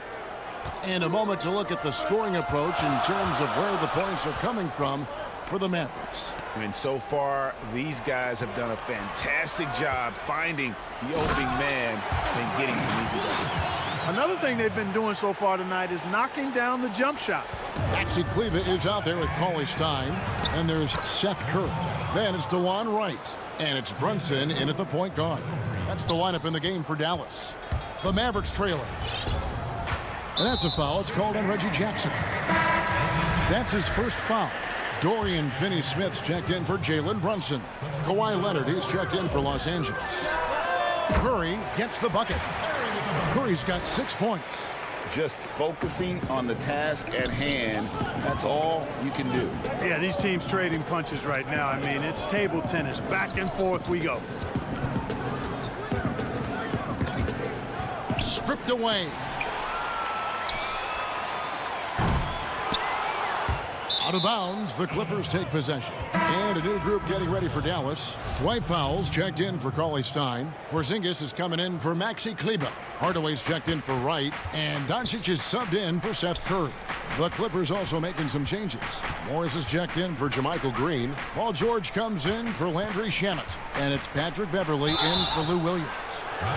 And a moment to look at the scoring approach in terms of where the points are coming from for the Mavericks. And so far, these guys have done a fantastic job finding the opening man and getting some easy buckets. Another thing they've been doing so far tonight is knocking down the jump shot. Maxi Kleba is out there with Cauley Stein. And there's Seth Curry. Then it's DeLon Wright. And it's Brunson in at the point guard. That's the lineup in the game for Dallas. The Mavericks trailing. And that's a foul. It's called on Reggie Jackson. That's his first foul. Dorian Finney-Smith's checked in for Jalen Brunson. Kawhi Leonard is checked in for Los Angeles. Curry gets the bucket. Curry's got 6 points. Just focusing on the task at hand, that's all you can do. Yeah, these teams trading punches right now. I mean, it's table tennis. Back and forth we go. Stripped away. Out of bounds, the Clippers take possession. And a new group getting ready for Dallas. Dwight Powell's checked in for Cauley Stein. Porzingis is coming in for Maxi Kleba. Hardaway's checked in for Wright. And Doncic is subbed in for Seth Curry. The Clippers also making some changes. Morris is checked in for JaMychal Green. Paul George comes in for Landry Shamet. And it's Patrick Beverly in for Lou Williams.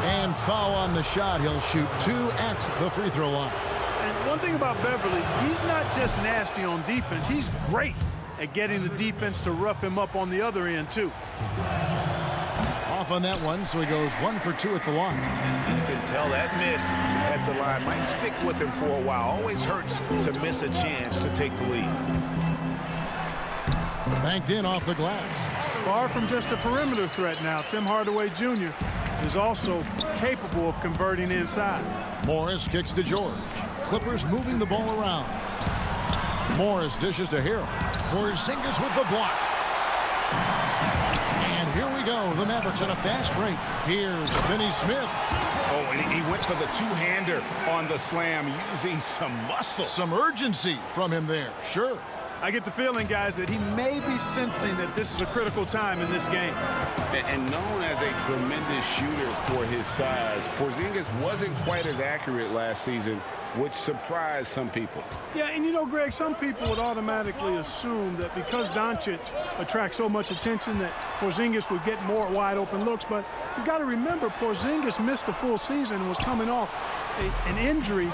And foul on the shot. He'll shoot 2 at the free throw line. And one thing about Beverly, he's not just nasty on defense. He's great at getting the defense to rough him up on the other end, too. Off on that one, so he goes 1 for 2 at the line. You can tell that miss at the line might stick with him for a while. Always hurts to miss a chance to take the lead. Banked in off the glass. Far from just a perimeter threat now, Tim Hardaway Jr. is also capable of converting inside. Morris kicks to George. Clippers moving the ball around. Morris dishes to Harrell. Porzingis with the block. And here we go. The Mavericks on a fast break. Here's Finney-Smith. Oh, and he went for the two-hander on the slam, using some muscle. Some urgency from him there, sure. I get the feeling, guys, that he may be sensing that this is a critical time in this game. And known as a tremendous shooter for his size, Porzingis wasn't quite as accurate last season, which surprised some people. Yeah, and you know, Greg, some people would automatically assume that because Doncic attracts so much attention that Porzingis would get more wide-open looks. But you got to remember, Porzingis missed a full season and was coming off an injury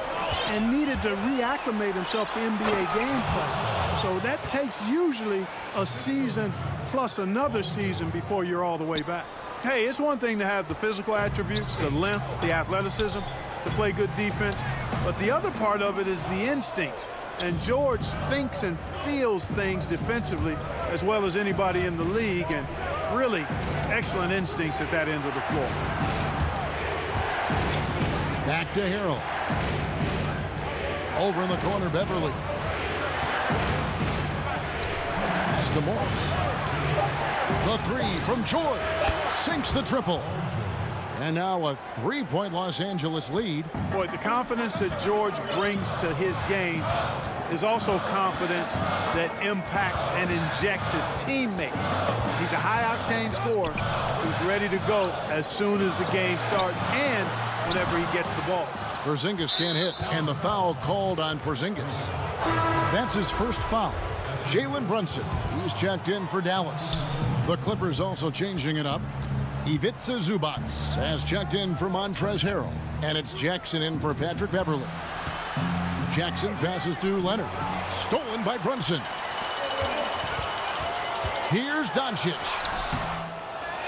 and needed to reacclimate himself to NBA gameplay. So that takes usually a season plus another season before you're all the way back. Hey, it's one thing to have the physical attributes, the length, the athleticism, to play good defense, but the other part of it is the instincts. And George thinks and feels things defensively as well as anybody in the league, and really excellent instincts at that end of the floor. Back to Harrell. Over in the corner, Beverly. Pass to Morris. The three from George. Sinks the triple. And now a three-point Los Angeles lead. Boy, the confidence that George brings to his game is also confidence that impacts and injects his teammates. He's a high-octane scorer who's ready to go as soon as the game starts and whenever he gets the ball. Porzingis can't hit, and the foul called on Porzingis. That's his first foul. Jalen Brunson, he's checked in for Dallas. The Clippers also changing it up. Ivica Zubac has checked in for Montrezl Harrell, and it's Jackson in for Patrick Beverly. Jackson passes to Leonard. Stolen by Brunson. Here's Doncic.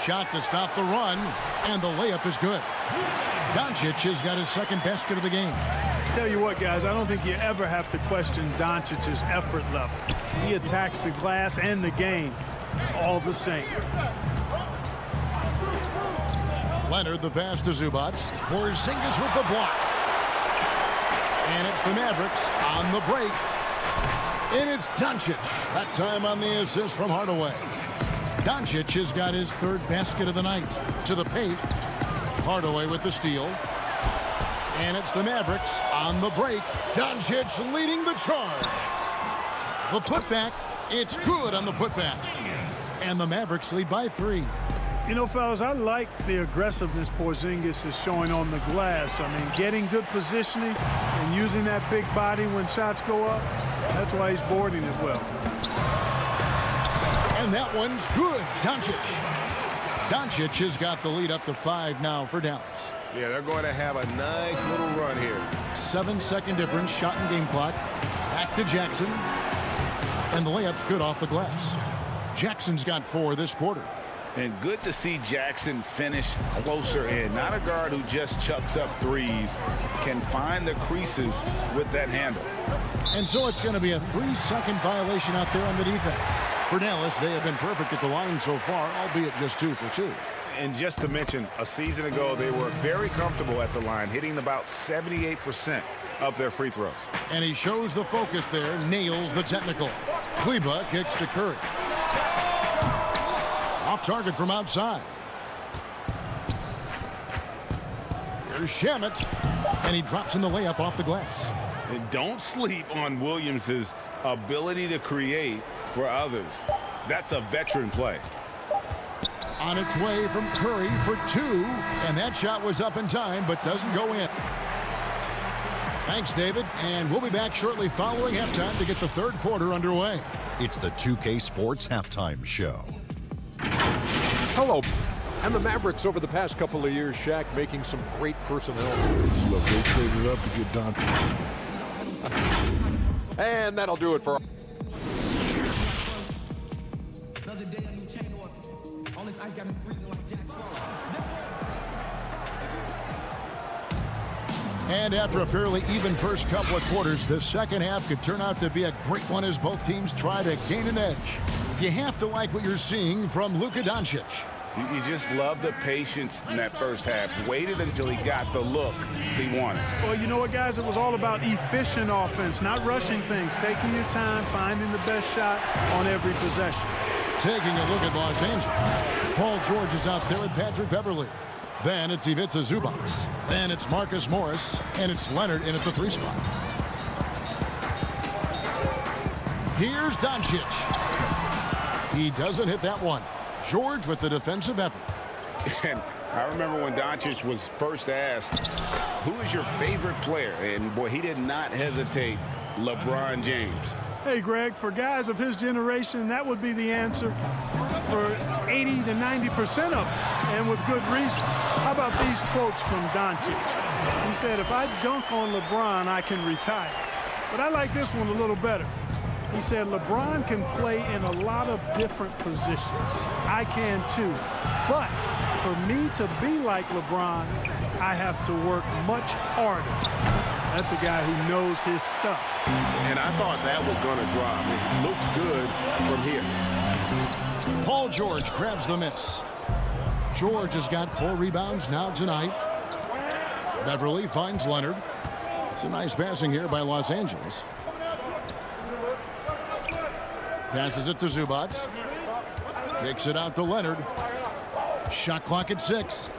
Shot to stop the run, and the layup is good. Doncic has got his second basket of the game. Tell you what, guys, I don't think you ever have to question Doncic's effort level. He attacks the glass and the game all the same. Leonard, the pass to Zubac. Porzingis with the block. And it's the Mavericks on the break. And it's Doncic. That time on the assist from Hardaway. Doncic has got his third basket of the night. To the paint. Hardaway with the steal. And it's the Mavericks on the break. Doncic leading the charge. The putback. It's good on the putback. And the Mavericks lead by 3. You know, fellas, I like the aggressiveness Porzingis is showing on the glass. I mean, getting good positioning and using that big body when shots go up, that's why he's boarding it well. And that one's good. Doncic has got the lead up to 5 now for Dallas. Yeah, they're going to have a nice little run here. 7-second difference, shot and game clock. Back to Jackson. And the layup's good off the glass. Jackson's got 4 this quarter. And good to see Jackson finish closer in. Not a guard who just chucks up threes. Can find the creases with that handle. And so it's going to be a 3-second violation out there on the defense. For Dallas, they have been perfect at the line so far, albeit just 2 for 2. And just to mention, a season ago, they were very comfortable at the line, hitting about 78% of their free throws. And he shows the focus there, nails the technical. Kleba kicks to Curry. Off target from outside. Here's Shamet, and he drops in the layup off the glass. And don't sleep on Williams' ability to create for others. That's a veteran play. On its way from Curry for 2, and that shot was up in time, but doesn't go in. Thanks, David, and we'll be back shortly following halftime to get the third quarter underway. It's the 2K Sports Halftime Show. Hello. And the Mavericks over the past couple of years, Shaq, making some great personnel moves. Look, they traded up to get Doncic. And that'll do it for... And after a fairly even first couple of quarters, the second half could turn out to be a great one as both teams try to gain an edge. You have to like what you're seeing from Luka Doncic. You just love the patience in that first half. Waited until he got the look he wanted. Well, you know what, guys? It was all about efficient offense, not rushing things, taking your time, finding the best shot on every possession. Taking a look at Los Angeles. Paul George is out there with Patrick Beverly. Then it's Ivica Zubac. Then it's Marcus Morris. And it's Leonard in at the 3 spot. Here's Doncic. He doesn't hit that one. George with the defensive effort. And I remember when Doncic was first asked, who is your favorite player? And boy, he did not hesitate. LeBron James. Hey, Greg, for guys of his generation, that would be the answer for 80 to 90% of them, and with good reason. How about these quotes from Doncic? He said, if I dunk on LeBron, I can retire. But I like this one a little better. He said, LeBron can play in a lot of different positions. I can too. But for me to be like LeBron, I have to work much harder. That's a guy who knows his stuff. And I thought that was going to drop. It looked good from here. Paul George grabs the miss. George has got 4 rebounds now tonight. Beverly finds Leonard. It's a nice passing here by Los Angeles. Passes it to Zubac. Kicks it out to Leonard. Shot clock at 6.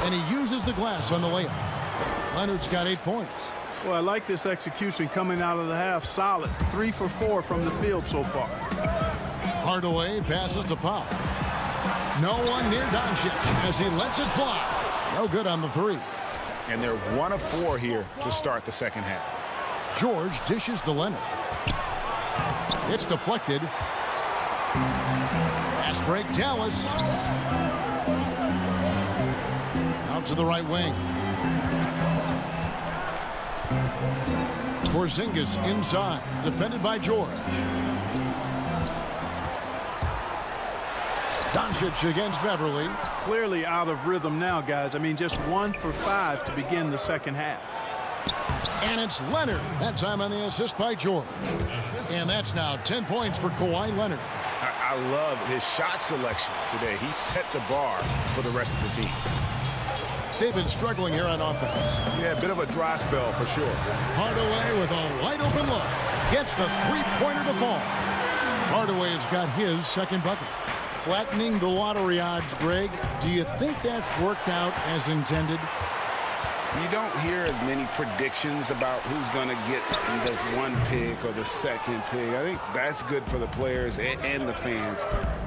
And he uses the glass on the layup. Leonard's got 8 points. Well, I like this execution coming out of the half. Solid. 3 for 4 from the field so far. Hardaway passes to Powell. No one near Doncic as he lets it fly. No good on the 3. And they're 1 of 4 here to start the second half. George dishes to Leonard. It's deflected. Pass break, Dallas. Out to the right wing. Porzingis inside, defended by George. Doncic against Beverly. Clearly out of rhythm now, guys. I mean, just 1 for 5 to begin the second half. And it's Leonard. That time on the assist by George. And that's now 10 points for Kawhi Leonard. I love his shot selection today. He set the bar for the rest of the team. They've been struggling here on offense. Yeah, a bit of a dry spell for sure. Hardaway with a wide open look. Gets the 3-pointer to fall. Hardaway's got his second bucket. Flattening the lottery odds, Greg. Do you think that's worked out as intended? You don't hear as many predictions about who's going to get the 1 pick or the 2nd pick. I think that's good for the players and the fans.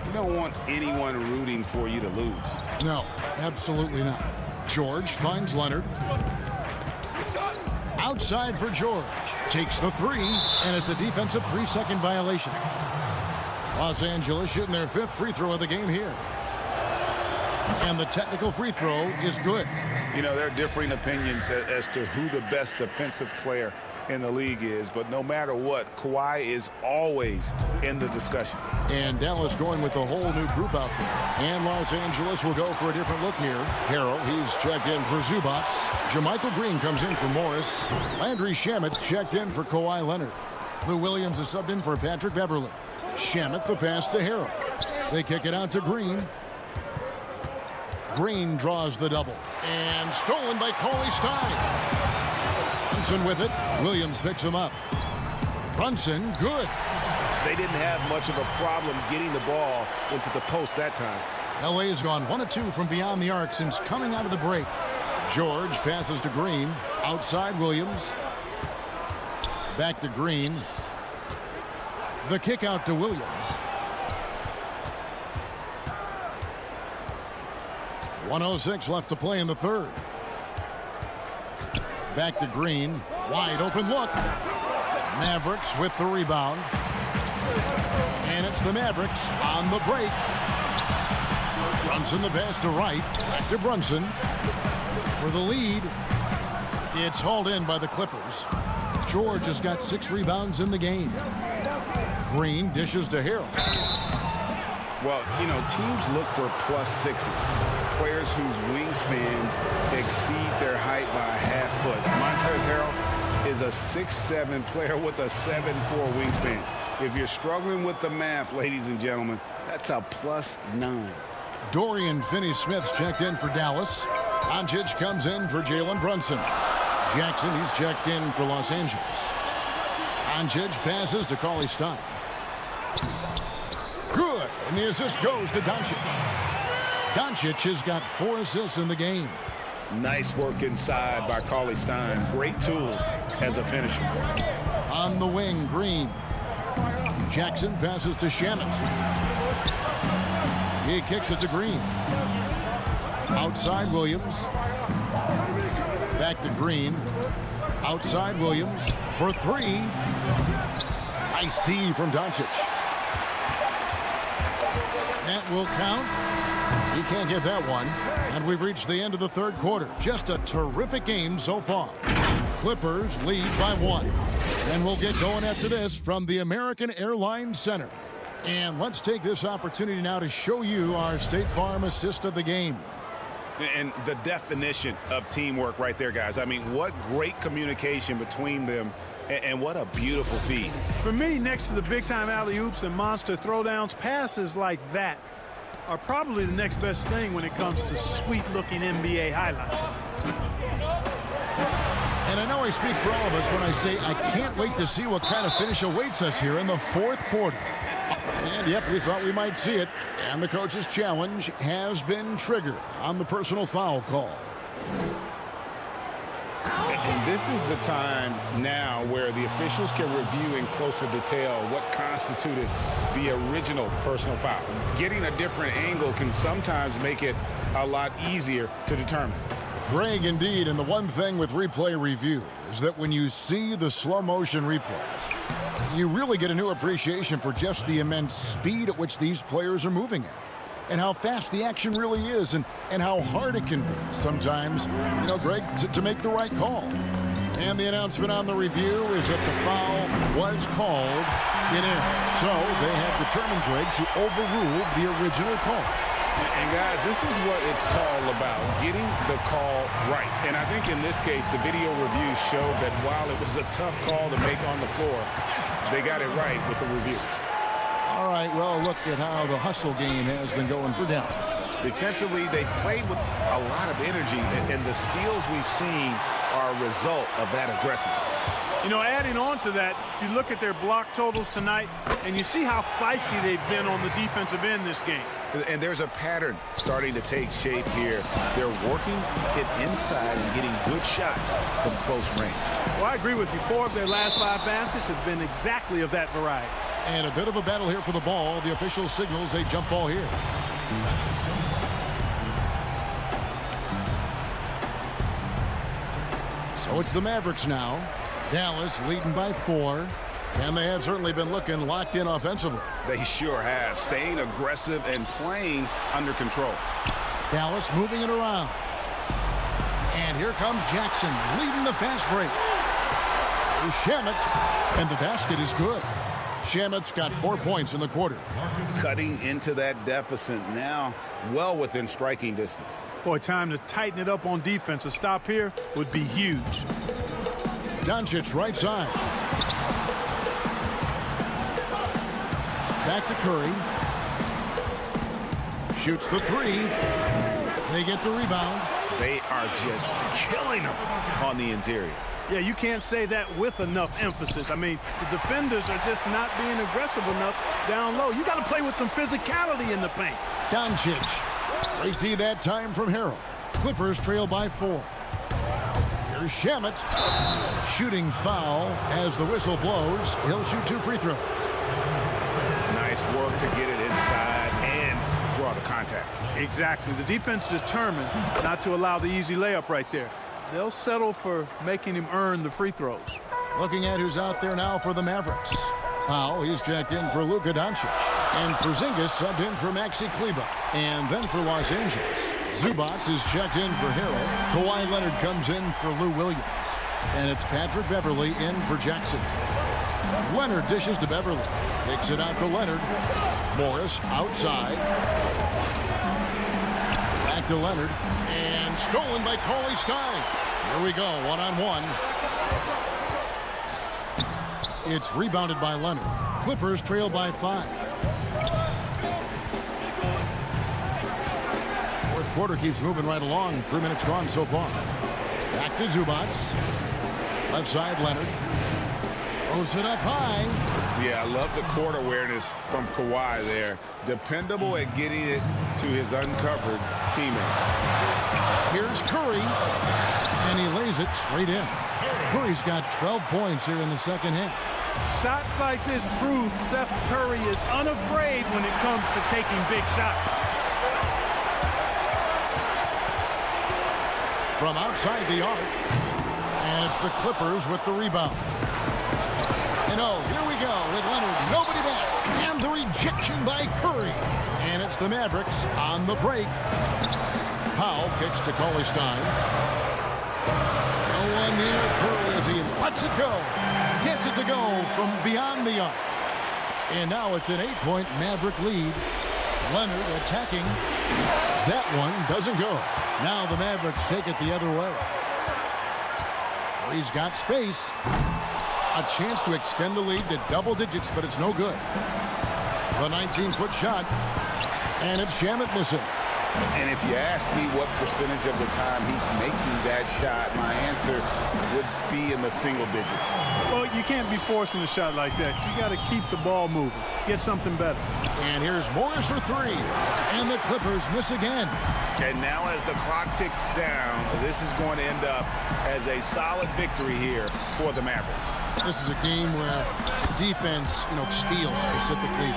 You don't want anyone rooting for you to lose. No, absolutely not. George finds Leonard. Outside for George. Takes the 3, and it's a defensive 3-second violation. Los Angeles shooting their 5th free throw of the game here. And the technical free throw is good. You know, there are differing opinions as to who the best defensive player in the league is, but no matter what, Kawhi is always in the discussion. And Dallas going with a whole new group out there. And Los Angeles will go for a different look here. Harrell, he's checked in for Zubac. Jermichael Green comes in for Morris. Landry Shamet's checked in for Kawhi Leonard. Lou Williams is subbed in for Patrick Beverly. Shamet the pass to Harrell. They kick it out to Green. Green draws the double. And stolen by Cauley Stein. Brunson with it. Williams picks him up. Brunson, good. They didn't have much of a problem getting the ball into the post that time. LA has gone 1 of 2 from beyond the arc since coming out of the break. George passes to Green. Outside Williams. Back to Green. The kick out to Williams. .106 left to play in the 3rd. Back to Green. Wide open look. Mavericks with the rebound. And it's the Mavericks on the break. Brunson the pass to Wright. Back to Brunson. For the lead. It's hauled in by the Clippers. George has got 6 rebounds in the game. Green dishes to Harrell. Well, you know, teams look for +6s. Players whose wingspans exceed their height by a half foot. Montrezl Harrell is a 6'7" player with a 7'4" wingspan. If you're struggling with the math, ladies and gentlemen, that's a +9. Dorian Finney-Smith's checked in for Dallas. Doncic comes in for Jalen Brunson. Jackson, he's checked in for Los Angeles. Doncic passes to Cauley Stein. Good, and the assist goes to Doncic. Doncic has got 4 assists in the game. Nice work inside by Cauley Stein. Great tools as a finisher. On the wing, Green. Jackson passes to Shamet. He kicks it to Green. Outside Williams. Back to Green. Outside Williams for three. Nice D from Doncic. That will count. He can't get that one. And we've reached the end of the third quarter. Just a terrific game so far. Clippers lead by 1. And we'll get going after this from the American Airlines Center. And let's take this opportunity now to show you our State Farm assist of the game. And the definition of teamwork right there, guys. I mean, what great communication between them, and what a beautiful feed. For me, next to the big-time alley-oops and monster throwdowns, passes like that are probably the next best thing when it comes to sweet-looking NBA highlights. And I know I speak for all of us when I say I can't wait to see what kind of finish awaits us here in the fourth quarter. And, yep, we thought we might see it. And the coach's challenge has been triggered on the personal foul call. And this is the time now where the officials can review in closer detail what constituted the original personal foul. Getting a different angle can sometimes make it a lot easier to determine. Greg, indeed, and the one thing with replay review is that when you see the slow motion replays, you really get a new appreciation for just the immense speed at which these players are moving at, and how fast the action really is, and how hard it can be sometimes, you know, Greg, to make the right call. And the announcement on the review is that the foul was called. It is. So they have determined, Greg, to overrule the original call. And guys, this is what it's all about, getting the call right. And I think in this case, the video review showed that while it was a tough call to make on the floor, they got it right with the review. All right, well, look at how the hustle game has been going for Dallas. Defensively, they played with a lot of energy, and the steals we've seen are a result of that aggressiveness. You know, adding on to that, you look at their block totals tonight, and you see how feisty they've been on the defensive end this game. And there's a pattern starting to take shape here. They're working it inside and getting good shots from close range. Well, I agree with you. 4 of their last 5 baskets have been exactly of that variety. And a bit of a battle here for the ball. The official signals a jump ball here. So it's the Mavericks now. Dallas leading by 4. And they have certainly been looking locked in offensively. They sure have. Staying aggressive and playing under control. Dallas moving it around. And here comes Jackson leading the fast break. Here's Shamet. And the basket is good. Shamet's got 4 points in the quarter. Cutting into that deficit now, well within striking distance. Boy, time to tighten it up on defense. A stop here would be huge. Doncic right side. Back to Curry. Shoots the 3. They get the rebound. They are just killing them on the interior. Yeah, you can't say that with enough emphasis. I mean, the defenders are just not being aggressive enough down low. You got to play with some physicality in the paint. Doncic. Great D that time from Harrell. Clippers trail by 4. Here's Shamet. Shooting foul as the whistle blows. He'll shoot 2 free throws. Nice work to get it inside and draw the contact. Exactly. The defense determined not to allow the easy layup right there. They'll settle for making him earn the free throws. Looking at who's out there now for the Mavericks. Powell, he's checked in for Luka Doncic. And Porzingis subbed in for Maxi Kleber. And then for Los Angeles, Zubac is checked in for Harrell. Kawhi Leonard comes in for Lou Williams. And it's Patrick Beverley in for Jackson. Leonard dishes to Beverley. Kicks it out to Leonard. Morris outside. Back to Leonard. And stolen by Cauley Stein. Here we go, one-on-one. It's rebounded by Leonard. Clippers trail by 5. Fourth quarter keeps moving right along. 3 minutes gone so far. Back to Zubac. Left side, Leonard. Throws it up high. Yeah, I love the court awareness from Kawhi there. Dependable at getting it to his uncovered teammates. Here's Curry. And he lays it straight in. Curry's got 12 points here in the second half. Shots like this prove Seth Curry is unafraid when it comes to taking big shots. From outside the arc, and it's the Clippers with the rebound. And oh, here we go with Leonard, nobody back, and the rejection by Curry. And it's the Mavericks on the break. Powell kicks to Cauley Stein. No one near Curry as he lets it go. Gets it to go from beyond the arc. And now it's an 8-point Maverick lead. Leonard attacking. That one doesn't go. Now the Mavericks take it the other way. He's got space. A chance to extend the lead to double digits, but it's no good. The 19-foot shot. And it's Shamet missing. And if you ask me what percentage of the time he's making that shot, my answer would be in the single digits. Well, you can't be forcing a shot like that. You got to keep the ball moving. Get something better. And here's Morris for three. And the Clippers miss again. And now as the clock ticks down, this is going to end up as a solid victory here for the Mavericks. This is a game where defense, steals specifically,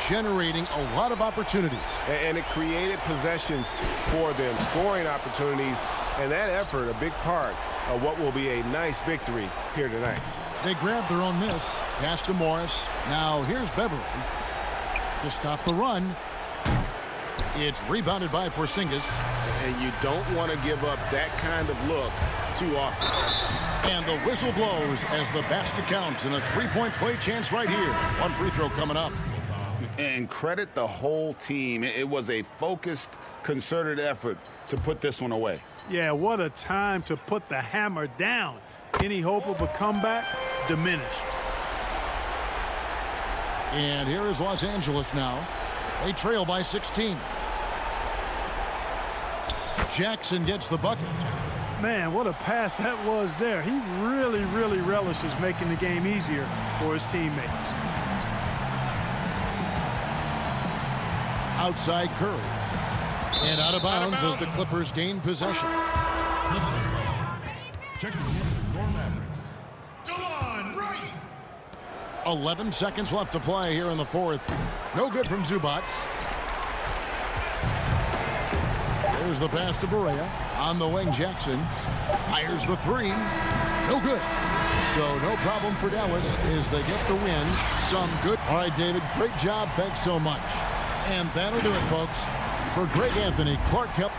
generating a lot of opportunities. And it created possessions for them, scoring opportunities, and that effort a big part of what will be a nice victory here tonight. They grabbed their own miss. Pass to Morris. Now here's Beverly to stop the run. It's rebounded by Porzingis. And you don't want to give up that kind of look too often. And the whistle blows as the basket counts, and a three-point play chance right here. One free throw coming up. And credit the whole team. It was a focused, concerted effort to put this one away. Yeah, what a time to put the hammer down. Any hope of a comeback diminished. And here is Los Angeles now. They trail by 16. Jackson gets the bucket. Man, what a pass that was there. He really, really relishes making the game easier for his teammates. Outside Curry. And out of bounds as the Clippers gain possession. 11 seconds left to play here in the fourth. No good from Zubac. There's the pass to Barea. On the wing, Jackson fires the three. No good. So no problem for Dallas as they get the win. Some good. All right, David, great job. Thanks so much. And that'll do it, folks. For Greg Anthony, Clark Kemp.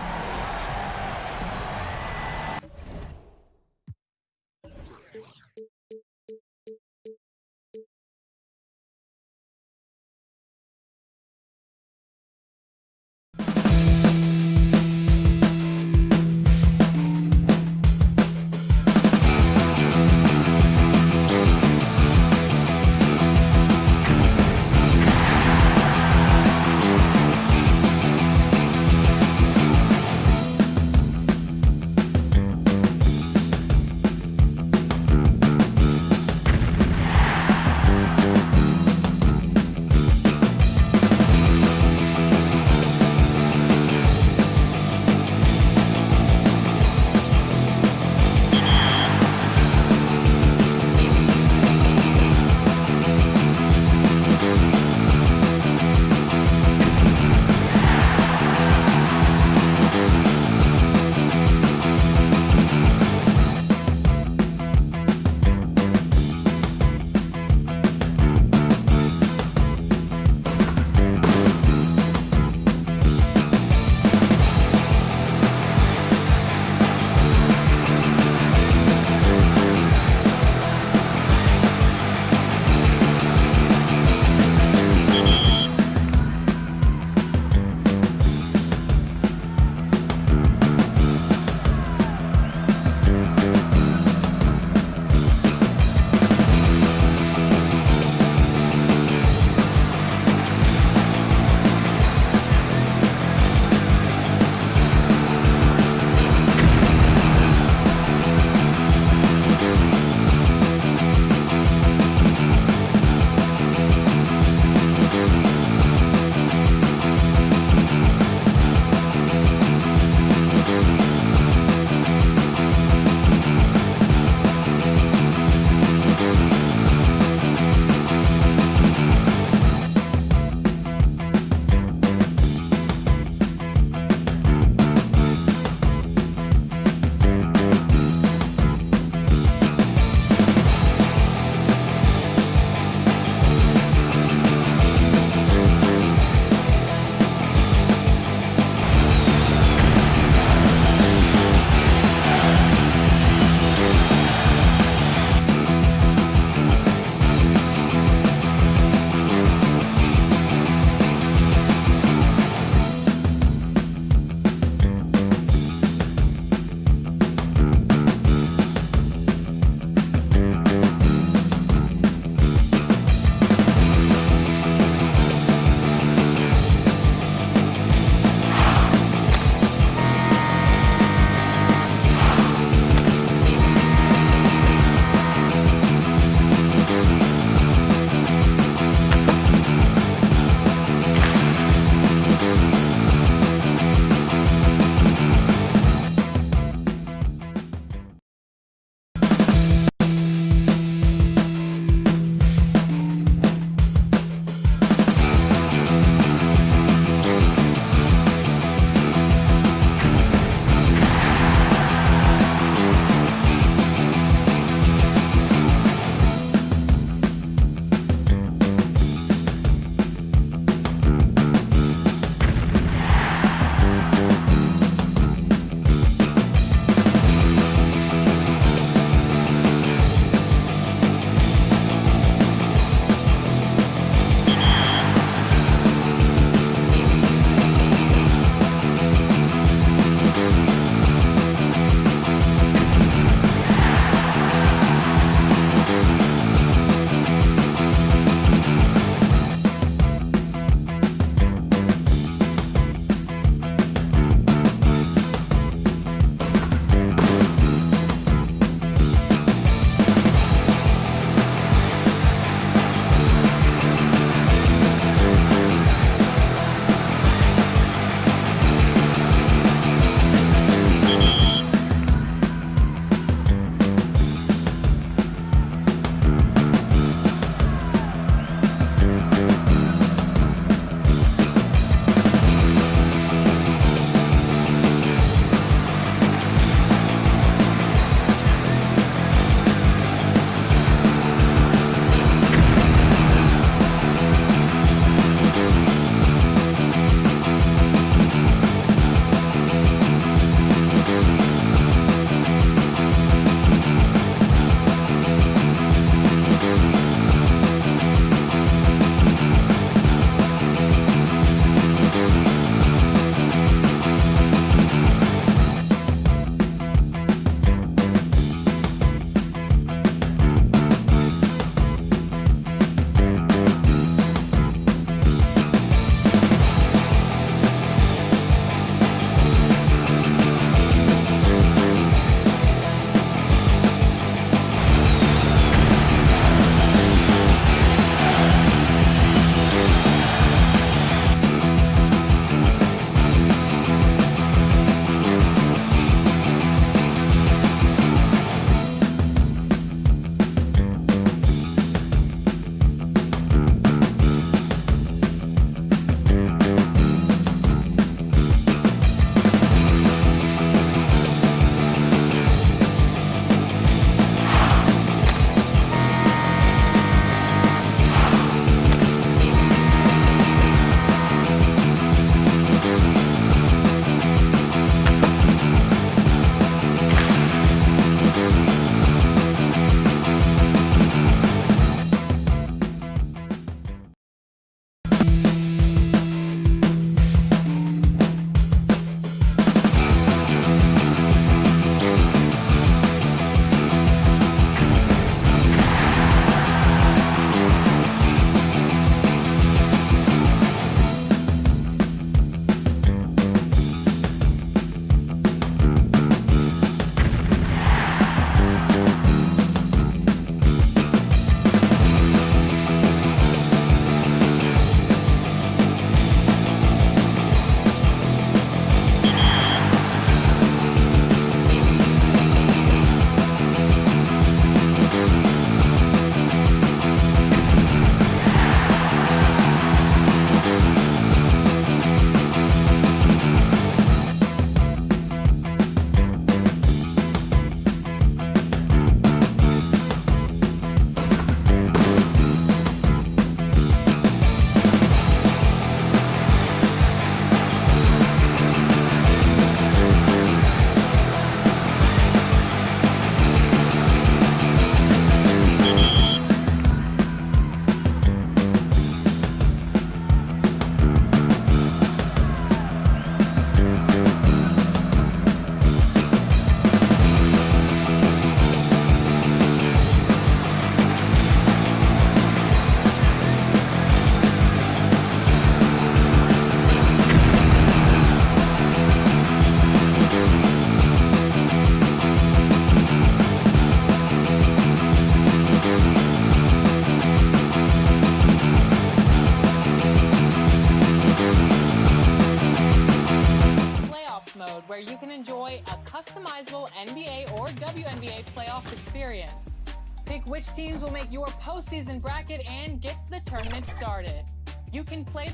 customizable NBA or WNBA playoffs experience. Pick which teams will make your postseason bracket and get the tournament started. You can play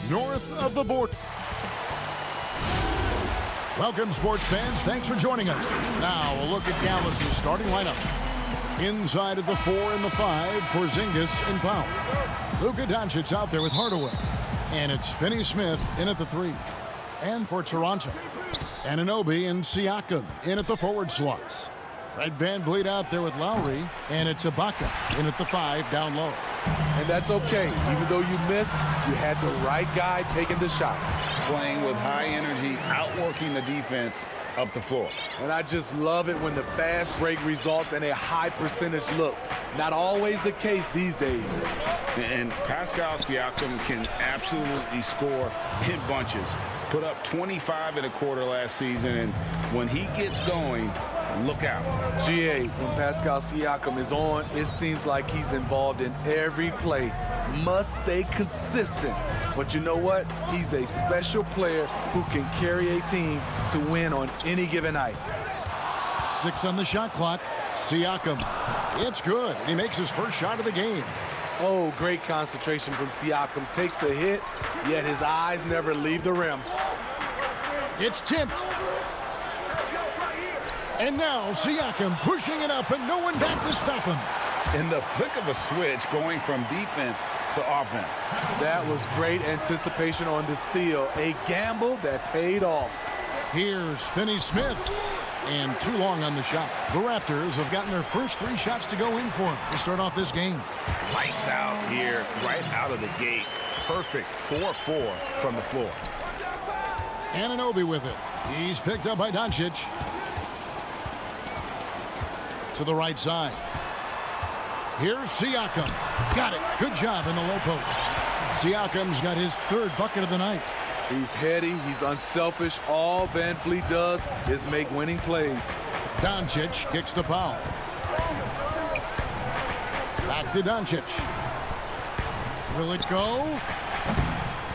north of the border. Welcome, sports fans. Thanks for joining us. Now, a look at Dallas' starting lineup. Inside of the 4 and the 5, Porzingis and Powell. Luka Doncic out there with Hardaway. And it's Finney-Smith in at the 3. And for Toronto, Anunoby and Siakam in at the forward slots. Fred VanVleet out there with Lowry. And it's Ibaka in at the 5 down low. And that's okay. Even though you missed, you had the right guy taking the shot. Playing with high energy, outworking the defense up the floor. And I just love it when the fast break results in a high percentage look. Not always the case these days. And Pascal Siakam can absolutely score in bunches. Put up 25 in a quarter last season, and when he gets going, look out. GA, when Pascal Siakam is on, it seems like he's involved in every play. Must stay consistent. But you know what? He's a special player who can carry a team to win on any given night. 6 on the shot clock. Siakam. It's good. He makes his first shot of the game. Oh, great concentration from Siakam. Takes the hit, yet his eyes never leave the rim. It's tipped. And now Siakam pushing it up and no one back to stop him. In the flick of a switch, going from defense to offense. That was great anticipation on the steal. A gamble that paid off. Here's Finney-Smith. And too long on the shot. The Raptors have gotten their first 3 shots to go in for him to start off this game. Lights out here, right out of the gate. Perfect 4-4 from the floor. Anunoby with it. He's picked up by Doncic. To the right side. Here's Siakam. Got it. Good job in the low post. Siakam's got his 3rd bucket of the night. He's heady. He's unselfish. All VanVleet does is make winning plays. Doncic kicks to Powell. Back to Doncic. Will it go?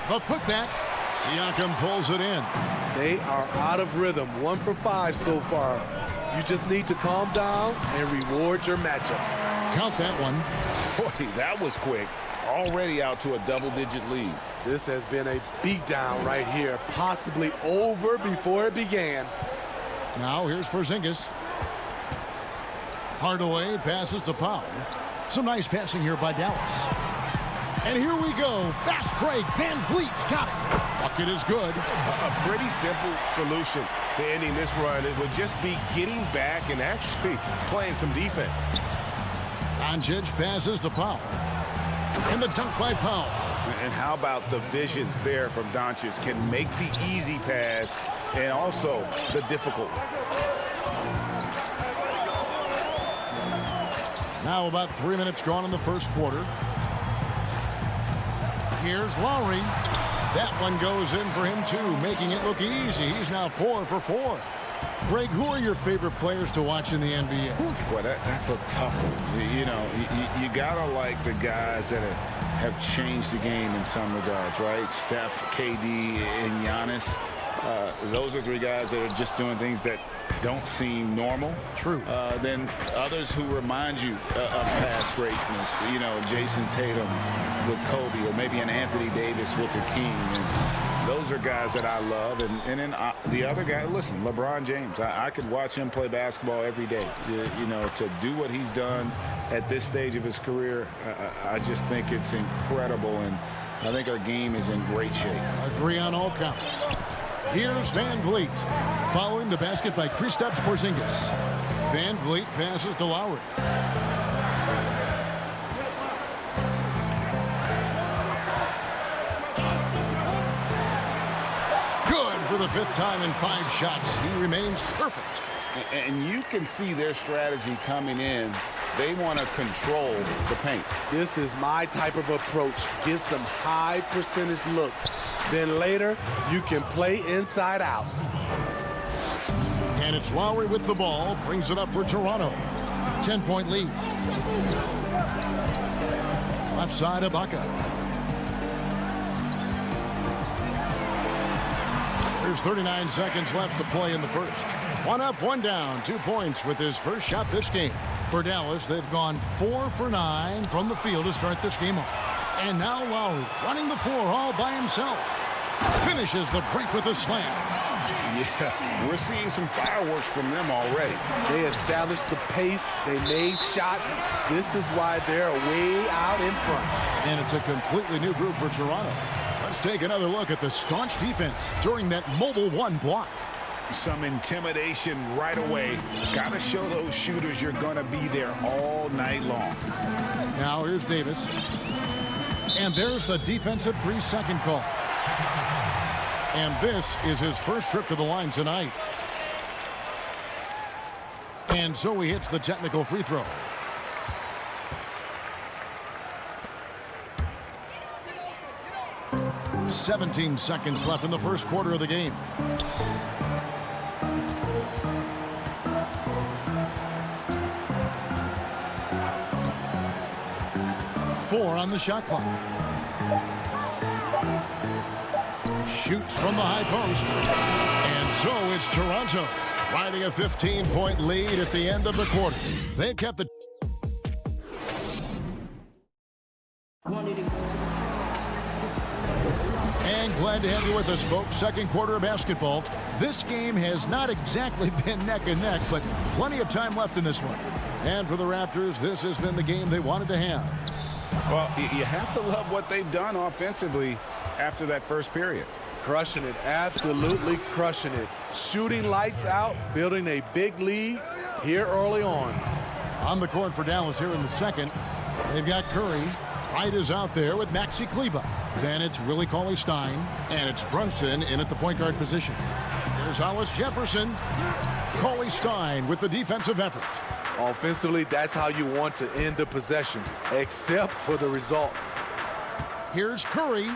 The putback. Siakam pulls it in. They are out of rhythm. 1 for 5 so far. You just need to calm down and reward your matchups. Count that one. Boy, that was quick. Already out to a double-digit lead. This has been a beatdown right here. Possibly over before it began. Now here's Porzingis. Hardaway passes to Powell. Some nice passing here by Dallas. And here we go. Fast break. VanVleet's got it. Bucket is good. A pretty simple solution to ending this run. It would just be getting back and actually playing some defense. Doncic passes to Powell. And the dunk by Powell. And how about the vision there from Doncic? Can make the easy pass and also the difficult one. Now about 3 minutes gone in the first quarter. Here's Lowry. That one goes in for him too, making it look easy. He's now 4 for 4. Greg, who are your favorite players to watch in the NBA? Boy, that's a tough one. You know, you gotta like the guys that have changed the game in some regards, right? Steph, KD, and Giannis. Those are 3 guys that are just doing things that don't seem normal. True. Then others who remind you of past greatness. You know, Jason Tatum with Kobe, or maybe an Anthony Davis with the King. And those are guys that I love. And then the other guy, listen, LeBron James. I could watch him play basketball every day. You know, to do what he's done at this stage of his career, I just think it's incredible. And I think our game is in great shape. Agree on all counts. Here's VanVleet. Following the basket by Kristaps Porzingis. VanVleet passes to Lowry. Good for the 5th time in 5 shots. He remains perfect. And you can see their strategy coming in. They want to control the paint. This is my type of approach. Get some high percentage looks. Then later, you can play inside out. And it's Lowry with the ball. Brings it up for Toronto. 10-point lead. Left side, Ibaka. There's 39 seconds left to play in the first. 1 up, 1 down. 2 points with his first shot this game. For Dallas, they've gone 4 for 9 from the field to start this game off. And now Lowry running the floor all by himself. Finishes the break with a slam. Yeah, we're seeing some fireworks from them already. They established the pace. They made shots. This is why they're way out in front. And it's a completely new group for Toronto. Let's take another look at the staunch defense during that mobile 1 block. Some intimidation right away. Got to show those shooters you're going to be there all night long. Now here's Davis. And there's the defensive 3-second call. And this is his first trip to the line tonight. And so he hits the technical free throw. "17 seconds left in the first quarter of the game. Four on the shot clock. Shoots from the high post. And so it's Toronto riding a 15-point lead at the end of the quarter. They've kept the... And glad to have you with us, folks. Second quarter of basketball. This game has not exactly been neck and neck, but plenty of time left in this one. And for the Raptors, this has been the game they wanted to have. Well, you have to love what they've done offensively after that first period. Crushing it, absolutely crushing it. Shooting lights out, building a big lead here early on. On the court for Dallas here in the second, they've got Curry. Wright is out there with Maxi Kleber. Then it's Willie Cauley-Stein, and it's Brunson in at the point guard position. Here's Hollis Jefferson. Cauley-Stein with the defensive effort. Offensively, that's how you want to end the possession, except for the result. Here's Curry,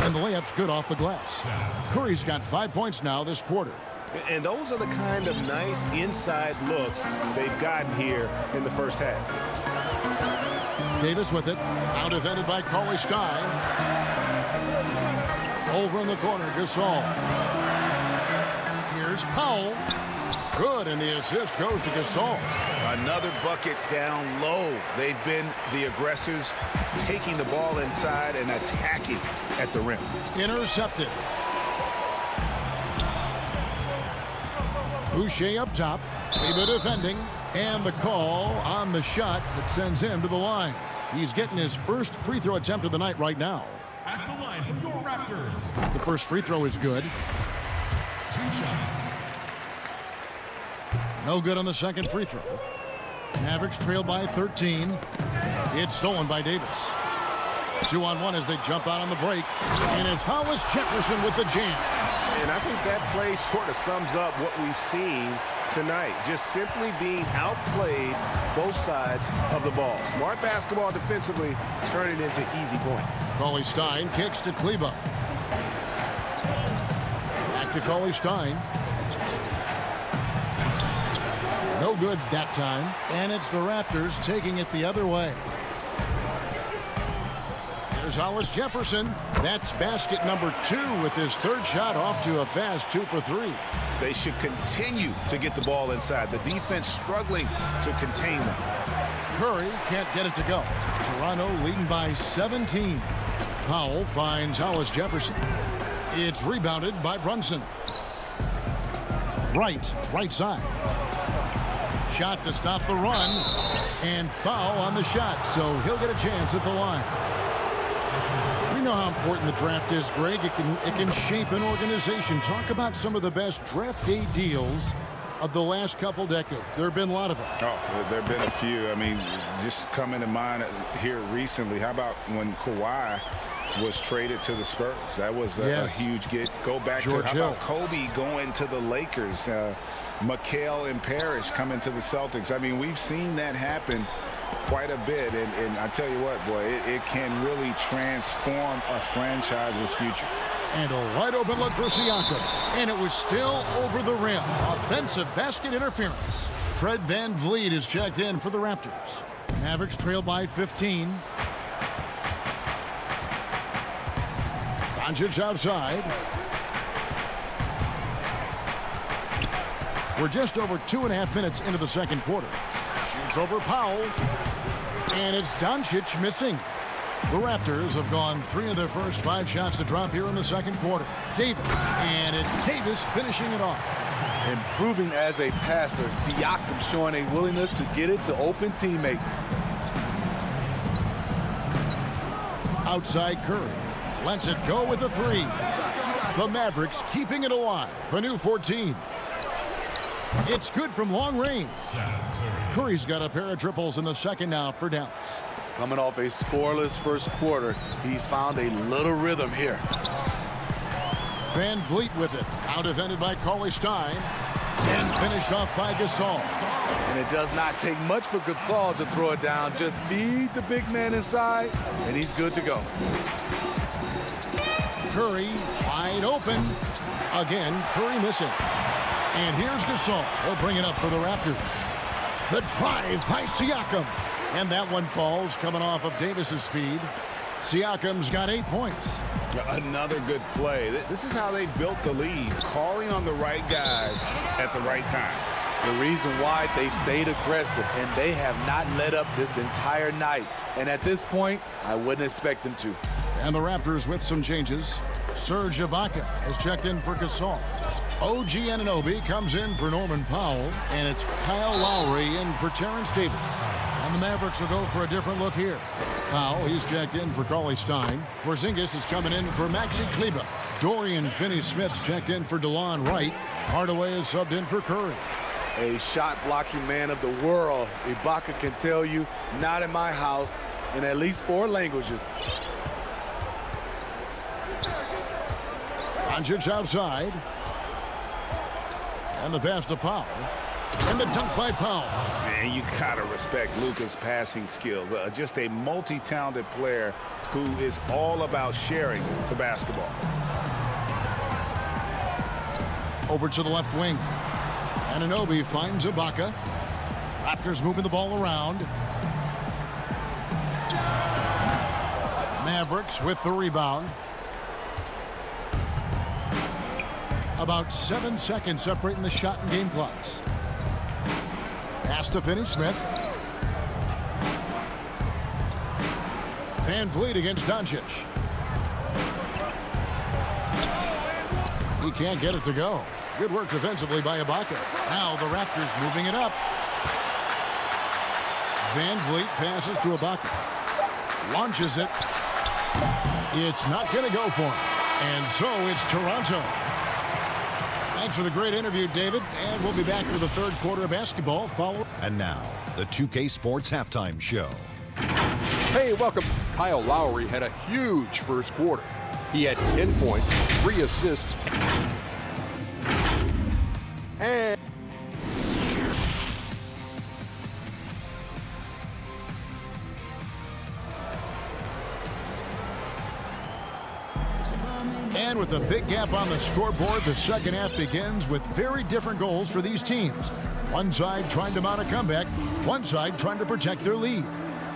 and the layup's good off the glass. Curry's got 5 points now this quarter. And those are the kind of nice inside looks they've gotten here in the first half. Davis with it, out defended by Cauley-Stein. Over in the corner, Gasol. Here's Powell. Good, and the assist goes to Gasol. Another bucket down low. They've been the aggressors, taking the ball inside and attacking at the rim. Intercepted. Boucher up top. Kleber defending. And the call on the shot that sends him to the line. He's getting his first free throw attempt of the night right now. At the line for your Raptors. The first free throw is good. 2 shots. No good on the second free throw. Mavericks trail by 13. It's stolen by Davis. 2-on-1 as they jump out on the break. And it's Hollis Jefferson with the jam. And I think that play sort of sums up what we've seen tonight. Just simply being outplayed both sides of the ball. Smart basketball defensively, turning into easy points. Cauley-Stein kicks to Kleber. Back to Cauley-Stein. No good that time. And it's the Raptors taking it the other way. Here's Hollis Jefferson. That's basket number 2 with his third shot off to a fast 2 for 3. They should continue to get the ball inside. The defense struggling to contain them. Curry can't get it to go. Toronto leading by 17. Powell finds Hollis Jefferson. It's rebounded by Brunson. Right side. Shot to stop the run. And foul on the shot, so he'll get a chance at the line. We know how important the draft is, Greg. It can shape an organization. Talk about some of the best draft day deals of the last couple decades. There have been a lot of them. Oh, there have been a few. I mean, just coming to mind here recently. How about when Kawhi was traded to the Spurs? That was a huge get. Go back George to how Hill. about Kobe going to the Lakers? McHale and Parrish coming to the Celtics. I mean, we've seen that happen quite a bit, and I tell you what, boy, it can really transform a franchise's future. And a wide open look for Siakam. And it was still over the rim. Offensive basket interference. Fred VanVleet is checked in for the Raptors. Mavericks trail by 15. Doncic outside. We're just over 2.5 minutes into the second quarter. Shoots over Powell. And it's Doncic missing. The Raptors have gone 3 of their first 5 shots to drop here in the second quarter. Davis. And it's Davis finishing it off. Improving as a passer, Siakam showing a willingness to get it to open teammates. Outside Curry. Lets it go with a 3. The Mavericks keeping it alive. The new 14. It's good from long range. Curry's got a pair of triples in the second now for Dallas. Coming off a scoreless first quarter, he's found a little rhythm here. Van Vliet with it. Out defended by Cauley Stein. And finished off by Gasol. And it does not take much for Gasol to throw it down. Just feed the big man inside, and he's good to go. Curry wide open. Again, Curry missing. And here's Gasol. He'll bring it up for the Raptors. The drive by Siakam. And that one falls coming off of Davis's feed. Siakam's got 8 points. Another good play. This is how they built the lead, calling on the right guys at the right time. The reason why they've stayed aggressive, and they have not let up this entire night. And at this point, I wouldn't expect them to. And the Raptors with some changes. Serge Ibaka has checked in for Gasol. OG Anunoby comes in for Norman Powell. And it's Kyle Lowry in for Terrence Davis. And the Mavericks will go for a different look here. Powell, he's checked in for Cauley Stein. Porzingis is coming in for Maxi Kleber. Dorian Finney-Smith's checked in for DeLon Wright. Hardaway is subbed in for Curry. A shot-blocking man of the world. Ibaka can tell you, not in my house, in at least 4 languages. Doncic outside. And the pass to Powell. And the dunk by Powell. Man, you gotta respect Luka's passing skills. Just a multi-talented player who is all about sharing the basketball. Over to the left wing. Anunoby finds Ibaka. Raptors moving the ball around. Mavericks with the rebound. About 7 seconds separating the shot and game clocks. Pass to Finney-Smith. Van Vliet against Doncic. He can't get it to go. Good work defensively by Ibaka. Now the Raptors moving it up. Van Vliet passes to Ibaka. Launches it. It's not going to go for him. And so it's Toronto. Thanks for the great interview, David. And we'll be back for the third quarter of basketball. And now, the 2K Sports Halftime Show. Hey, welcome. Kyle Lowry had a huge first quarter. He had 10 points, 3 assists, and And with a big gap on the scoreboard, the second half begins with very different goals for these teams. One side trying to mount a comeback, one side trying to protect their lead.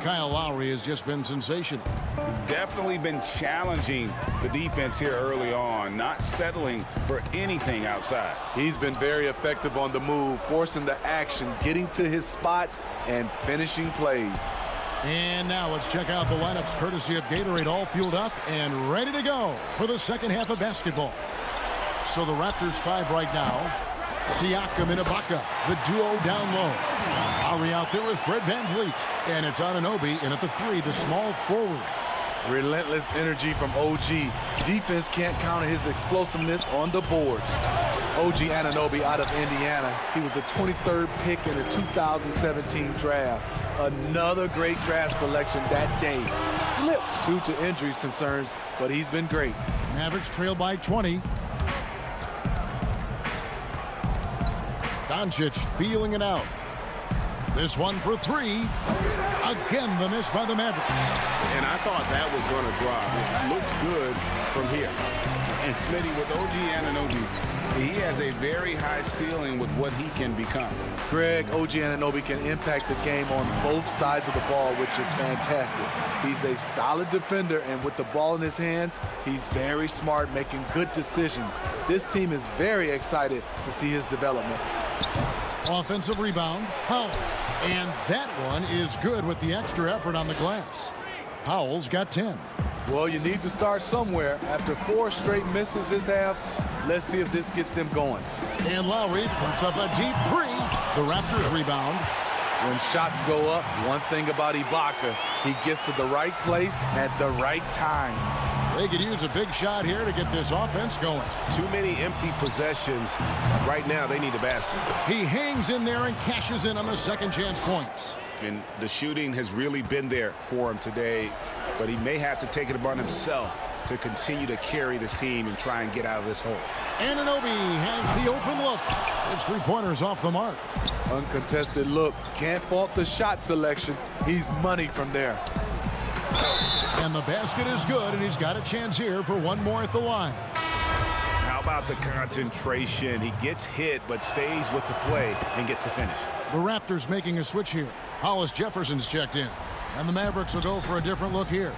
Kyle Lowry has just been sensational. Definitely been challenging the defense here early on, not settling for anything outside. He's been very effective on the move, forcing the action, getting to his spots, and finishing plays. And now let's check out the lineups courtesy of Gatorade, all fueled up and ready to go for the second half of basketball. So the Raptors 5 right now. Siakam and Ibaka, the duo down low. Lowry out there with Fred VanVleet. And it's Anunoby in at the 3, the small forward. Relentless energy from OG. Defense can't counter his explosiveness on the boards. OG Anunoby out of Indiana. He was the 23rd pick in the 2017 draft. Another great draft selection that day. Slipped due to injuries concerns, but he's been great. Mavericks trail by 20. Doncic feeling it out. This one for 3. Again, the miss by the Mavericks. And I thought that was going to drop. It looked good from here. And Smitty, with OG Anunoby, he has a very high ceiling with what he can become. Greg, OG Anunoby can impact the game on both sides of the ball, which is fantastic. He's a solid defender, and with the ball in his hands, he's very smart, making good decisions. This team is very excited to see his development. Offensive rebound, Powell. And that one is good with the extra effort on the glass. Powell's got 10. Well, you need to start somewhere. After 4 straight misses this half, let's see if this gets them going. And Lowry puts up a deep 3. The Raptors rebound. When shots go up, one thing about Ibaka, he gets to the right place at the right time. They could use a big shot here to get this offense going. Too many empty possessions. Right now, they need a basket. He hangs in there and cashes in on the second chance points. And the shooting has really been there for him today, but he may have to take it upon himself to continue to carry this team and try and get out of this hole. Anunoby has the open look. His 3-pointer's off the mark. Uncontested look. Can't fault the shot selection. He's money from there. And the basket is good, and he's got a chance here for one more at the line. How about the concentration? He gets hit, but stays with the play and gets the finish. The Raptors making a switch here. Hollis Jefferson's checked in. And the Mavericks will go for a different look here.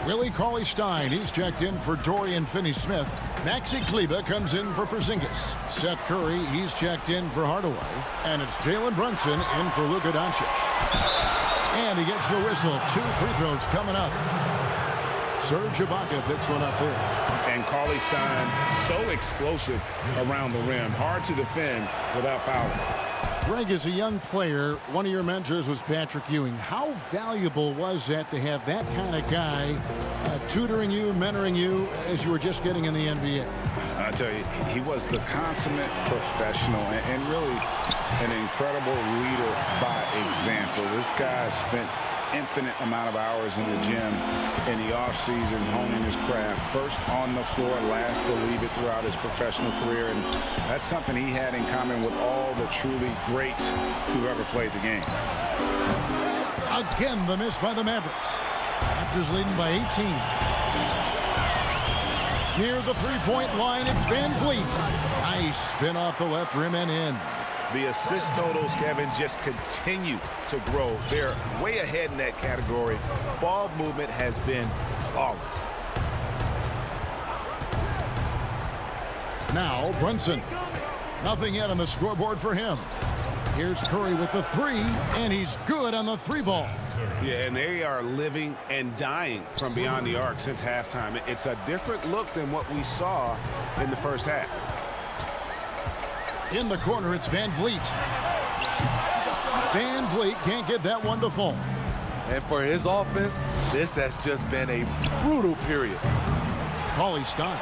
Willie Cauley-Stein, he's checked in for Dorian Finney-Smith. Maxi Kleber comes in for Porzingis. Seth Curry, he's checked in for Hardaway. And it's Jalen Brunson in for Luka Doncic. And he gets the whistle. 2 free throws coming up. Serge Ibaka picks one up there. And Cauley-Stein, so explosive around the rim. Hard to defend without fouling. Greg, as a young player, one of your mentors was Patrick Ewing. How valuable was that to have that kind of guy tutoring you, mentoring you as you were just getting in the NBA? I tell you, he was the consummate professional and really an incredible leader by example. This guy spent infinite amount of hours in the gym in the offseason honing his craft. First on the floor, last to leave it throughout his professional career. And that's something he had in common with all the truly greats who ever played the game. Again, the miss by the Mavericks. Raptors leading by 18. Near the three-point line, it's Van Vliet. Nice spin off the left rim and in. The assist totals, Kevin, just continue to grow. They're way ahead in that category. Ball movement has been flawless. Now Brunson. Nothing yet on the scoreboard for him. Here's Curry with the 3, and he's good on the 3-ball. Yeah, and they are living and dying from beyond the arc since halftime. It's a different look than what we saw in the first half. In the corner, it's Van Vliet. Van Vliet can't get that one to fall. And for his offense, this has just been a brutal period. Cauley-Stein.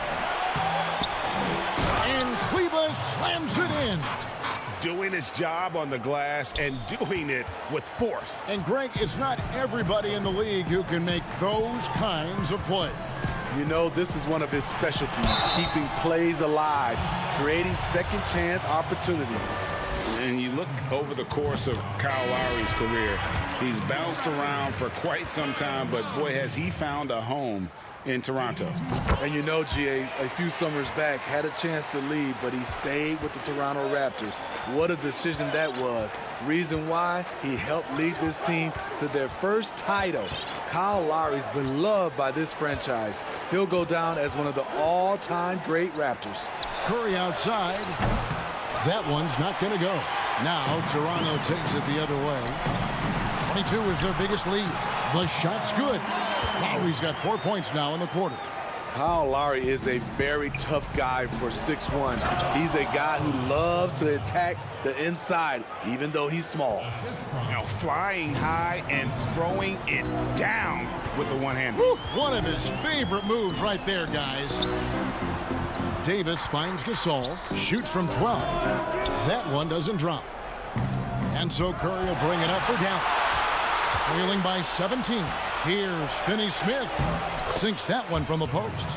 And Kleber slams it in. Doing his job on the glass and doing it with force. And Greg, it's not everybody in the league who can make those kinds of plays. You know, this is one of his specialties, keeping plays alive, creating second chance opportunities. And you look over the course of Kyle Lowry's career, he's bounced around for quite some time, but boy, has he found a home in Toronto. And you know, GA, a few summers back, had a chance to leave, but he stayed with the Toronto Raptors. What a decision that was. Reason why? He helped lead this team to their first title. Kyle Lowry's beloved by this franchise. He'll go down as one of the all-time great Raptors. Curry outside. That one's not going to go. Now Toronto takes it the other way. 22 is their biggest lead. The shot's good. Lowry's got 4 points now in the quarter. Kyle Lowry is a very tough guy for 6'1". He's a guy who loves to attack the inside, even though he's small. You know, flying high and throwing it down with the one-hand. One of his favorite moves right there, guys. Davis finds Gasol, shoots from 12. That one doesn't drop. And so Curry will bring it up for Dallas. Trailing by 17. Here's Finney-Smith. Sinks that one from the post.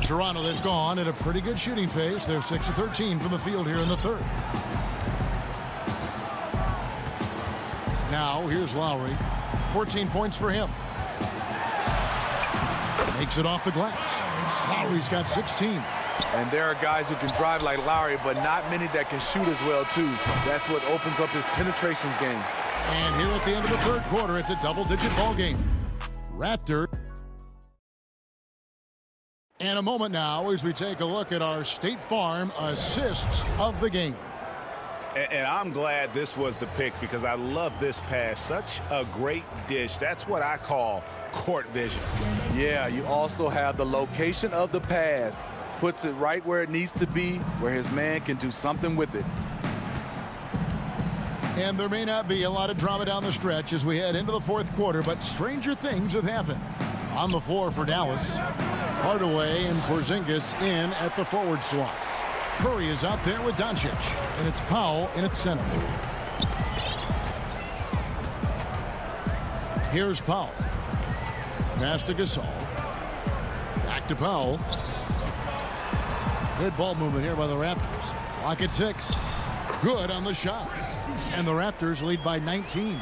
Toronto, they've gone at a pretty good shooting pace. They're 6 of 13 from the field here in the third. Now, here's Lowry. 14 points for him. Makes it off the glass. Lowry's got 16. And there are guys who can drive like Lowry, but not many that can shoot as well, too. That's what opens up his penetration game. And here at the end of the third quarter, it's a double-digit ball game. Raptor. And a moment now as we take a look at our State Farm assists of the game. And I'm glad this was the pick because I love this pass. Such a great dish. That's what I call court vision. Yeah, you also have the location of the pass. Puts it right where it needs to be, where his man can do something with it. And there may not be a lot of drama down the stretch as we head into the fourth quarter, but stranger things have happened. On the floor for Dallas, Hardaway and Porzingis in at the forward slots. Curry is out there with Doncic, and it's Powell in at center. Here's Powell. Pass to Gasol. Back to Powell. Good ball movement here by the Raptors. Clock at 6. Good on the shot. And the Raptors lead by 19.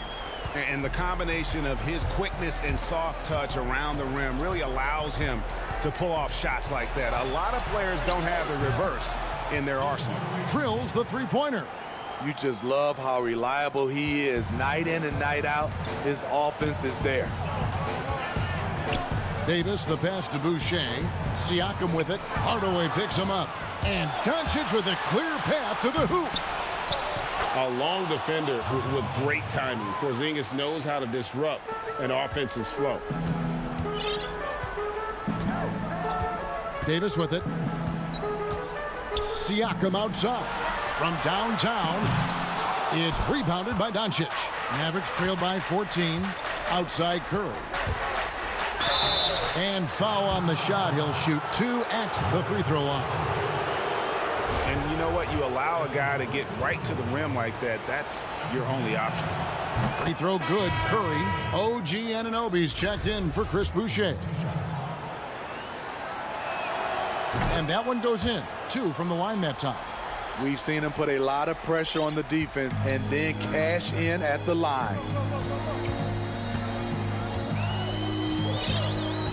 And the combination of his quickness and soft touch around the rim really allows him to pull off shots like that. A lot of players don't have the reverse in their arsenal. Drills the three-pointer. You just love how reliable he is night in and night out. His offense is there. Davis, the pass to Boucher. Siakam with it. Hardaway picks him up. And Doncic with a clear path to the hoop. A long defender with great timing. Porzingis knows how to disrupt an offense's flow. Davis with it. Siakam outside. From downtown, it's rebounded by Doncic. Mavericks trail by 14. Outside Curry. And foul on the shot. He'll shoot 2 at the free throw line. And you know what? You allow a guy to get right to the rim like that. That's your only option. Free throw good. Curry. OG Anunoby's checked in for Chris Boucher. And that one goes in. 2 from the line that time. We've seen him put a lot of pressure on the defense and then cash in at the line.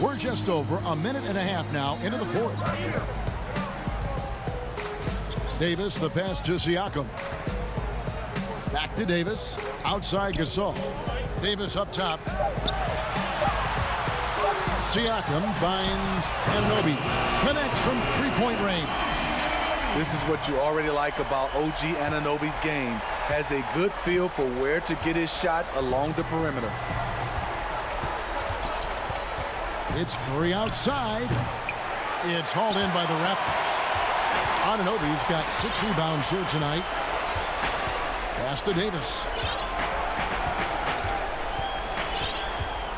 We're just over a minute and a half now into the fourth. Davis, the pass to Siakam. Back to Davis. Outside Gasol. Davis up top. Siakam finds Anunoby. Connects from three-point range. This is what you already like about OG Anunoby's game. Has a good feel for where to get his shots along the perimeter. It's Curry outside. It's hauled in by the Raptors. Anunoby's got 6 rebounds here tonight. Pass to Davis.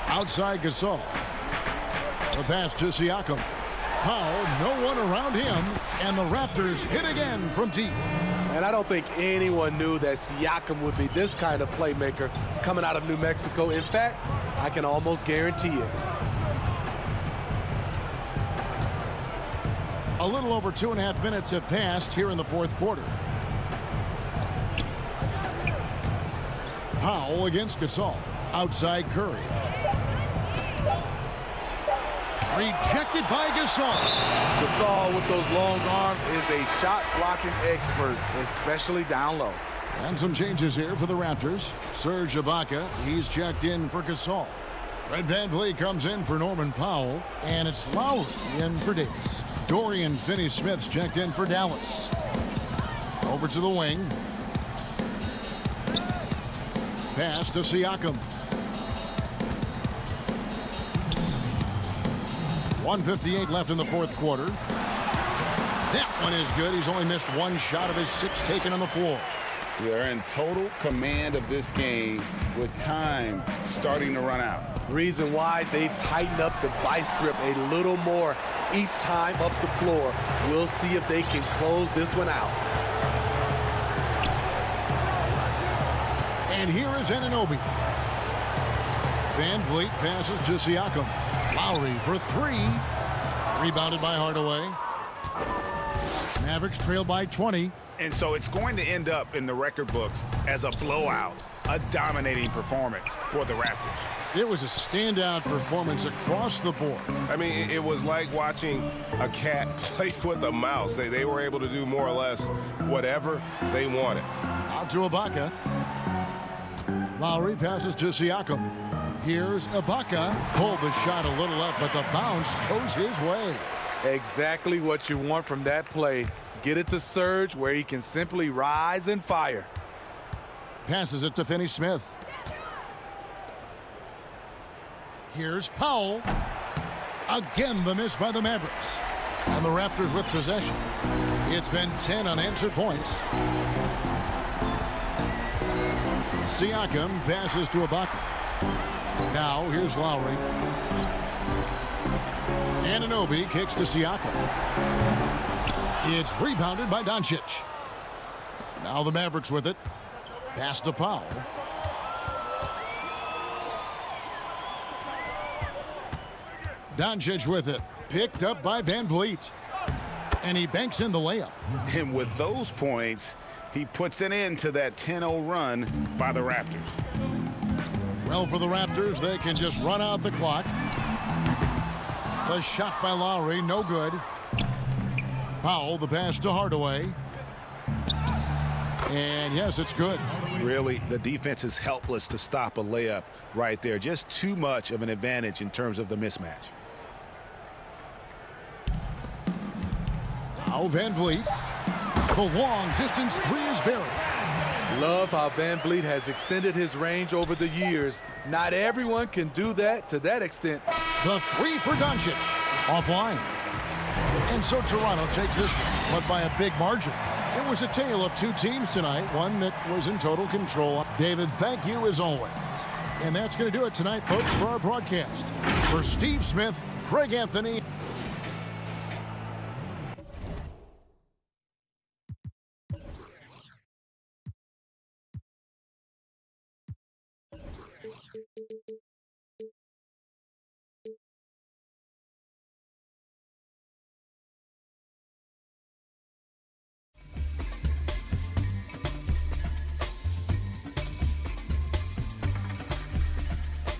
Outside Gasol. The pass to Siakam. Powell, no one around him, and the Raptors hit again from deep. And I don't think anyone knew that Siakam would be this kind of playmaker coming out of New Mexico. In fact, I can almost guarantee it. A little over 2.5 minutes have passed here in the fourth quarter. Powell against Gasol. Outside Curry. Rejected by Gasol. Gasol with those long arms is a shot blocking expert, especially down low. And some changes here for the Raptors. Serge Ibaka, he's checked in for Gasol. Fred VanVleet comes in for Norman Powell, and it's Lowry in for Davis. Dorian Finney-Smith's checked in for Dallas. Over to the wing. Pass to Siakam. 1:58 left in the fourth quarter. That one is good. He's only missed 1 shot of his 6 taken on the floor. They're in total command of this game with time starting to run out. Reason why they've tightened up the vice grip a little more each time up the floor. We'll see if they can close this one out. And here is Anunoby. VanVleet passes to Siakam. Lowry for 3. Rebounded by Hardaway. Mavericks trail by 20. And so it's going to end up in the record books as a blowout, a dominating performance for the Raptors. It was a standout performance across the board. I mean, it was like watching a cat play with a mouse. They were able to do more or less whatever they wanted. Out to Ibaka. Lowry passes to Siakam. Here's Ibaka. Pulled the shot a little up, but the bounce goes his way. Exactly what you want from that play. Get it to Serge where he can simply rise and fire. Passes it to Finney-Smith. Here's Powell. Again, the miss by the Mavericks. And the Raptors with possession. It's been 10 unanswered points. Siakam passes to Ibaka. Now, here's Lowry. Anunoby kicks to Siakam. It's rebounded by Doncic. Now the Mavericks with it. Pass to Powell. Doncic with it. Picked up by Van Vliet. And he banks in the layup. And with those points, he puts an end to that 10-0 run by the Raptors. Well, for the Raptors, they can just run out the clock. The shot by Lowry, no good. Powell, the pass to Hardaway. And yes, it's good. Really, the defense is helpless to stop a layup right there. Just too much of an advantage in terms of the mismatch. Now Van Vliet. The long distance three is buried. Love how Van Vliet has extended his range over the years. Not everyone can do that to that extent. The three for Doncic. Offline. And so Toronto takes this one, but by a big margin. It was a tale of two teams tonight, one that was in total control. David, thank you as always. And that's going to do it tonight, folks, for our broadcast. For Steve Smith, Craig Anthony.